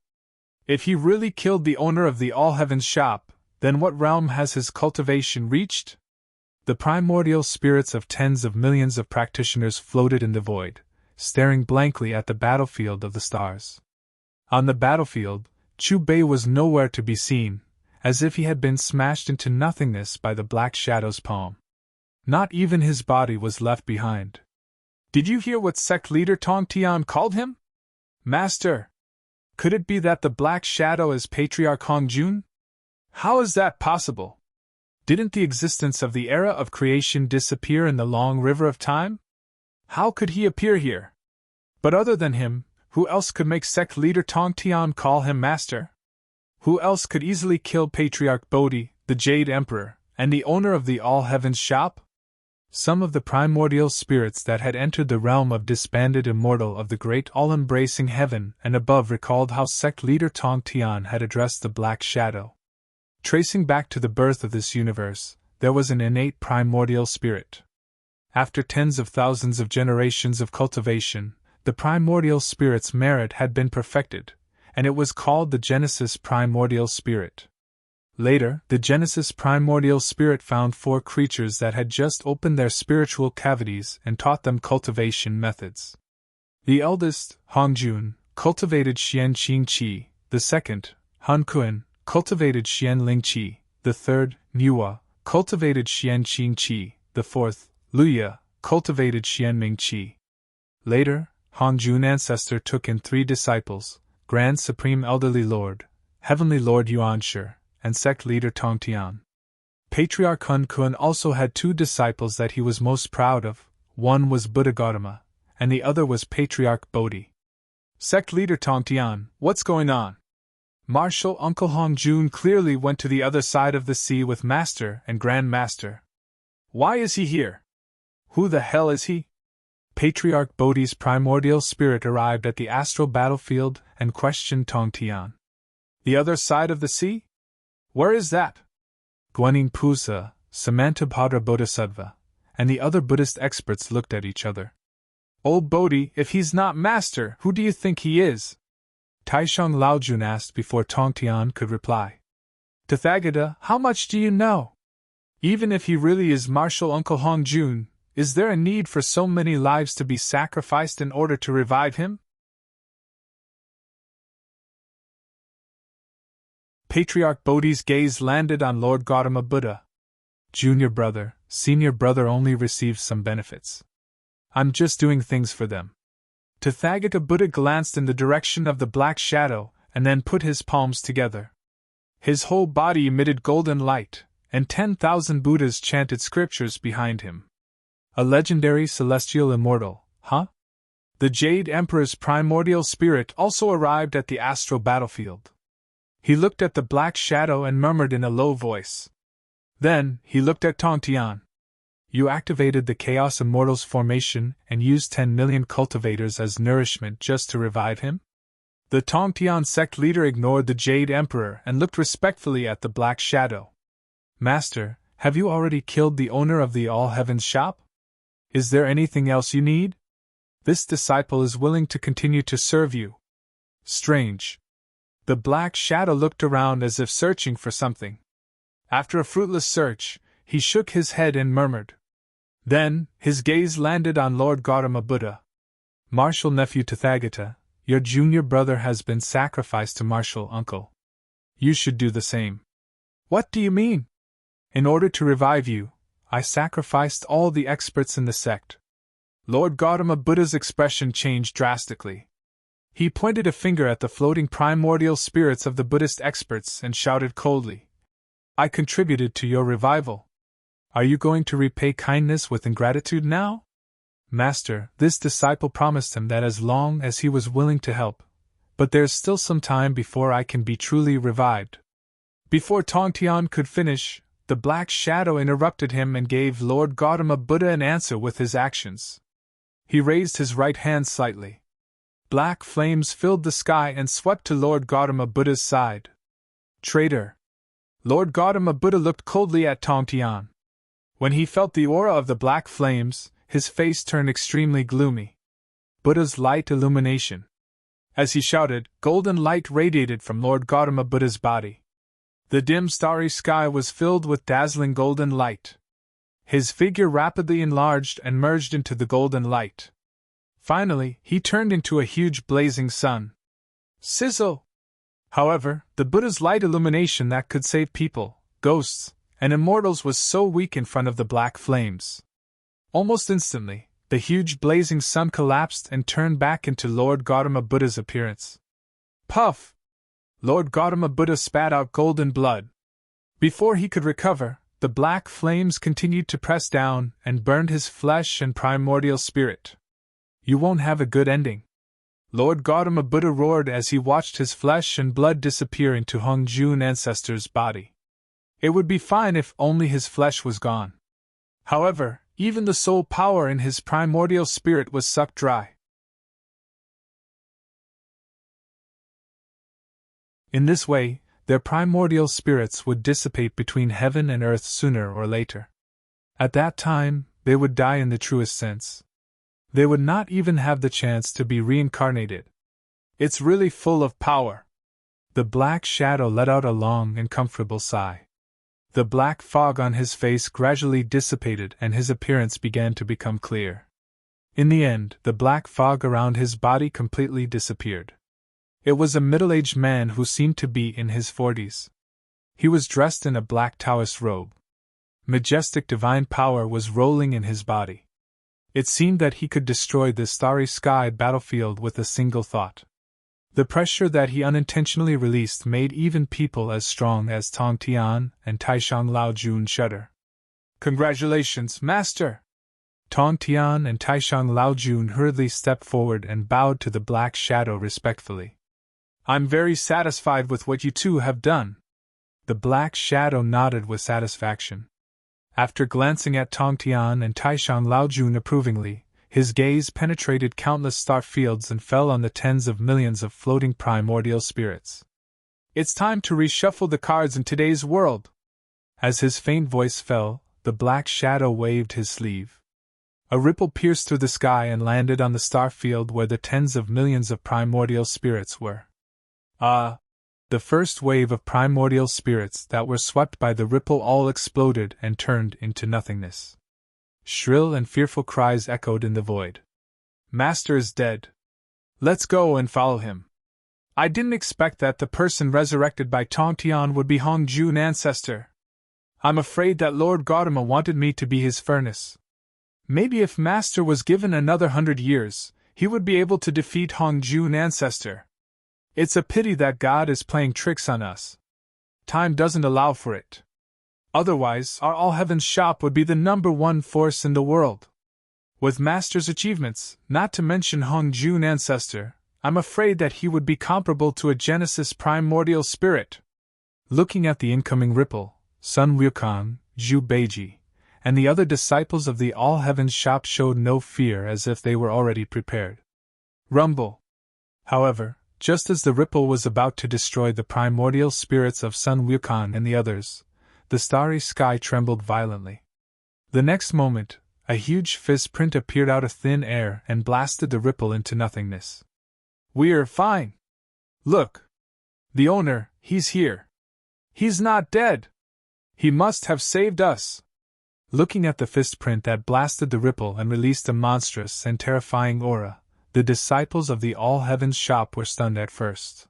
If he really killed the owner of the All Heavens shop, Then what realm has his cultivation reached? The primordial spirits of tens of millions of practitioners floated in the void, staring blankly at the battlefield of the stars. On the battlefield, Chu Bei was nowhere to be seen, as if he had been smashed into nothingness by the Black Shadow's palm. Not even his body was left behind. Did you hear what sect leader Tong Tian called him? Master! Could it be that the Black Shadow is Patriarch Hong Jun? How is that possible? Didn't the existence of the era of creation disappear in the long river of time? How could he appear here? But other than him, who else could make sect leader Tong Tian call him master? Who else could easily kill Patriarch Bodhi, the Jade Emperor, and the owner of the All Heavens shop? Some of the primordial spirits that had entered the realm of disbanded immortal of the great all-embracing heaven and above recalled how sect leader Tong Tian had addressed the Black Shadow. Tracing back to the birth of this universe, there was an innate primordial spirit. After tens of thousands of generations of cultivation, the primordial spirit's merit had been perfected, and it was called the Genesis Primordial Spirit. Later, the Genesis Primordial Spirit found 4 creatures that had just opened their spiritual cavities and taught them cultivation methods. The eldest, Hong Jun, cultivated Xian Qing Qi; the second, Han Kun, cultivated Xian Ling Qi; the third, Niwa, cultivated Xian Qing Qi; the fourth, Luya, cultivated Xian Ming Qi. Later, Hong Jun ancestor took in 3 disciples, Grand Supreme Elderly Lord, Heavenly Lord Yuan Shi, and sect leader Tong Tian. Patriarch Hun Kun also had 2 disciples that he was most proud of. One was Buddha Gautama, and the other was Patriarch Bodhi. Sect leader Tong Tian, what's going on? Martial Uncle Hong Jun clearly went to the other side of the sea with Master and Grand Master. Why is he here? Who the hell is he? Patriarch Bodhi's primordial spirit arrived at the astral battlefield and questioned Tong Tian. The other side of the sea? Where is that? Guanyin Pusa, Samantabhadra Bodhisattva, and the other Buddhist experts looked at each other. Old Bodhi, if he's not master, who do you think he is? Taisheng Laojun asked before Tong Tian could reply. Tathagata, how much do you know? Even if he really is martial Uncle Hong Jun, is there a need for so many lives to be sacrificed in order to revive him? Patriarch Bodhi's gaze landed on Lord Gautama Buddha. Junior brother, senior brother only receives some benefits. I'm just doing things for them. Tathagata Buddha glanced in the direction of the Black Shadow and then put his palms together. His whole body emitted golden light, and 10,000 Buddhas chanted scriptures behind him. A legendary celestial immortal, huh? The Jade Emperor's primordial spirit also arrived at the astral battlefield. He looked at the Black Shadow and murmured in a low voice. Then, he looked at Tong Tian. You activated the Chaos Immortals formation and used 10 million cultivators as nourishment just to revive him? The Tong Tian sect leader ignored the Jade Emperor and looked respectfully at the Black Shadow. Master, have you already killed the owner of the All Heavens shop? Is there anything else you need? This disciple is willing to continue to serve you. Strange. The Black Shadow looked around as if searching for something. After a fruitless search, he shook his head and murmured. Then, his gaze landed on Lord Gautama Buddha. Martial nephew Tathagata, your junior brother has been sacrificed to martial uncle. You should do the same. What do you mean? In order to revive you, I sacrificed all the experts in the sect. Lord Gautama Buddha's expression changed drastically. He pointed a finger at the floating primordial spirits of the Buddhist experts and shouted coldly. I contributed to your revival. Are you going to repay kindness with ingratitude now? Master, this disciple promised him that as long as he was willing to help, but there's still some time before I can be truly revived. Before Tong Tian could finish, the Black Shadow interrupted him and gave Lord Gautama Buddha an answer with his actions. He raised his right hand slightly. Black flames filled the sky and swept to Lord Gautama Buddha's side. Traitor! Lord Gautama Buddha looked coldly at Tong Tian. When he felt the aura of the black flames, his face turned extremely gloomy. Buddha's light illumination. As he shouted, golden light radiated from Lord Gautama Buddha's body. The dim starry sky was filled with dazzling golden light. His figure rapidly enlarged and merged into the golden light. Finally, he turned into a huge blazing sun. Sizzle! However, the Buddha's light illumination that could save people, ghosts, and immortals was so weak in front of the black flames. Almost instantly, the huge blazing sun collapsed and turned back into Lord Gautama Buddha's appearance. Puff! Lord Gautama Buddha spat out golden blood. Before he could recover, the black flames continued to press down and burned his flesh and primordial spirit. You won't have a good ending. Lord Gautama Buddha roared as he watched his flesh and blood disappear into Hung Jun ancestor's body. It would be fine if only his flesh was gone. However, even the soul power in his primordial spirit was sucked dry. In this way, their primordial spirits would dissipate between heaven and earth sooner or later. At that time, they would die in the truest sense. They would not even have the chance to be reincarnated. It's really full of power. The black shadow let out a long and comfortable sigh. The black fog on his face gradually dissipated and his appearance began to become clear. In the end, the black fog around his body completely disappeared. It was a middle-aged man who seemed to be in his 40s. He was dressed in a black Taoist robe. Majestic divine power was rolling in his body. It seemed that he could destroy the starry-skied battlefield with a single thought. The pressure that he unintentionally released made even people as strong as Tong Tian and Taishang Laojun shudder. "Congratulations, Master!" Tong Tian and Taishang Laojun hurriedly stepped forward and bowed to the black shadow respectfully. "I'm very satisfied with what you two have done." The black shadow nodded with satisfaction. After glancing at Tong Tian and Taishang Laojun approvingly, his gaze penetrated countless star fields and fell on the tens of millions of floating primordial spirits. "It's time to reshuffle the cards in today's world." As his faint voice fell, the black shadow waved his sleeve. A ripple pierced through the sky and landed on the star field where the tens of millions of primordial spirits were. The first wave of primordial spirits that were swept by the ripple all exploded and turned into nothingness. Shrill and fearful cries echoed in the void. "Master is dead. Let's go and follow him. I didn't expect that the person resurrected by Tong Tian would be Hong Jun ancestor. I'm afraid that Lord Gautama wanted me to be his furnace. Maybe if Master was given another 100 years, he would be able to defeat Hong Jun ancestor. It's a pity that God is playing tricks on us. Time doesn't allow for it. Otherwise, our All-Heavens shop would be the #1 force in the world. With Master's achievements, not to mention Hong Jun ancestor, I'm afraid that he would be comparable to a Genesis primordial spirit." Looking at the incoming ripple, Sun Wukong, Zhu Beiji, and the other disciples of the All-Heavens shop showed no fear as if they were already prepared. Rumble! However, just as the ripple was about to destroy the primordial spirits of Sun Wukong and the others, the starry sky trembled violently. The next moment, a huge fist print appeared out of thin air and blasted the ripple into nothingness. "We're fine! Look! The owner, he's here! He's not dead! He must have saved us!" Looking at the fist print that blasted the ripple and released a monstrous and terrifying aura, the disciples of the All-Heavens shop were stunned at first.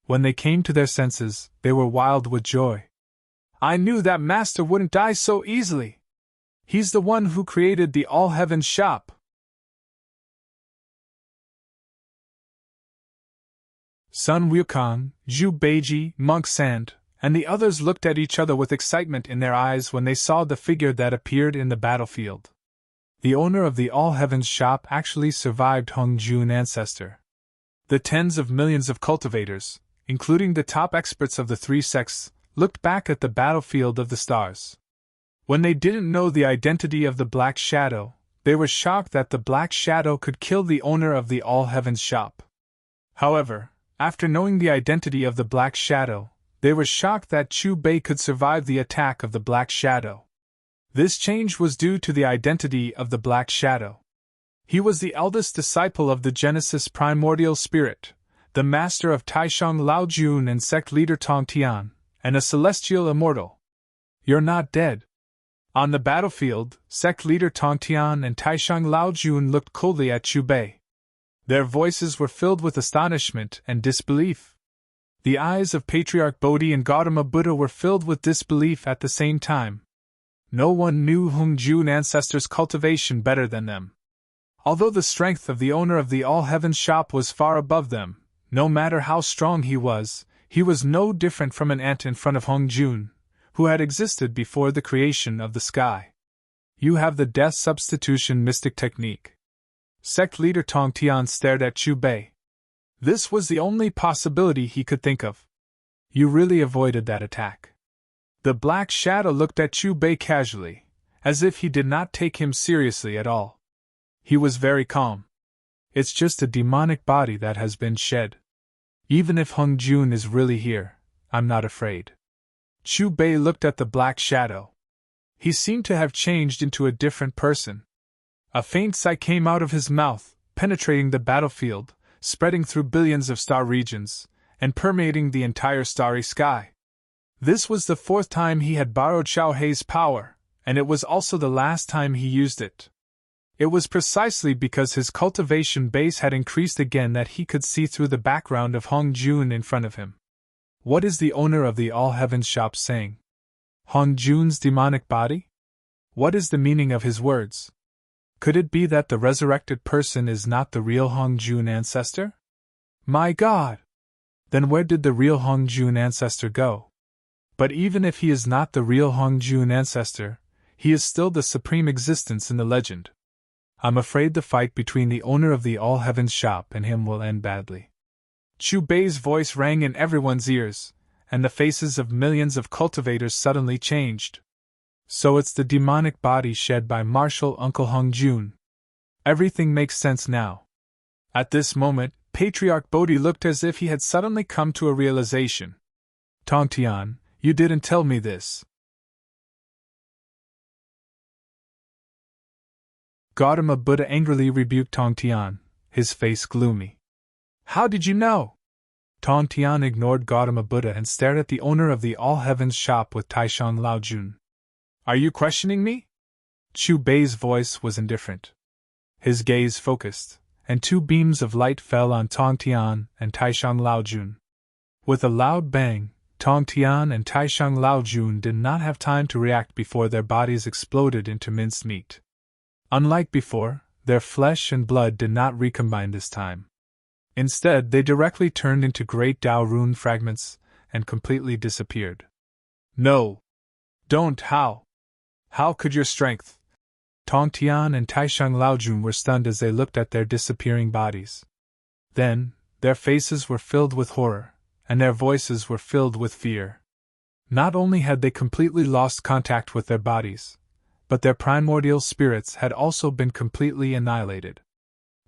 When they came to their senses, they were wild with joy. "I knew that Master wouldn't die so easily! He's the one who created the All-Heavens shop!" Sun Wukong, Zhu Beiji, Monk Sand, and the others looked at each other with excitement in their eyes when they saw the figure that appeared in the battlefield. The owner of the All-Heavens shop actually survived Hong Jun ancestor. The tens of millions of cultivators, including the top experts of the three sects, looked back at the battlefield of the stars. When they didn't know the identity of the Black Shadow, they were shocked that the Black Shadow could kill the owner of the All-Heavens shop. However, after knowing the identity of the Black Shadow, they were shocked that Chu Bei could survive the attack of the Black Shadow. This change was due to the identity of the Black Shadow. He was the eldest disciple of the Genesis primordial spirit, the master of Taishang Laojun and sect leader Tong Tian, and a celestial immortal. You're not dead. On the battlefield, sect leader Tongtian and Taishang Laojun looked coldly at Chu Bei. Their voices were filled with astonishment and disbelief. The eyes of Patriarch Bodhi and Gautama Buddha were filled with disbelief at the same time. No one knew Hongjun ancestors' cultivation better than them. Although the strength of the owner of the All-Heavens shop was far above them, no matter how strong he was no different from an ant in front of Hongjun, who had existed before the creation of the sky. You have the death substitution mystic technique. Sect leader Tongtian stared at Chu Bei. This was the only possibility he could think of. You really avoided that attack. The black shadow looked at Chu Bei casually, as if he did not take him seriously at all. He was very calm. It's just a demonic body that has been shed. Even if Hongjun is really here, I'm not afraid. Chu Bei looked at the black shadow. He seemed to have changed into a different person. A faint sigh came out of his mouth, penetrating the battlefield, spreading through billions of star regions, and permeating the entire starry sky. This was the 4th time he had borrowed Xiao Hei's power, and it was also the last time he used it. It was precisely because his cultivation base had increased again that he could see through the background of Hongjun in front of him. What is the owner of the All-Heavens shop saying? Hongjun's demonic body? What is the meaning of his words? Could it be that the resurrected person is not the real Hongjun ancestor? My God! Then where did the real Hongjun ancestor go? But even if he is not the real Hongjun ancestor, he is still the supreme existence in the legend. I'm afraid the fight between the owner of the All-Heavens shop and him will end badly. Chu Bei's voice rang in everyone's ears, and the faces of millions of cultivators suddenly changed. So it's the demonic body shed by Martial Uncle Hongjun. Everything makes sense now. At this moment, Patriarch Bodhi looked as if he had suddenly come to a realization. Tongtian, you didn't tell me this. Gautama Buddha angrily rebuked Tongtian, his face gloomy. How did you know? Tongtian ignored Gautama Buddha and stared at the owner of the All-Heavens shop with Taishang Laojun. Are you questioning me? Chu Bei's voice was indifferent. His gaze focused, and 2 beams of light fell on Tongtian and Taishang Laojun. With a loud bang, Tongtian and Taishang Laojun did not have time to react before their bodies exploded into minced meat. Unlike before, their flesh and blood did not recombine this time. Instead, they directly turned into great Dao rune fragments and completely disappeared. No! Don't! How? How could your strength? Tongtian and Taishang Laojun were stunned as they looked at their disappearing bodies. Then, their faces were filled with horror, and their voices were filled with fear. Not only had they completely lost contact with their bodies, but their primordial spirits had also been completely annihilated.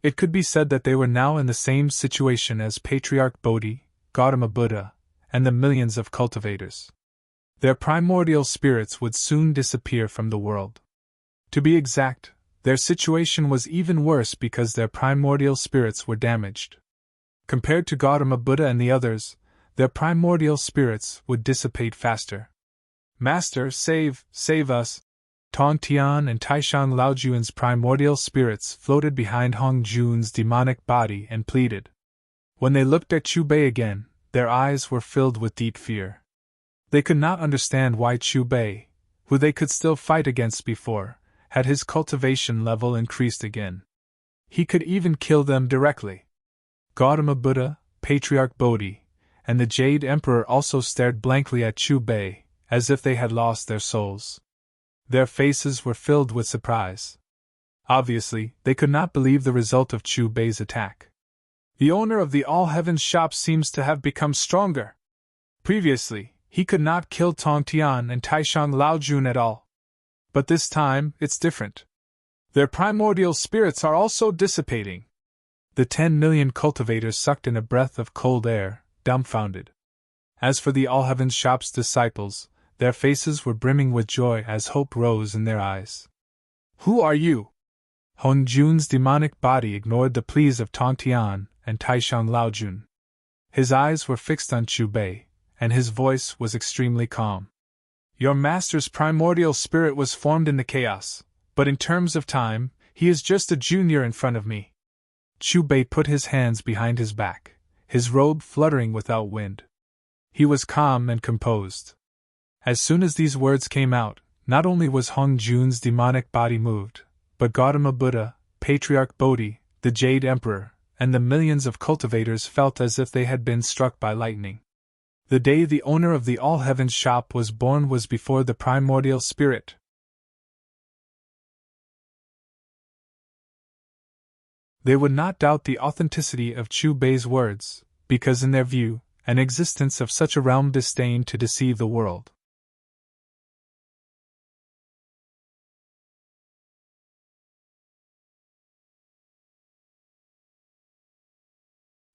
It could be said that they were now in the same situation as Patriarch Bodhi, Gautama Buddha, and the millions of cultivators. Their primordial spirits would soon disappear from the world. To be exact, their situation was even worse because their primordial spirits were damaged. Compared to Gautama Buddha and the others, their primordial spirits would dissipate faster. Master, save us! Tongtian and Taishang Laojun's primordial spirits floated behind Hongjun's demonic body and pleaded. When they looked at Chu Bei again, their eyes were filled with deep fear. They could not understand why Chu Bei, who they could still fight against before, had his cultivation level increased again. He could even kill them directly. Gautama Buddha, Patriarch Bodhi, and the Jade Emperor also stared blankly at Chu Bei, as if they had lost their souls. Their faces were filled with surprise. Obviously, they could not believe the result of Chu Bei's attack. The owner of the All-Heavens shop seems to have become stronger. Previously, he could not kill Tongtian and Taishang Laojun at all. But this time, it's different. Their primordial spirits are also dissipating. The 10 million cultivators sucked in a breath of cold air, dumbfounded. As for the All-Heavens shop's disciples, their faces were brimming with joy as hope rose in their eyes. Who are you? Hongjun's demonic body ignored the pleas of Tongtian and Taishang Laojun. His eyes were fixed on Chu Bei, and his voice was extremely calm. Your master's primordial spirit was formed in the chaos, but in terms of time, he is just a junior in front of me. Chubei put his hands behind his back, his robe fluttering without wind. He was calm and composed. As soon as these words came out, not only was Hong Jun's demonic body moved, but Gautama Buddha, Patriarch Bodhi, the Jade Emperor, and the millions of cultivators felt as if they had been struck by lightning. The day the owner of the All Heavens shop was born was before the primordial spirit. They would not doubt the authenticity of Chubei's words, because in their view, an existence of such a realm disdained to deceive the world.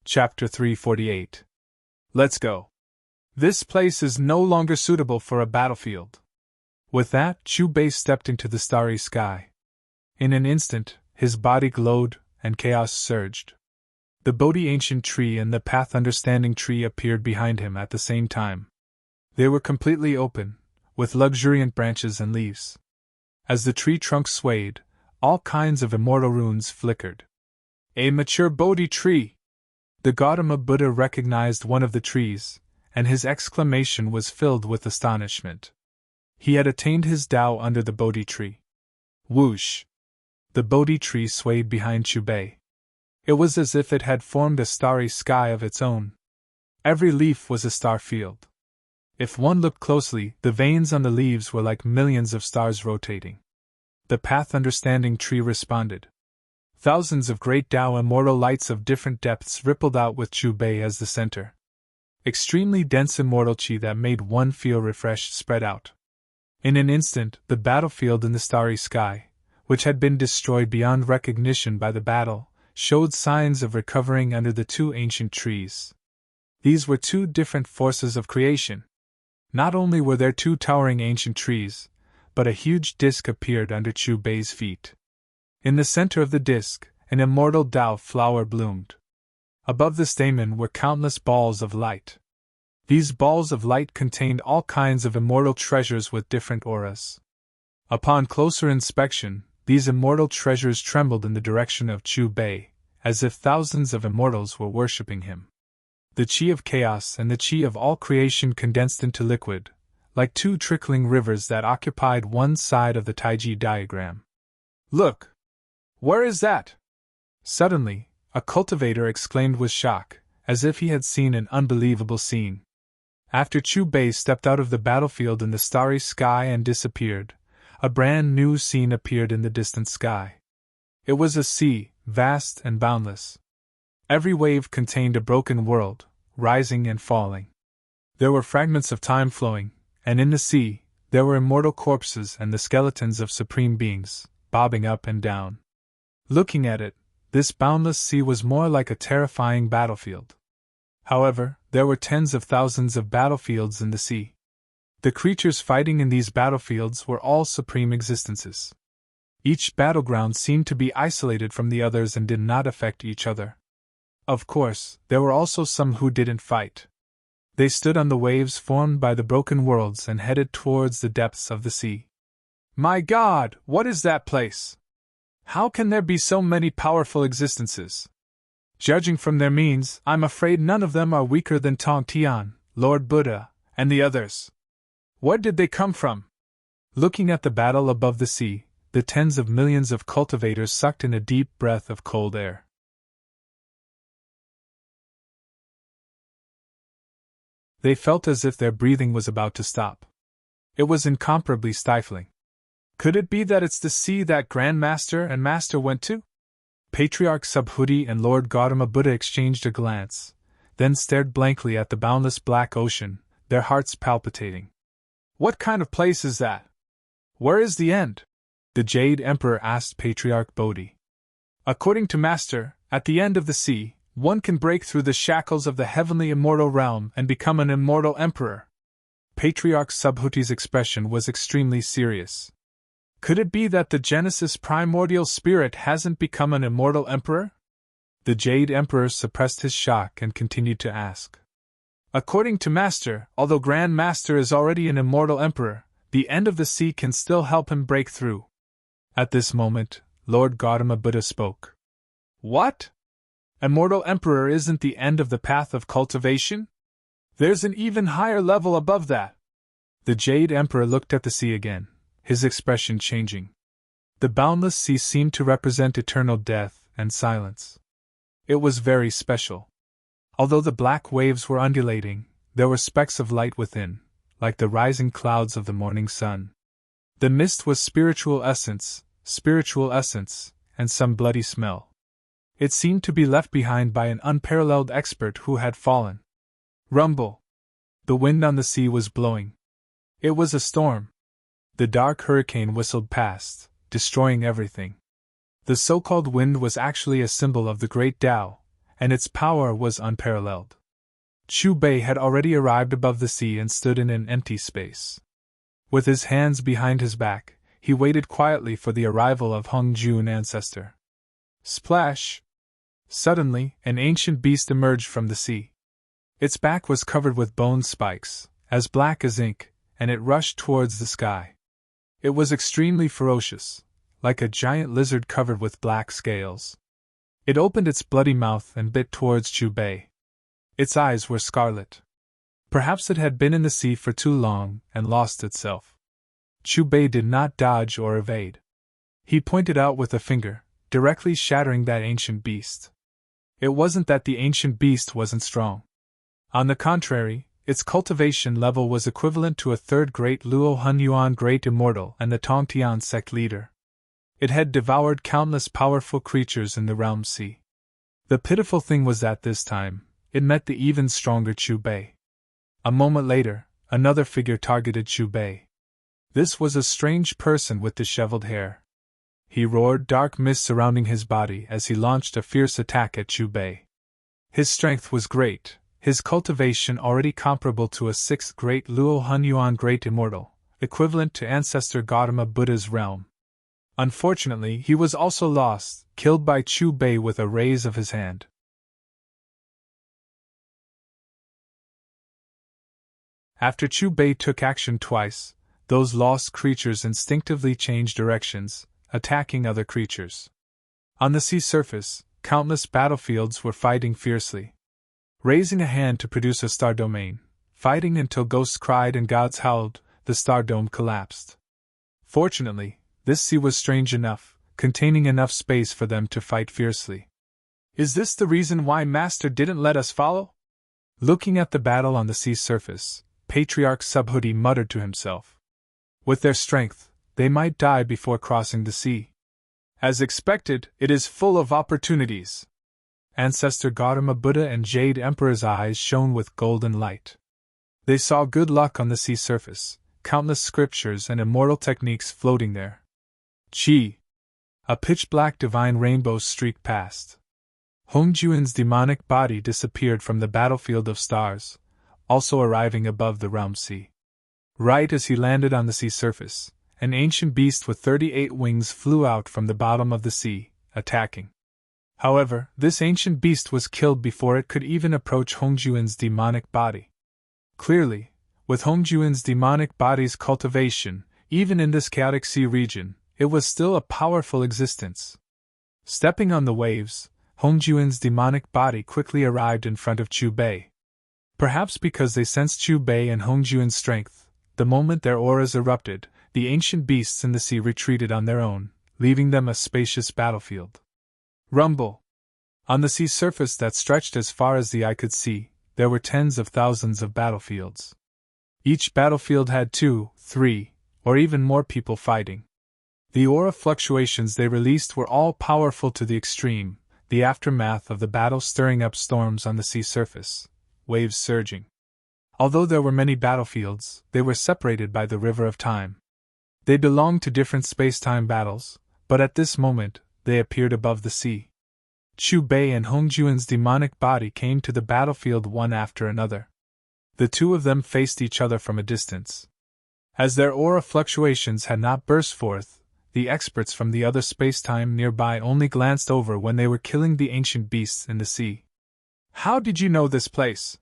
Chapter 348. Let's go. This place is no longer suitable for a battlefield. With that, Chubei stepped into the starry sky. In an instant, his body glowed, and chaos surged. The Bodhi ancient tree and the path understanding tree appeared behind him at the same time. They were completely open, with luxuriant branches and leaves. As the tree trunk swayed, all kinds of immortal runes flickered. A mature Bodhi tree! The Gautama Buddha recognized one of the trees, and his exclamation was filled with astonishment. He had attained his Tao under the Bodhi tree. Whoosh! The Bodhi tree swayed behind Chubei. It was as if it had formed a starry sky of its own. Every leaf was a star field. If one looked closely, the veins on the leaves were like millions of stars rotating. The path understanding tree responded. Thousands of great Tao immortal lights of different depths rippled out with Chubei as the center. Extremely dense immortal chi that made one feel refreshed spread out. In an instant, the battlefield in the starry sky, which had been destroyed beyond recognition by the battle, showed signs of recovering under the two ancient trees. These were two different forces of creation. Not only were there two towering ancient trees, but a huge disk appeared under Chubei's feet. In the center of the disk, an immortal Tao flower bloomed. Above the stamen were countless balls of light. These balls of light contained all kinds of immortal treasures with different auras. Upon closer inspection, these immortal treasures trembled in the direction of Chubei, as if thousands of immortals were worshipping him. The chi of chaos and the chi of all creation condensed into liquid, like two trickling rivers that occupied one side of the Taiji diagram. Look! Where is that? Suddenly, a cultivator exclaimed with shock, as if he had seen an unbelievable scene. After Chubei stepped out of the battlefield in the starry sky and disappeared, a brand new scene appeared in the distant sky. It was a sea, vast and boundless. Every wave contained a broken world, rising and falling. There were fragments of time flowing, and in the sea, there were immortal corpses and the skeletons of supreme beings, bobbing up and down. Looking at it, this boundless sea was more like a terrifying battlefield. However, there were tens of thousands of battlefields in the sea. The creatures fighting in these battlefields were all supreme existences. Each battleground seemed to be isolated from the others and did not affect each other. Of course, there were also some who didn't fight. They stood on the waves formed by the broken worlds and headed towards the depths of the sea. My God, what is that place? How can there be so many powerful existences? Judging from their means, I'm afraid none of them are weaker than Tong Tian, Lord Buddha, and the others. Where did they come from? Looking at the battle above the sea, the tens of millions of cultivators sucked in a deep breath of cold air. They felt as if their breathing was about to stop. It was incomparably stifling. Could it be that it's the sea that Grand Master and Master went to? Patriarch Subhuti and Lord Gautama Buddha exchanged a glance, then stared blankly at the boundless black ocean, their hearts palpitating. What kind of place is that? Where is the end? The Jade Emperor asked Patriarch Bodhi. According to Master, at the end of the sea, one can break through the shackles of the heavenly immortal realm and become an immortal emperor. Patriarch Subhuti's expression was extremely serious. Could it be that the Genesis primordial spirit hasn't become an immortal emperor? The Jade Emperor suppressed his shock and continued to ask. According to Master, although Grand Master is already an immortal emperor, the end of the sea can still help him break through. At this moment, Lord Gautama Buddha spoke. What? Immortal emperor isn't the end of the path of cultivation? There's an even higher level above that. The Jade Emperor looked at the sea again, his expression changing. The boundless sea seemed to represent eternal death and silence. It was very special. Although the black waves were undulating, there were specks of light within, like the rising clouds of the morning sun. The mist was spiritual essence, and some bloody smell. It seemed to be left behind by an unparalleled expert who had fallen. Rumble. The wind on the sea was blowing. It was a storm. The dark hurricane whistled past, destroying everything. The so-called wind was actually a symbol of the great Tao, and its power was unparalleled. Chu Bei had already arrived above the sea and stood in an empty space. With his hands behind his back, he waited quietly for the arrival of Hong Jun ancestor. Splash! Suddenly, an ancient beast emerged from the sea. Its back was covered with bone spikes, as black as ink, and it rushed towards the sky. It was extremely ferocious, like a giant lizard covered with black scales. It opened its bloody mouth and bit towards Chu Bei. Its eyes were scarlet. Perhaps it had been in the sea for too long and lost itself. Chu Bei did not dodge or evade. He pointed out with a finger, directly shattering that ancient beast. It wasn't that the ancient beast wasn't strong. On the contrary, its cultivation level was equivalent to a third great Luo Hun Yuan Great Immortal and the Tongtian sect leader. It had devoured countless powerful creatures in the realm sea. The pitiful thing was that this time, it met the even stronger Chu Bei. A moment later, another figure targeted Chu Bei. This was a strange person with disheveled hair. He roared, dark mist surrounding his body as he launched a fierce attack at Chu Bei. His strength was great, his cultivation already comparable to a sixth great Luo Hun Yuan Great Immortal, equivalent to ancestor Gautama Buddha's realm. Unfortunately, he was also lost, killed by Chu Bei with a raise of his hand. After Chu Bei took action twice, those lost creatures instinctively changed directions, attacking other creatures. On the sea surface, countless battlefields were fighting fiercely. Raising a hand to produce a star domain, fighting until ghosts cried and gods howled, the star dome collapsed. Fortunately, this sea was strange enough, containing enough space for them to fight fiercely. Is this the reason why Master didn't let us follow? Looking at the battle on the sea surface, Patriarch Subhoodie muttered to himself. With their strength, they might die before crossing the sea. As expected, it is full of opportunities. Ancestor Gautama Buddha and Jade Emperor's eyes shone with golden light. They saw good luck on the sea surface, countless scriptures and immortal techniques floating there. Chi! A pitch-black divine rainbow streaked past. Hongjuan's demonic body disappeared from the battlefield of stars, also arriving above the realm sea. Right as he landed on the sea surface, an ancient beast with 38 wings flew out from the bottom of the sea, attacking. However, this ancient beast was killed before it could even approach Hongjuan's demonic body. Clearly, with Hongjuan's demonic body's cultivation, even in this chaotic sea region, it was still a powerful existence. Stepping on the waves, Hongjuan's demonic body quickly arrived in front of Chu Bei. Perhaps because they sensed Chu Bei and Hongjuan's strength, the moment their auras erupted, the ancient beasts in the sea retreated on their own, leaving them a spacious battlefield. Rumble! On the sea surface that stretched as far as the eye could see, there were tens of thousands of battlefields. Each battlefield had 2, 3, or even more people fighting. The aura fluctuations they released were all powerful to the extreme, the aftermath of the battle stirring up storms on the sea surface, waves surging. Although there were many battlefields, they were separated by the river of time. They belonged to different space-time battles, but at this moment, they appeared above the sea. Chu Bei and Hongjuan's demonic body came to the battlefield one after another. The two of them faced each other from a distance. As their aura fluctuations had not burst forth, the experts from the other space-time nearby only glanced over when they were killing the ancient beasts in the sea. How did you know this place?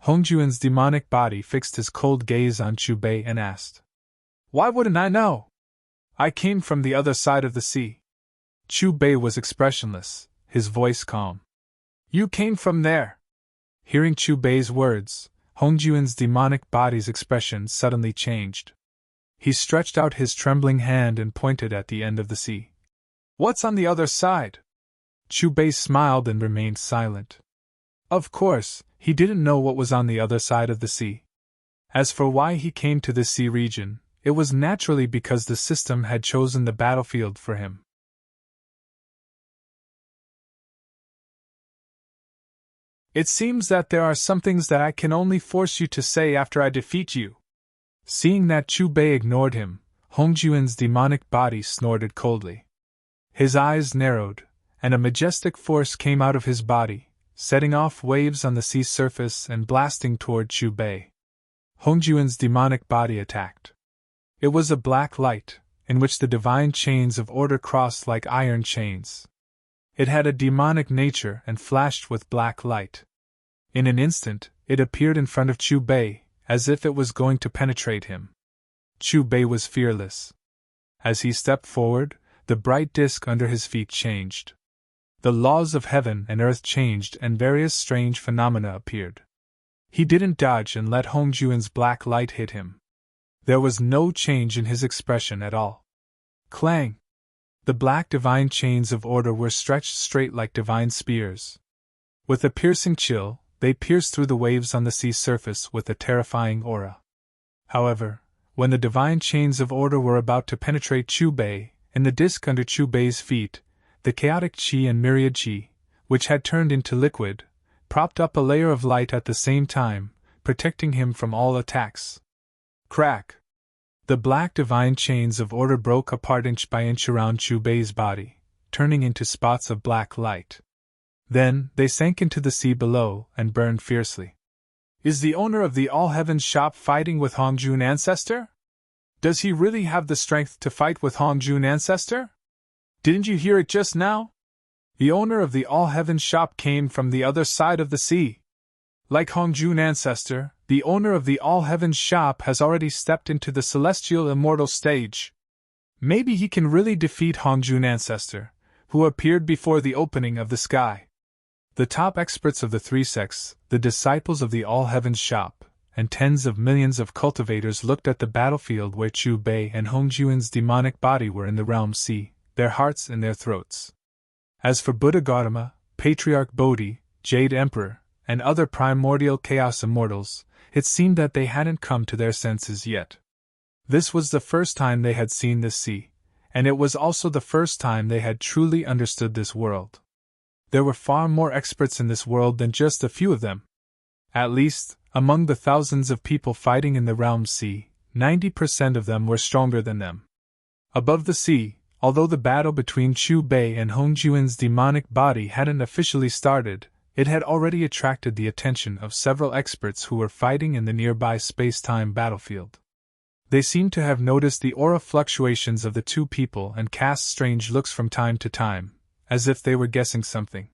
Hongjuan's demonic body fixed his cold gaze on Chu Bei and asked, "Why wouldn't I know? I came from the other side of the sea." Chu Bei was expressionless, his voice calm. "You came from there." Hearing Chu Bei's words, Hongjuan's demonic body's expression suddenly changed. He stretched out his trembling hand and pointed at the end of the sea. "What's on the other side?" Chu Bei smiled and remained silent. Of course, he didn't know what was on the other side of the sea. As for why he came to this sea region, it was naturally because the system had chosen the battlefield for him. "It seems that there are some things that I can only force you to say after I defeat you." Seeing that Chu Bei ignored him, Hongjuan's demonic body snorted coldly. His eyes narrowed, and a majestic force came out of his body, setting off waves on the sea surface and blasting toward Chu Bei. Hongjuan's demonic body attacked. It was a black light, in which the divine chains of order crossed like iron chains. It had a demonic nature and flashed with black light. In an instant, it appeared in front of Chu Bei, as if it was going to penetrate him. Chu Bei was fearless. As he stepped forward, the bright disk under his feet changed. The laws of heaven and earth changed and various strange phenomena appeared. He didn't dodge and let Hongjuan's black light hit him. There was no change in his expression at all. Clang! The black divine chains of order were stretched straight like divine spears. With a piercing chill, they pierced through the waves on the sea surface with a terrifying aura. However, when the divine chains of order were about to penetrate Chu Bei, in the disk under Chu Bei's feet, the chaotic qi and myriad qi, which had turned into liquid, propped up a layer of light at the same time, protecting him from all attacks. Crack! The black divine chains of order broke apart inch by inch around Chu Bei's body, turning into spots of black light. Then, they sank into the sea below and burned fiercely. "Is the owner of the All Heavens shop fighting with Hongjun Ancestor? Does he really have the strength to fight with Hongjun Ancestor? Didn't you hear it just now? The owner of the All Heavens shop came from the other side of the sea. Like Hongjun Ancestor, the owner of the All Heavens shop has already stepped into the celestial immortal stage. Maybe he can really defeat Hongjun Ancestor, who appeared before the opening of the sky." The top experts of the three sects, the disciples of the All Heavens shop, and tens of millions of cultivators looked at the battlefield where Chu Bei and Hongjuan's demonic body were in the realm sea, their hearts in their throats. As for Buddha Gautama, Patriarch Bodhi, Jade Emperor, and other primordial chaos immortals, it seemed that they hadn't come to their senses yet. This was the first time they had seen this sea, and it was also the first time they had truly understood this world. There were far more experts in this world than just a few of them. At least, among the thousands of people fighting in the realm sea, 90% of them were stronger than them. Above the sea, although the battle between Chu Bei and Hongjuan's demonic body hadn't officially started, it had already attracted the attention of several experts who were fighting in the nearby space-time battlefield. They seemed to have noticed the aura fluctuations of the two people and cast strange looks from time to time, as if they were guessing something.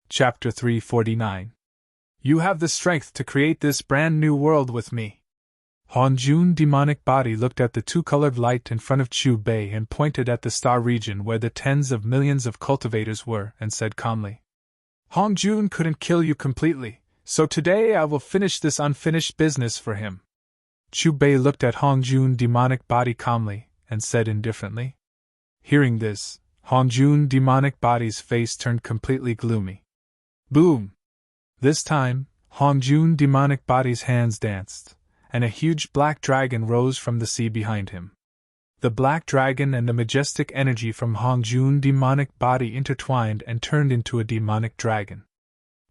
Chapter 349. You have the strength to create this brand new world with me. Hongjun demonic body looked at the two-colored light in front of Chu Bei and pointed at the star region where the tens of millions of cultivators were and said calmly, "Hongjun couldn't kill you completely, so today I will finish this unfinished business for him." Chu Bei looked at Hongjun demonic body calmly and said indifferently. Hearing this, Hongjun demonic body's face turned completely gloomy. Boom! This time, Hongjun demonic body's hands danced, and a huge black dragon rose from the sea behind him. The black dragon and the majestic energy from Hongjun demonic body intertwined and turned into a demonic dragon.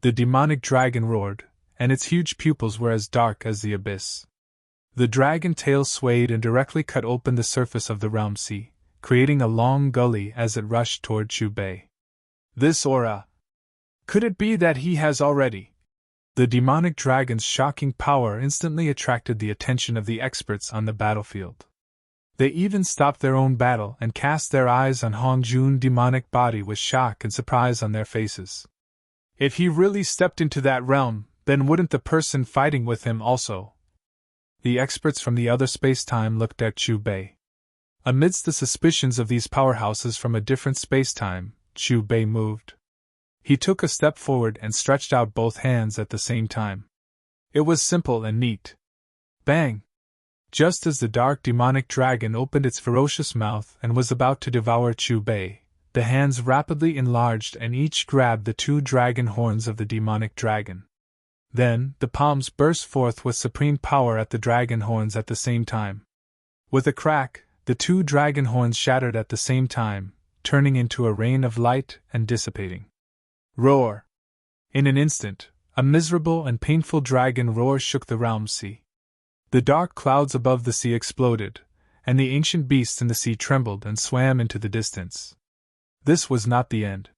The demonic dragon roared, and its huge pupils were as dark as the abyss. The dragon tail swayed and directly cut open the surface of the realm sea, creating a long gully as it rushed toward Chu Bei. This aura. Could it be that he has already? The demonic dragon's shocking power instantly attracted the attention of the experts on the battlefield. They even stopped their own battle and cast their eyes on Hongjun's demonic body with shock and surprise on their faces. If he really stepped into that realm, then wouldn't the person fighting with him also? The experts from the other space-time looked at Chu Bei. Amidst the suspicions of these powerhouses from a different space-time, Chu Bei moved. He took a step forward and stretched out both hands at the same time. It was simple and neat. Bang! Just as the dark demonic dragon opened its ferocious mouth and was about to devour Chu Bei, the hands rapidly enlarged and each grabbed the 2 dragon horns of the demonic dragon. Then, the palms burst forth with supreme power at the dragon horns at the same time. With a crack, the 2 dragon horns shattered at the same time, turning into a rain of light and dissipating. Roar! In an instant, a miserable and painful dragon roar shook the realm sea. The dark clouds above the sea exploded, and the ancient beasts in the sea trembled and swam into the distance. This was not the end.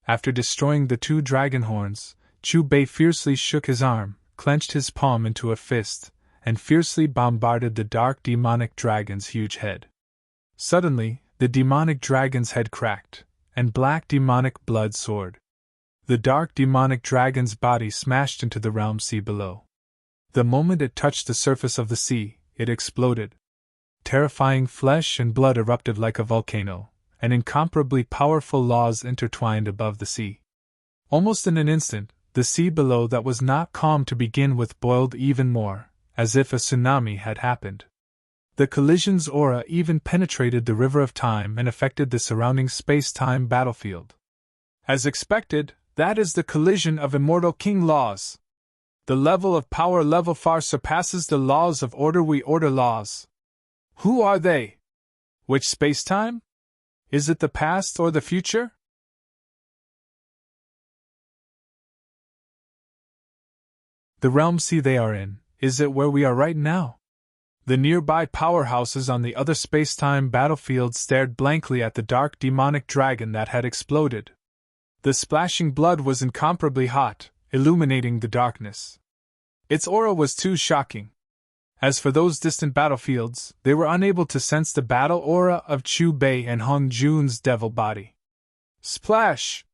After destroying the 2 dragon horns, Chu Bei fiercely shook his arm, clenched his palm into a fist, and fiercely bombarded the dark demonic dragon's huge head. Suddenly, the demonic dragon's head cracked, and black demonic blood soared. The dark demonic dragon's body smashed into the realm sea below. The moment it touched the surface of the sea, it exploded. Terrifying flesh and blood erupted like a volcano, and incomparably powerful laws intertwined above the sea. Almost in an instant, the sea below that was not calm to begin with boiled even more, as if a tsunami had happened. The collision's aura even penetrated the river of time and affected the surrounding space-time battlefield. As expected, that is the collision of immortal king laws. The level of power level far surpasses the laws of order we order laws. Who are they? Which space-time? Is it the past or the future? The realm sea they are in, is it where we are right now? The nearby powerhouses on the other space-time battlefield stared blankly at the dark demonic dragon that had exploded. The splashing blood was incomparably hot, illuminating the darkness. Its aura was too shocking. As for those distant battlefields, they were unable to sense the battle aura of Chu Bei and Hongjun's devil body. Splash!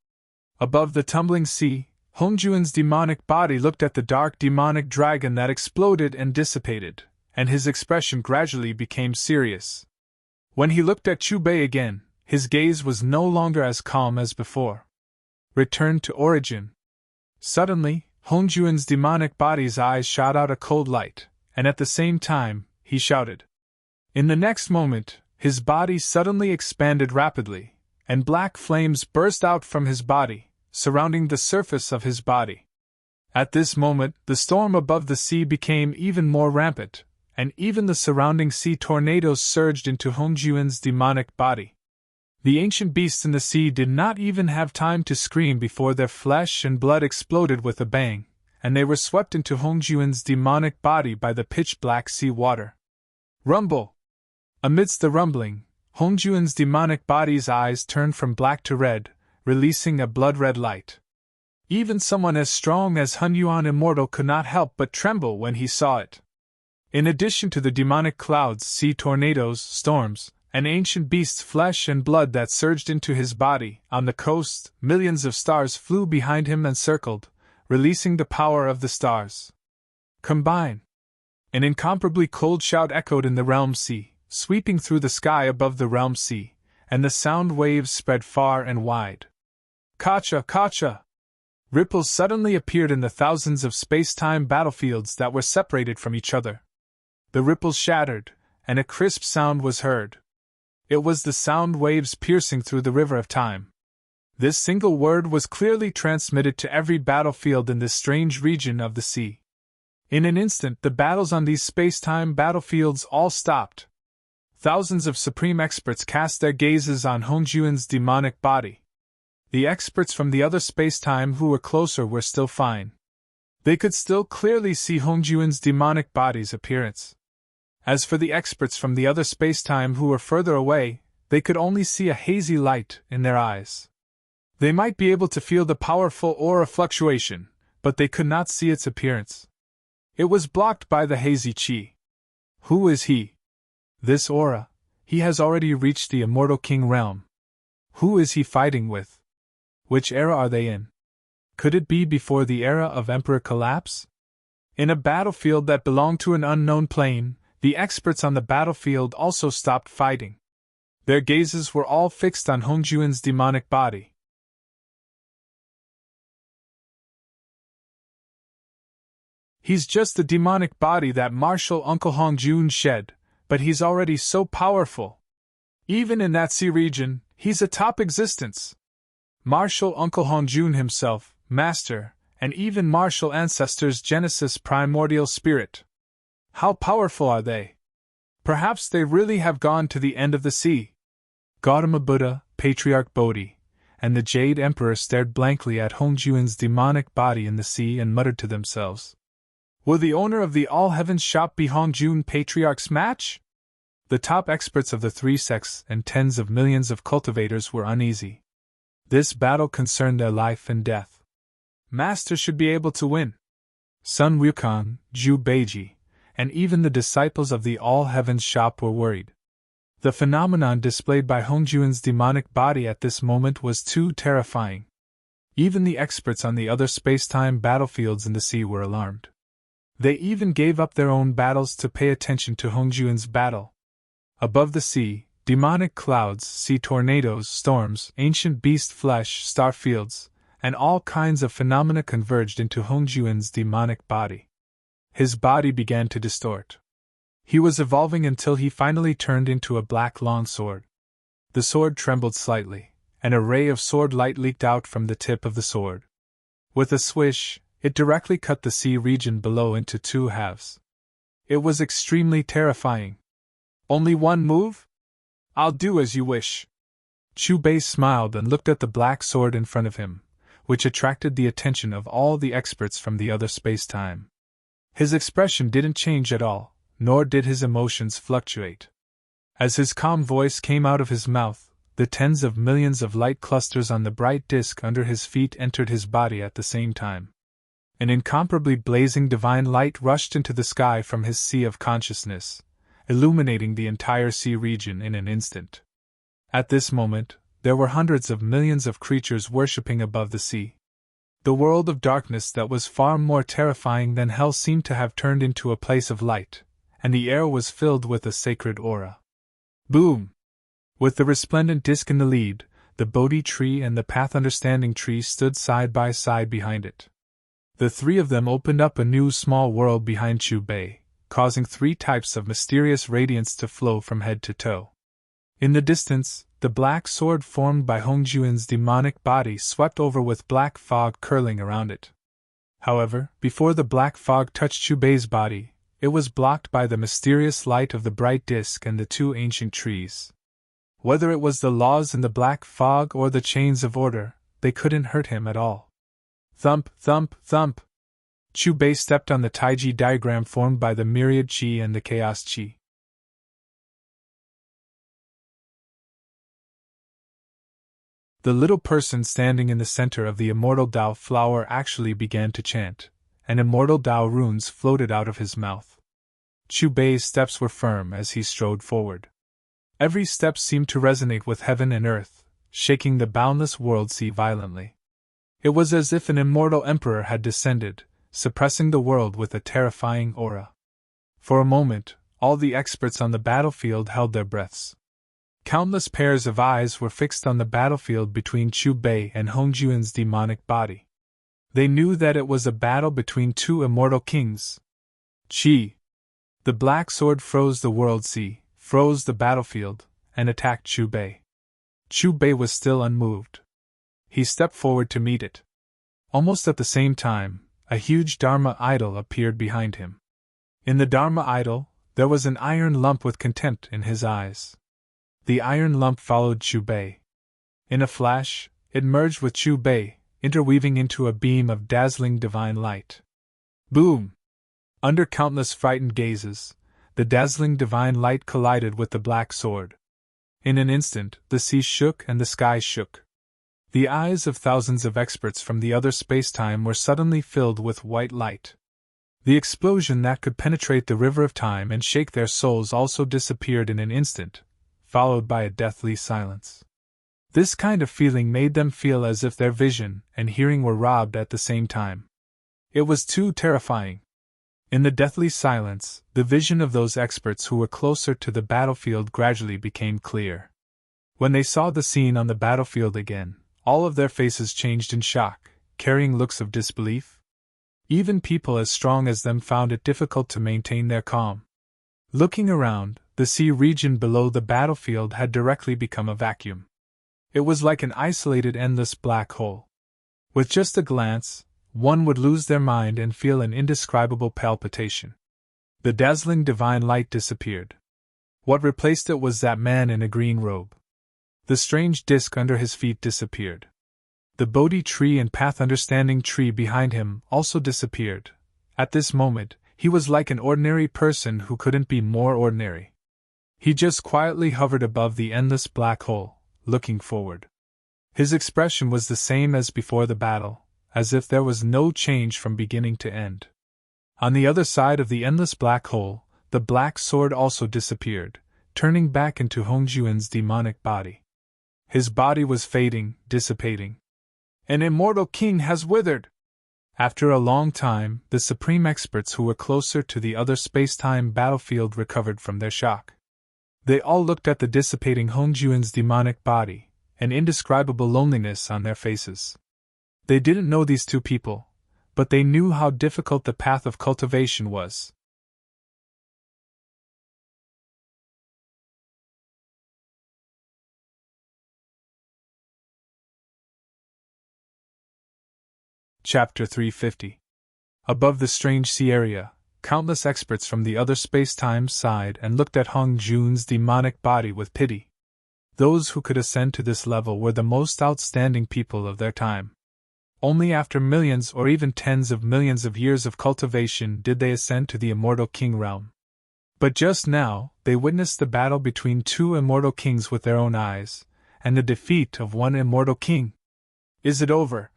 Above the tumbling sea, Hongjun's demonic body looked at the dark demonic dragon that exploded and dissipated, and his expression gradually became serious. When he looked at Chu Bei again, his gaze was no longer as calm as before. Returned to origin. Suddenly, Hongjun's demonic body's eyes shot out a cold light, and at the same time, he shouted. In the next moment, his body suddenly expanded rapidly, and black flames burst out from his body, surrounding the surface of his body. At this moment, the storm above the sea became even more rampant, and even the surrounding sea tornadoes surged into Hongjun's demonic body. The ancient beasts in the sea did not even have time to scream before their flesh and blood exploded with a bang, and they were swept into Hongjun's demonic body by the pitch-black sea water. Rumble! Amidst the rumbling, Hongjun's demonic body's eyes turned from black to red, releasing a blood-red light. Even someone as strong as Hun Yuan Immortal could not help but tremble when he saw it. In addition to the demonic clouds, sea tornadoes, storms, and ancient beasts' flesh and blood that surged into his body, on the coast, millions of stars flew behind him and circled, releasing the power of the stars. Combine! An incomparably cold shout echoed in the realm sea, sweeping through the sky above the realm sea, and the sound waves spread far and wide. Kacha! Kacha! Ripples suddenly appeared in the thousands of space-time battlefields that were separated from each other. The ripples shattered, and a crisp sound was heard. It was the sound waves piercing through the river of time. This single word was clearly transmitted to every battlefield in this strange region of the sea. In an instant, the battles on these space-time battlefields all stopped. Thousands of supreme experts cast their gazes on Hongjun's demonic body. The experts from the other space-time who were closer were still fine. They could still clearly see Hongjun's demonic body's appearance. As for the experts from the other space-time who were further away, they could only see a hazy light in their eyes. They might be able to feel the powerful aura fluctuation, but they could not see its appearance. It was blocked by the hazy chi. Who is he? This aura, He has already reached the immortal king realm. Who is he fighting with? Which era are they in? Could it be before the era of Emperor Collapse? In a battlefield that belonged to an unknown plane, the experts on the battlefield also stopped fighting. Their gazes were all fixed on Hongjuan's demonic body. He's just the demonic body that martial Uncle Hongjun shed, but he's already so powerful. Even in that sea region, he's a top existence. Martial Uncle Hongjun himself, Master, and even martial ancestors Genesis primordial spirit. How powerful are they? Perhaps they really have gone to the end of the sea. Gautama Buddha, Patriarch Bodhi, and the Jade Emperor stared blankly at Hongjuan's demonic body in the sea and muttered to themselves. Will the owner of the All Heavens shop be Hongjun Patriarch's match? The top experts of the three sects and tens of millions of cultivators were uneasy. This battle concerned their life and death. Master should be able to win. Sun Wukong, Zhu Beiji, and even the disciples of the All Heavens shop were worried. The phenomenon displayed by Hongjuan's demonic body at this moment was too terrifying. Even the experts on the other space-time battlefields in the sea were alarmed. They even gave up their own battles to pay attention to Hongjuan's battle. Above the sea, demonic clouds, sea tornadoes, storms, ancient beast flesh, star fields, and all kinds of phenomena converged into Hongjuan's demonic body. His body began to distort. He was evolving until he finally turned into a black long sword. The sword trembled slightly, and a ray of sword light leaked out from the tip of the sword. With a swish, it directly cut the sea region below into two halves. It was extremely terrifying. Only one move? I'll do as you wish. Chu Bei smiled and looked at the black sword in front of him, which attracted the attention of all the experts from the other space-time. His expression didn't change at all, nor did his emotions fluctuate. As his calm voice came out of his mouth, the tens of millions of light clusters on the bright disk under his feet entered his body at the same time. An incomparably blazing divine light rushed into the sky from his sea of consciousness, illuminating the entire sea region in an instant. At this moment, there were hundreds of millions of creatures worshipping above the sea. The world of darkness that was far more terrifying than hell seemed to have turned into a place of light, and the air was filled with a sacred aura. Boom! With the resplendent disk in the lead, the Bodhi tree and the Path Understanding tree stood side by side behind it. The three of them opened up a new small world behind Chu Bei, causing three types of mysterious radiance to flow from head to toe. In the distance, the black sword formed by Hongjuan's demonic body swept over with black fog curling around it. However, before the black fog touched Chu Bei's body, it was blocked by the mysterious light of the bright disk and the two ancient trees. Whether it was the laws in the black fog or the chains of order, they couldn't hurt him at all. Thump, thump, thump! Chu Bei stepped on the Taiji diagram formed by the myriad qi and the chaos qi. The little person standing in the center of the immortal Tao flower actually began to chant, and immortal Tao runes floated out of his mouth. Chu Bei's steps were firm as he strode forward. Every step seemed to resonate with heaven and earth, shaking the boundless world sea violently. It was as if an immortal emperor had descended, suppressing the world with a terrifying aura. For a moment, all the experts on the battlefield held their breaths. Countless pairs of eyes were fixed on the battlefield between Chu Bei and Hongjuan's demonic body. They knew that it was a battle between two immortal kings. Qi! The black sword froze the world sea, froze the battlefield, and attacked Chu Bei. Chu Bei was still unmoved. He stepped forward to meet it. Almost at the same time, a huge Dharma idol appeared behind him. In the Dharma idol, there was an iron lump with contempt in his eyes. The iron lump followed Chu Bei. In a flash, it merged with Chu Bei, interweaving into a beam of dazzling divine light. Boom! Under countless frightened gazes, the dazzling divine light collided with the black sword. In an instant, the sea shook and the sky shook. The eyes of thousands of experts from the other space-time were suddenly filled with white light. The explosion that could penetrate the river of time and shake their souls also disappeared in an instant, followed by a deathly silence. This kind of feeling made them feel as if their vision and hearing were robbed at the same time. It was too terrifying. In the deathly silence, the vision of those experts who were closer to the battlefield gradually became clear. When they saw the scene on the battlefield again, all of their faces changed in shock, carrying looks of disbelief. Even people as strong as them found it difficult to maintain their calm. Looking around, the sea region below the battlefield had directly become a vacuum. It was like an isolated, endless black hole. With just a glance, one would lose their mind and feel an indescribable palpitation. The dazzling divine light disappeared. What replaced it was that man in a green robe. The strange disk under his feet disappeared. The Bodhi tree and path understanding tree behind him also disappeared. At this moment, he was like an ordinary person who couldn't be more ordinary. He just quietly hovered above the endless black hole, looking forward. His expression was the same as before the battle, as if there was no change from beginning to end. On the other side of the endless black hole, the black sword also disappeared, turning back into Hongjuan's demonic body. His body was fading, dissipating. An immortal king has withered! After a long time, the supreme experts who were closer to the other space-time battlefield recovered from their shock. They all looked at the dissipating Hongjuan's demonic body, an indescribable loneliness on their faces. They didn't know these two people, but they knew how difficult the path of cultivation was. Chapter 350. Above the strange sea area, countless experts from the other space-time sighed and looked at Hong Jun's demonic body with pity. Those who could ascend to this level were the most outstanding people of their time. Only after millions or even tens of millions of years of cultivation did they ascend to the immortal king realm. But just now, they witnessed the battle between two immortal kings with their own eyes, and the defeat of one immortal king. Is it over?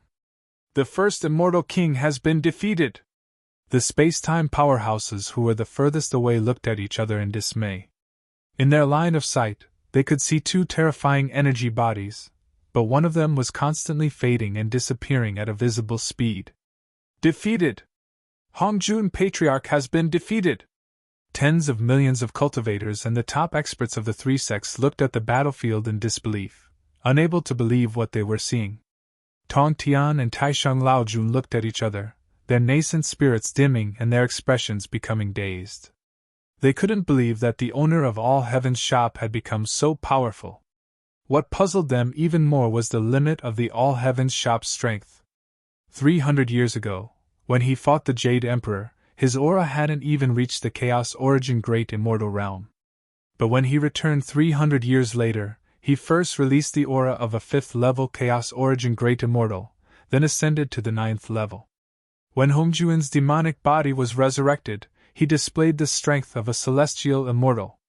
The first immortal king has been defeated! The space-time powerhouses who were the furthest away looked at each other in dismay. In their line of sight, they could see two terrifying energy bodies, but one of them was constantly fading and disappearing at a visible speed. Defeated! Hongjun Patriarch has been defeated! Tens of millions of cultivators and the top experts of the three sects looked at the battlefield in disbelief, unable to believe what they were seeing. Tong Tian and Taisheng Laojun looked at each other, their nascent spirits dimming and their expressions becoming dazed. They couldn't believe that the owner of All Heaven's shop had become so powerful. What puzzled them even more was the limit of the All Heaven's shop's strength. 300 years ago, when he fought the Jade Emperor, his aura hadn't even reached the Chaos Origin Great Immortal Realm. But when he returned 300 years later, he first released the aura of a 5th level Chaos Origin Great Immortal, then ascended to the 9th level. When Hongjuan's demonic body was resurrected, he displayed the strength of a celestial immortal.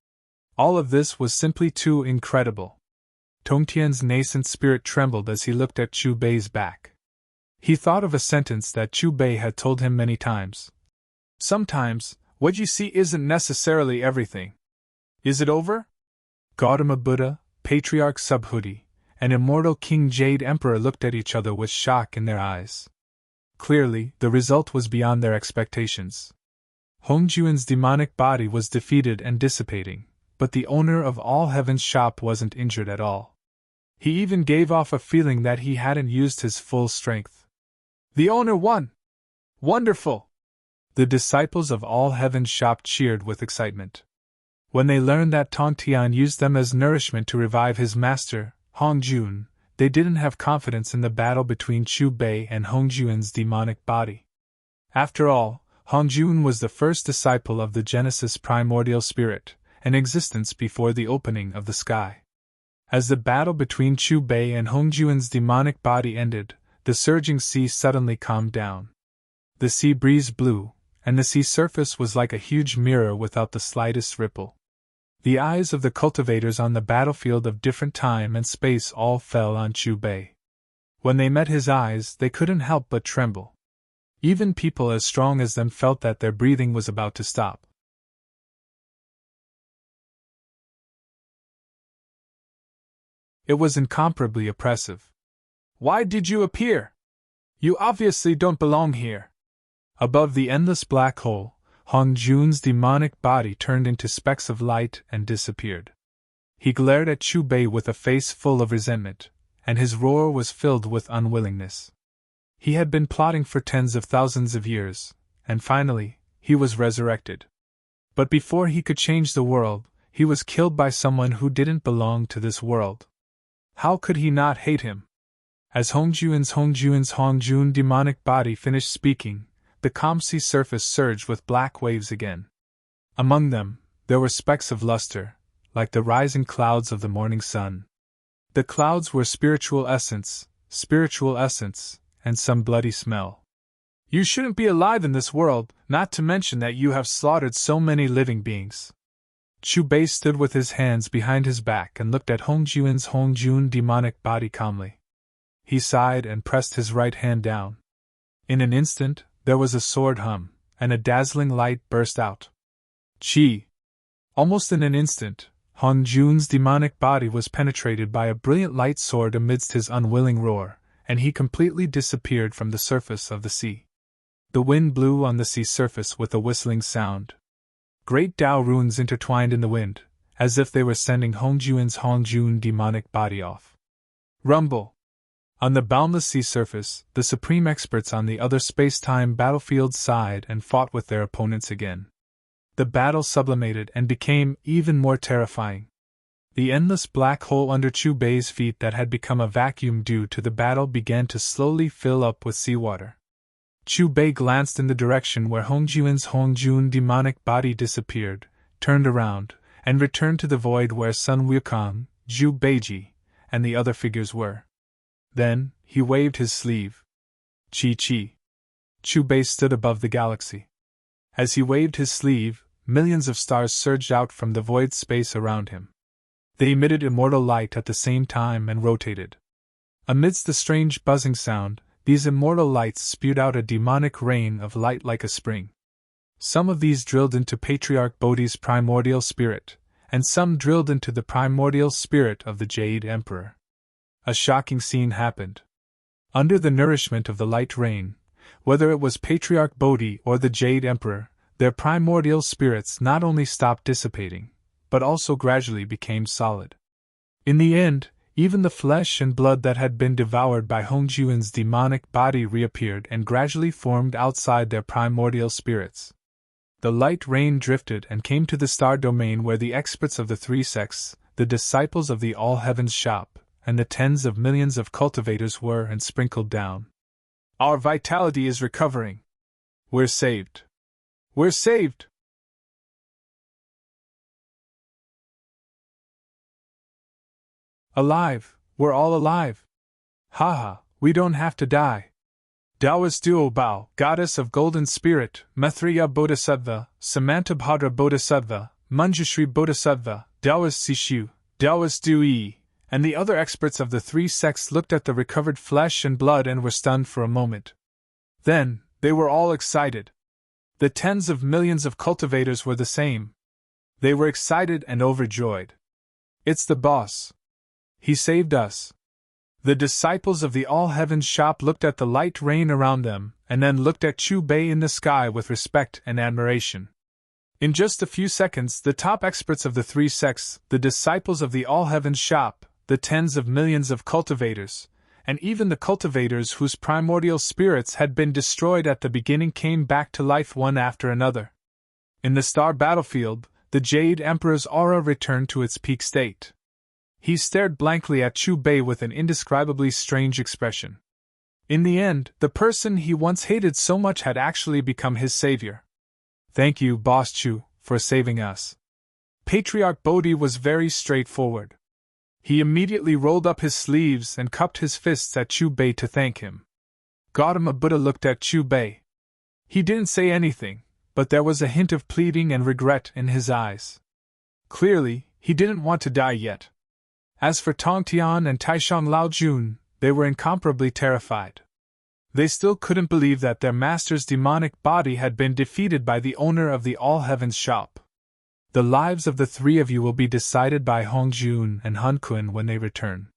All of this was simply too incredible. Tongtian's nascent spirit trembled as he looked at Chu Bei's back. He thought of a sentence that Chu Bei had told him many times. Sometimes, what you see isn't necessarily everything. Is it over? Gautama Buddha, Patriarch Subhuti, and immortal King Jade Emperor looked at each other with shock in their eyes. Clearly, the result was beyond their expectations. Hongjuan's demonic body was defeated and dissipating, but the owner of All Heaven's shop wasn't injured at all. He even gave off a feeling that he hadn't used his full strength. The owner won! Wonderful! The disciples of All Heaven's shop cheered with excitement. When they learned that Tongtian used them as nourishment to revive his master, Hongjun, they didn't have confidence in the battle between Chu Bei and Hongjuan's demonic body. After all, Hongjun was the first disciple of the Genesis primordial spirit, an existence before the opening of the sky. As the battle between Chu Bei and Hongjuan's demonic body ended, the surging sea suddenly calmed down. The sea breeze blew, and the sea surface was like a huge mirror without the slightest ripple. The eyes of the cultivators on the battlefield of different time and space all fell on Chu Bei. When they met his eyes, they couldn't help but tremble. Even people as strong as them felt that their breathing was about to stop. It was incomparably oppressive. Why did you appear? You obviously don't belong here. Above the endless black hole, Hong Jun's demonic body turned into specks of light and disappeared. He glared at Chu Bei with a face full of resentment, and his roar was filled with unwillingness. He had been plotting for tens of thousands of years, and finally, he was resurrected. But before he could change the world, he was killed by someone who didn't belong to this world. How could he not hate him? As Hong Jun demonic body finished speaking, the calm sea surface surged with black waves again. Among them, there were specks of luster, like the rising clouds of the morning sun. The clouds were spiritual essence, and some bloody smell. You shouldn't be alive in this world, not to mention that you have slaughtered so many living beings. Chu Bei stood with his hands behind his back and looked at Hong Jun demonic body calmly. He sighed and pressed his right hand down. In an instant, there was a sword hum, and a dazzling light burst out. Chi! Almost in an instant, Hong Jun's demonic body was penetrated by a brilliant light sword amidst his unwilling roar, and he completely disappeared from the surface of the sea. The wind blew on the sea surface with a whistling sound. Great Tao runes intertwined in the wind, as if they were sending Hong Jun demonic body off. Rumble! On the boundless sea surface, the supreme experts on the other space-time battlefield sighed and fought with their opponents again. The battle sublimated and became even more terrifying. The endless black hole under Chu Bei's feet that had become a vacuum due to the battle began to slowly fill up with seawater. Chu Bei glanced in the direction where Hong Jun demonic body disappeared, turned around, and returned to the void where Sun Wukong, Zhu Beiji, and the other figures were. Then, he waved his sleeve. Chi. Chu Bei stood above the galaxy. As he waved his sleeve, millions of stars surged out from the void space around him. They emitted immortal light at the same time and rotated. Amidst the strange buzzing sound, these immortal lights spewed out a demonic rain of light like a spring. Some of these drilled into Patriarch Bodhi's primordial spirit, and some drilled into the primordial spirit of the Jade Emperor. A shocking scene happened. Under the nourishment of the light rain, whether it was Patriarch Bodhi or the Jade Emperor, their primordial spirits not only stopped dissipating, but also gradually became solid. In the end, even the flesh and blood that had been devoured by Hong Jun's demonic body reappeared and gradually formed outside their primordial spirits. The light rain drifted and came to the star domain where the experts of the three sects, the disciples of the All-Heavens Shop, and the tens of millions of cultivators were and sprinkled down. Our vitality is recovering. We're saved. We're saved! Alive! We're all alive! Haha, we don't have to die. Taoist Duo Bao, Goddess of Golden Spirit, Maitreya Bodhisattva, Samantabhadra Bodhisattva, Manjushri Bodhisattva, Taoist Sishu, Taoist Dui, and the other experts of the three sects looked at the recovered flesh and blood and were stunned for a moment. Then, they were all excited. The tens of millions of cultivators were the same. They were excited and overjoyed. It's the boss. He saved us. The disciples of the All-Heavens Shop looked at the light rain around them, and then looked at Chu Bei in the sky with respect and admiration. In just a few seconds, the top experts of the three sects, the disciples of the All-Heavens Shop, the tens of millions of cultivators, and even the cultivators whose primordial spirits had been destroyed at the beginning came back to life one after another. In the star battlefield, the Jade Emperor's aura returned to its peak state. He stared blankly at Chu Bei with an indescribably strange expression. In the end, the person he once hated so much had actually become his savior. Thank you, Boss Chu, for saving us. Patriarch Bodhi was very straightforward. He immediately rolled up his sleeves and cupped his fists at Chu Bei to thank him. Gautama Buddha looked at Chu Bei. He didn't say anything, but there was a hint of pleading and regret in his eyes. Clearly, he didn't want to die yet. As for Tong Tian and Taishang Lao Jun, they were incomparably terrified. They still couldn't believe that their master's demonic body had been defeated by the owner of the All-Heavens Shop. The lives of the three of you will be decided by Hong Jun and Han Kun when they return.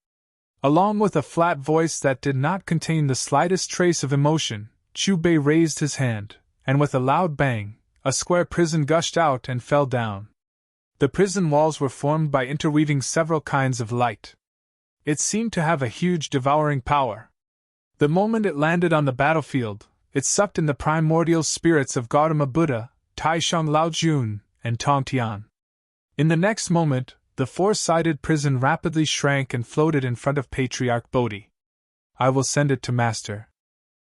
Along with a flat voice that did not contain the slightest trace of emotion, Chu Bei raised his hand, and with a loud bang, a square prison gushed out and fell down. The prison walls were formed by interweaving several kinds of light. It seemed to have a huge devouring power. The moment it landed on the battlefield, it sucked in the primordial spirits of Gautama Buddha, Taishang Laojun, and Tong Tian. In the next moment, the four-sided prison rapidly shrank and floated in front of Patriarch Bodhi. "I will send it to Master."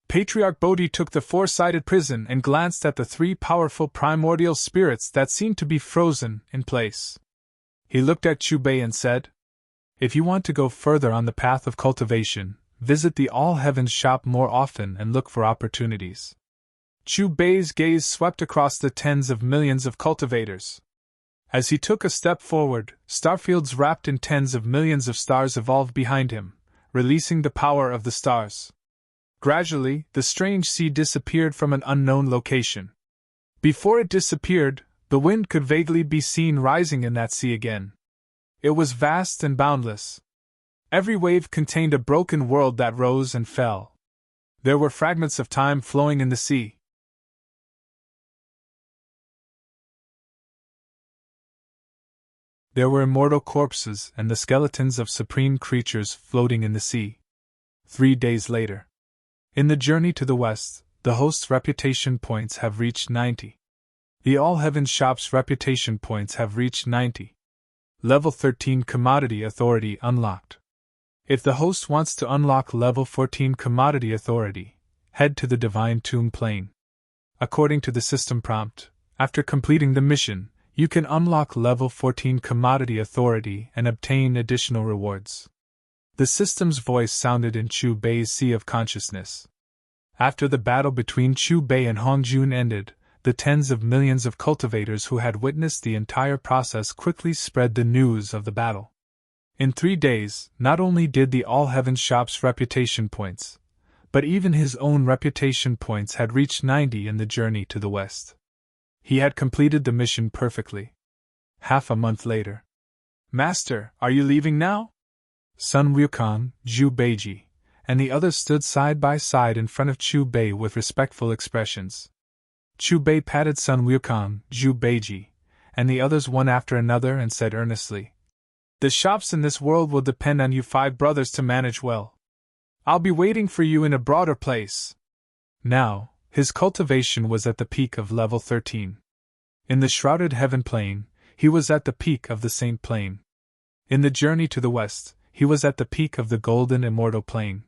Patriarch Bodhi took the four-sided prison and glanced at the three powerful primordial spirits that seemed to be frozen in place. He looked at Chu Bei and said, "If you want to go further on the path of cultivation, visit the All Heavens shop more often and look for opportunities." Chu Bei's gaze swept across the tens of millions of cultivators. As he took a step forward, starfields wrapped in tens of millions of stars evolved behind him, releasing the power of the stars. Gradually, the strange sea disappeared from an unknown location. Before it disappeared, the wind could vaguely be seen rising in that sea again. It was vast and boundless. Every wave contained a broken world that rose and fell. There were fragments of time flowing in the sea. There were immortal corpses and the skeletons of supreme creatures floating in the sea. 3 days later. In the journey to the west, the host's reputation points have reached 90. The All Heavens shop's reputation points have reached 90. Level 13 Commodity Authority unlocked. If the host wants to unlock Level 14 Commodity Authority, head to the Divine Tomb Plane. According to the system prompt, after completing the mission, you can unlock Level 14 Commodity Authority and obtain additional rewards. The system's voice sounded in Chu Bei's sea of consciousness. After the battle between Chu Bei and Hong Jun ended, the tens of millions of cultivators who had witnessed the entire process quickly spread the news of the battle. In 3 days, not only did the All Heavens shop's reputation points, but even his own reputation points had reached 90 in the journey to the west. He had completed the mission perfectly. Half a month later. "Master, are you leaving now?" Sun Wukong, Zhu Beiji, and the others stood side by side in front of Chu Bei with respectful expressions. Chu Bei patted Sun Wukong, Zhu Beiji, and the others one after another and said earnestly, "The shops in this world will depend on you 5 brothers to manage well. I'll be waiting for you in a broader place." Now, his cultivation was at the peak of level 13. In the Shrouded Heaven Plane, he was at the peak of the Saint Plane. In the journey to the west, he was at the peak of the Golden Immortal Plane.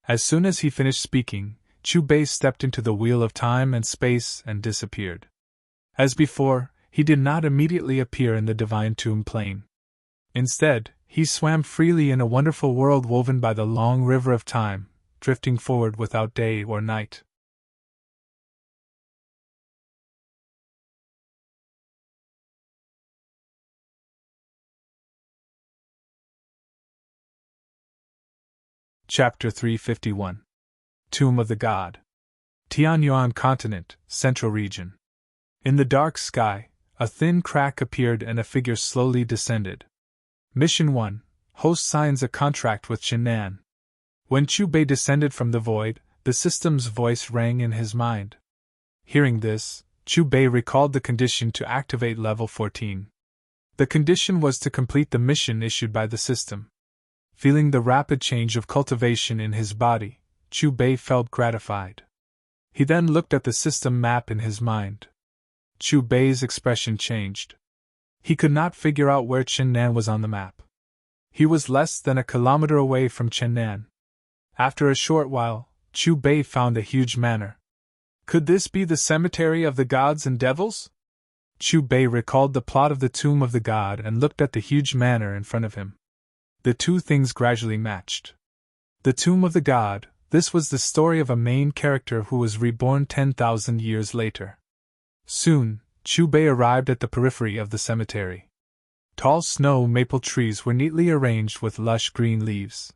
As soon as he finished speaking, Chu Bei stepped into the wheel of time and space and disappeared. As before, he did not immediately appear in the Divine Tomb Plane. Instead, he swam freely in a wonderful world woven by the long river of time, drifting forward without day or night. Chapter 351. Tomb of the God. Tianyuan Continent, Central Region. In the dark sky, a thin crack appeared and a figure slowly descended. Mission 1. Host signs a contract with Qinan. When Chu Bei descended from the void, the system's voice rang in his mind. Hearing this, Chu Bei recalled the condition to activate level 14. The condition was to complete the mission issued by the system. Feeling the rapid change of cultivation in his body, Chu Bei felt gratified. He then looked at the system map in his mind. Chu Bei's expression changed. He could not figure out where Qinan was on the map. He was less than a kilometer away from Qinan. After a short while, Chu Bei found a huge manor. Could this be the cemetery of the gods and devils? Chu Bei recalled the plot of the Tomb of the God and looked at the huge manor in front of him. The two things gradually matched. The Tomb of the God, this was the story of a main character who was reborn 10,000 years later. Soon, Chu Bei arrived at the periphery of the cemetery. Tall snow maple trees were neatly arranged with lush green leaves.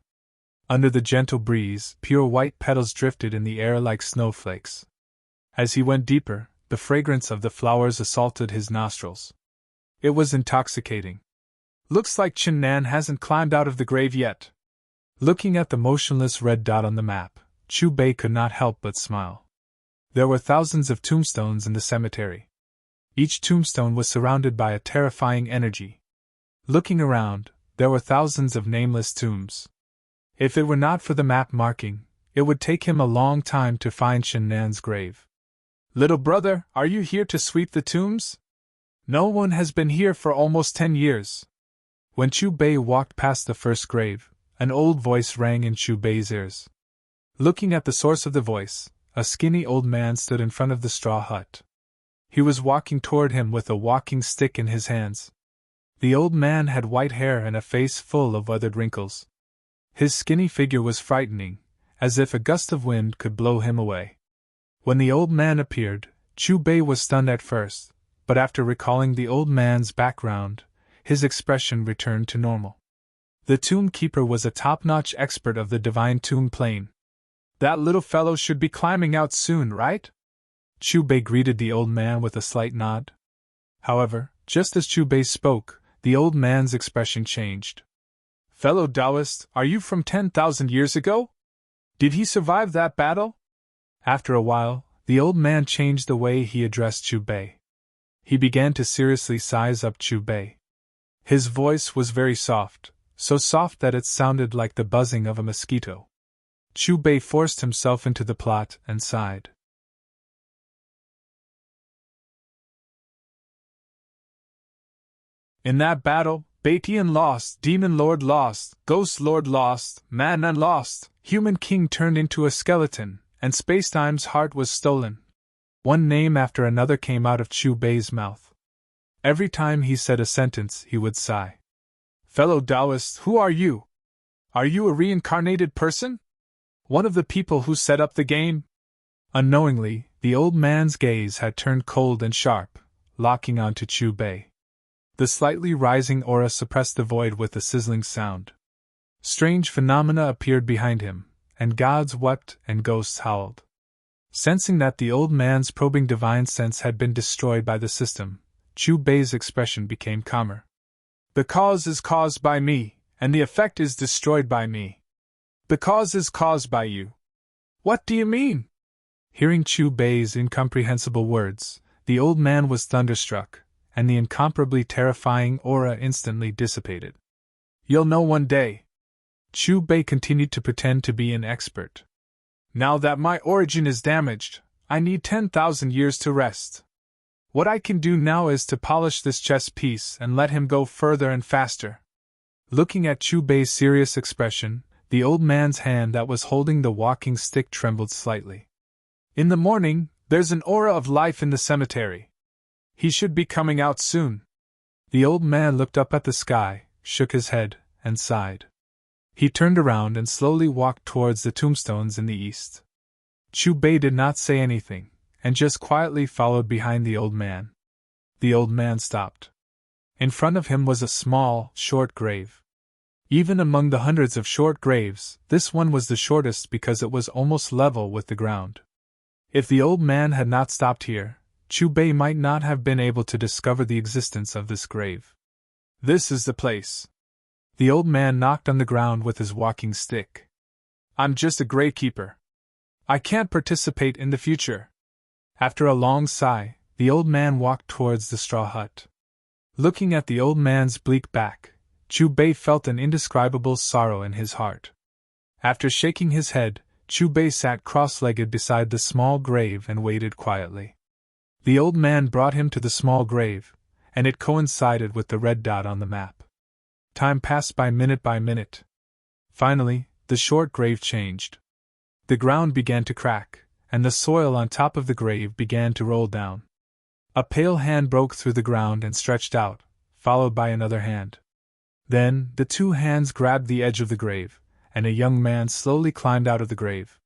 Under the gentle breeze, pure white petals drifted in the air like snowflakes. As he went deeper, the fragrance of the flowers assaulted his nostrils. It was intoxicating. Looks like Qinan hasn't climbed out of the grave yet. Looking at the motionless red dot on the map, Chu Bei could not help but smile. There were thousands of tombstones in the cemetery. Each tombstone was surrounded by a terrifying energy. Looking around, there were thousands of nameless tombs. If it were not for the map marking, it would take him a long time to find Shen Nan's grave. "Little brother, are you here to sweep the tombs?" "No one has been here for almost 10 years. When Chu Bei walked past the first grave, an old voice rang in Chu Bei's ears. Looking at the source of the voice, a skinny old man stood in front of the straw hut. He was walking toward him with a walking stick in his hands. The old man had white hair and a face full of weathered wrinkles. His skinny figure was frightening, as if a gust of wind could blow him away. When the old man appeared, Chu Bei was stunned at first, but after recalling the old man's background, his expression returned to normal. The tomb keeper was a top-notch expert of the divine tomb plane. "That little fellow should be climbing out soon, right?" Chu Bei greeted the old man with a slight nod. However, just as Chu Bei spoke, the old man's expression changed. "Fellow Taoist, are you from 10,000 years ago? Did he survive that battle?" After a while, the old man changed the way he addressed Chu Bei. He began to seriously size up Chu Bei. His voice was very soft, so soft that it sounded like the buzzing of a mosquito. Chu Bei forced himself into the plot and sighed. "In that battle, Baitian lost, Demon Lord lost, Ghost Lord lost, Man and lost, Human King turned into a skeleton, and Spacetime's heart was stolen." One name after another came out of Chu Bei's mouth. Every time he said a sentence, he would sigh. "Fellow Taoist, who are you? Are you a reincarnated person? One of the people who set up the game?" Unknowingly, the old man's gaze had turned cold and sharp, locking onto Chu Bei. The slightly rising aura suppressed the void with a sizzling sound. Strange phenomena appeared behind him, and gods wept and ghosts howled. Sensing that the old man's probing divine sense had been destroyed by the system, Chu Bei's expression became calmer. "The cause is caused by me, and the effect is destroyed by me. The cause is caused by you." "What do you mean?" Hearing Chu Bei's incomprehensible words, the old man was thunderstruck, and the incomparably terrifying aura instantly dissipated. "You'll know one day." Chu Bei continued to pretend to be an expert. "Now that my origin is damaged, I need 10,000 years to rest. What I can do now is to polish this chess piece and let him go further and faster." Looking at Chu Bei's serious expression, the old man's hand that was holding the walking stick trembled slightly. "In the morning, there's an aura of life in the cemetery. He should be coming out soon." The old man looked up at the sky, shook his head, and sighed. He turned around and slowly walked towards the tombstones in the east. Chu Bei did not say anything, and just quietly followed behind the old man. The old man stopped. In front of him was a small, short grave. Even among the hundreds of short graves, this one was the shortest because it was almost level with the ground. If the old man had not stopped here, Chu Bei might not have been able to discover the existence of this grave. "This is the place." The old man knocked on the ground with his walking stick. "I'm just a gravekeeper. I can't participate in the future." After a long sigh, the old man walked towards the straw hut. Looking at the old man's bleak back, Chu Bei felt an indescribable sorrow in his heart. After shaking his head, Chu Bei sat cross-legged beside the small grave and waited quietly. The old man brought him to the small grave, and it coincided with the red dot on the map. Time passed by minute. Finally, the short grave changed. The ground began to crack, and the soil on top of the grave began to roll down. A pale hand broke through the ground and stretched out, followed by another hand. Then, the two hands grabbed the edge of the grave, and a young man slowly climbed out of the grave.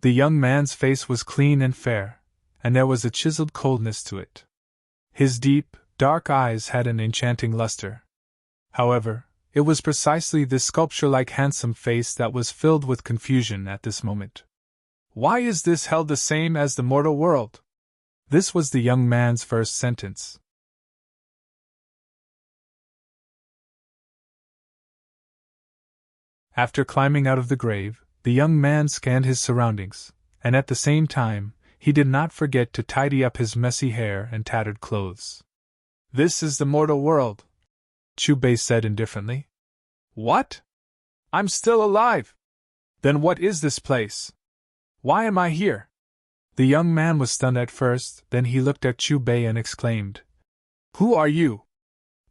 The young man's face was clean and fair, and there was a chiseled coldness to it. His deep, dark eyes had an enchanting luster. However, it was precisely this sculpture-like handsome face that was filled with confusion at this moment. "Why is this hell the same as the mortal world?" This was the young man's first sentence. After climbing out of the grave, the young man scanned his surroundings, and at the same time, he did not forget to tidy up his messy hair and tattered clothes. "This is the mortal world," Chubei said indifferently. "What? I'm still alive! Then what is this place? Why am I here?" The young man was stunned at first, then he looked at Chubei and exclaimed, "Who are you?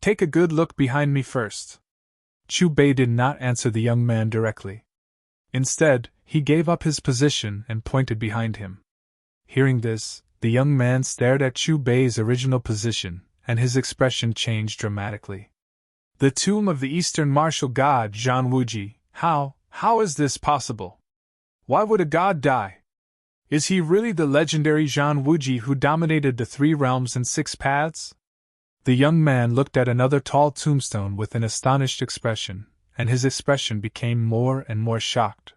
Take a good look behind me first." Chubei did not answer the young man directly. Instead, he gave up his position and pointed behind him. Hearing this, the young man stared at Chubei's original position, and his expression changed dramatically. "The tomb of the Eastern martial god Zhang Wuji. How is this possible? Why would a god die? Is he really the legendary Zhang Wuji who dominated the 3 realms and 6 paths?" The young man looked at another tall tombstone with an astonished expression, and his expression became more and more shocked.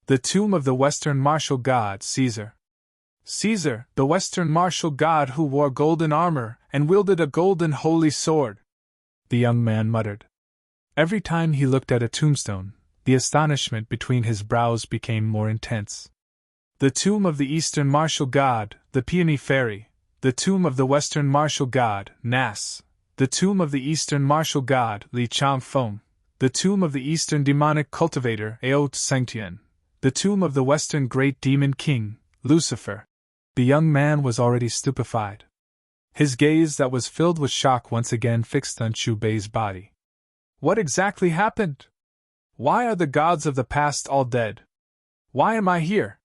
"The tomb of the Western martial god Caesar. Caesar, the Western martial god who wore golden armor and wielded a golden holy sword," the young man muttered. Every time he looked at a tombstone, the astonishment between his brows became more intense. "The tomb of the Eastern martial god, the Peony Fairy. The tomb of the Western martial god, Nas. The tomb of the Eastern martial god, Li Changfeng. The tomb of the Eastern demonic cultivator, Ao Tsengtian. The tomb of the Western great demon king, Lucifer." The young man was already stupefied. His gaze that was filled with shock once again fixed on Chubei's body. "What exactly happened? Why are the gods of the past all dead? Why am I here?"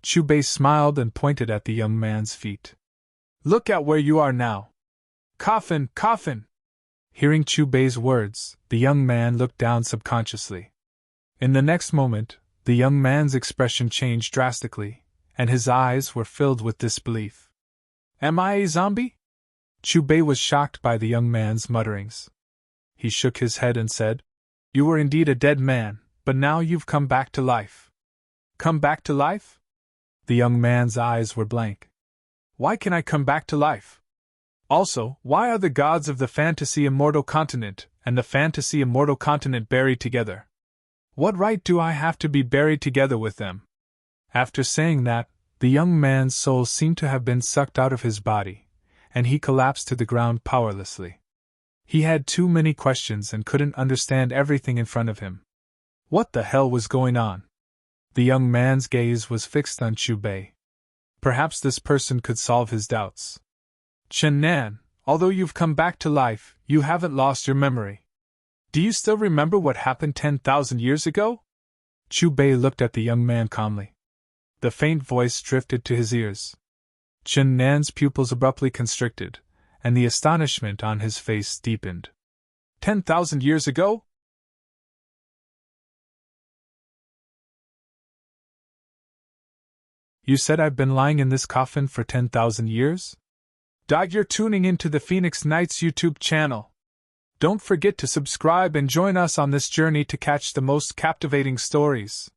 Chubei smiled and pointed at the young man's feet. "Look at where you are now. Coffin, coffin!" Hearing Chubei's words, the young man looked down subconsciously. In the next moment, the young man's expression changed drastically, and his eyes were filled with disbelief. "Am I a zombie?" Chubei was shocked by the young man's mutterings. He shook his head and said, "You were indeed a dead man, but now you've come back to life." "Come back to life?" The young man's eyes were blank. "Why can I come back to life? Also, why are the gods of the fantasy immortal continent and the fantasy immortal continent buried together? What right do I have to be buried together with them?" After saying that, the young man's soul seemed to have been sucked out of his body, and he collapsed to the ground powerlessly. He had too many questions and couldn't understand everything in front of him. What the hell was going on? The young man's gaze was fixed on Chubei. Perhaps this person could solve his doubts. "Chen Nan, although you've come back to life, you haven't lost your memory. Do you still remember what happened 10,000 years ago?" Chubei looked at the young man calmly. The faint voice drifted to his ears. Chen Nan's pupils abruptly constricted, and the astonishment on his face deepened. 10,000 years ago? You said I've been lying in this coffin for 10,000 years? You're tuning into the Phoenix Nights YouTube channel. Don't forget to subscribe and join us on this journey to catch the most captivating stories.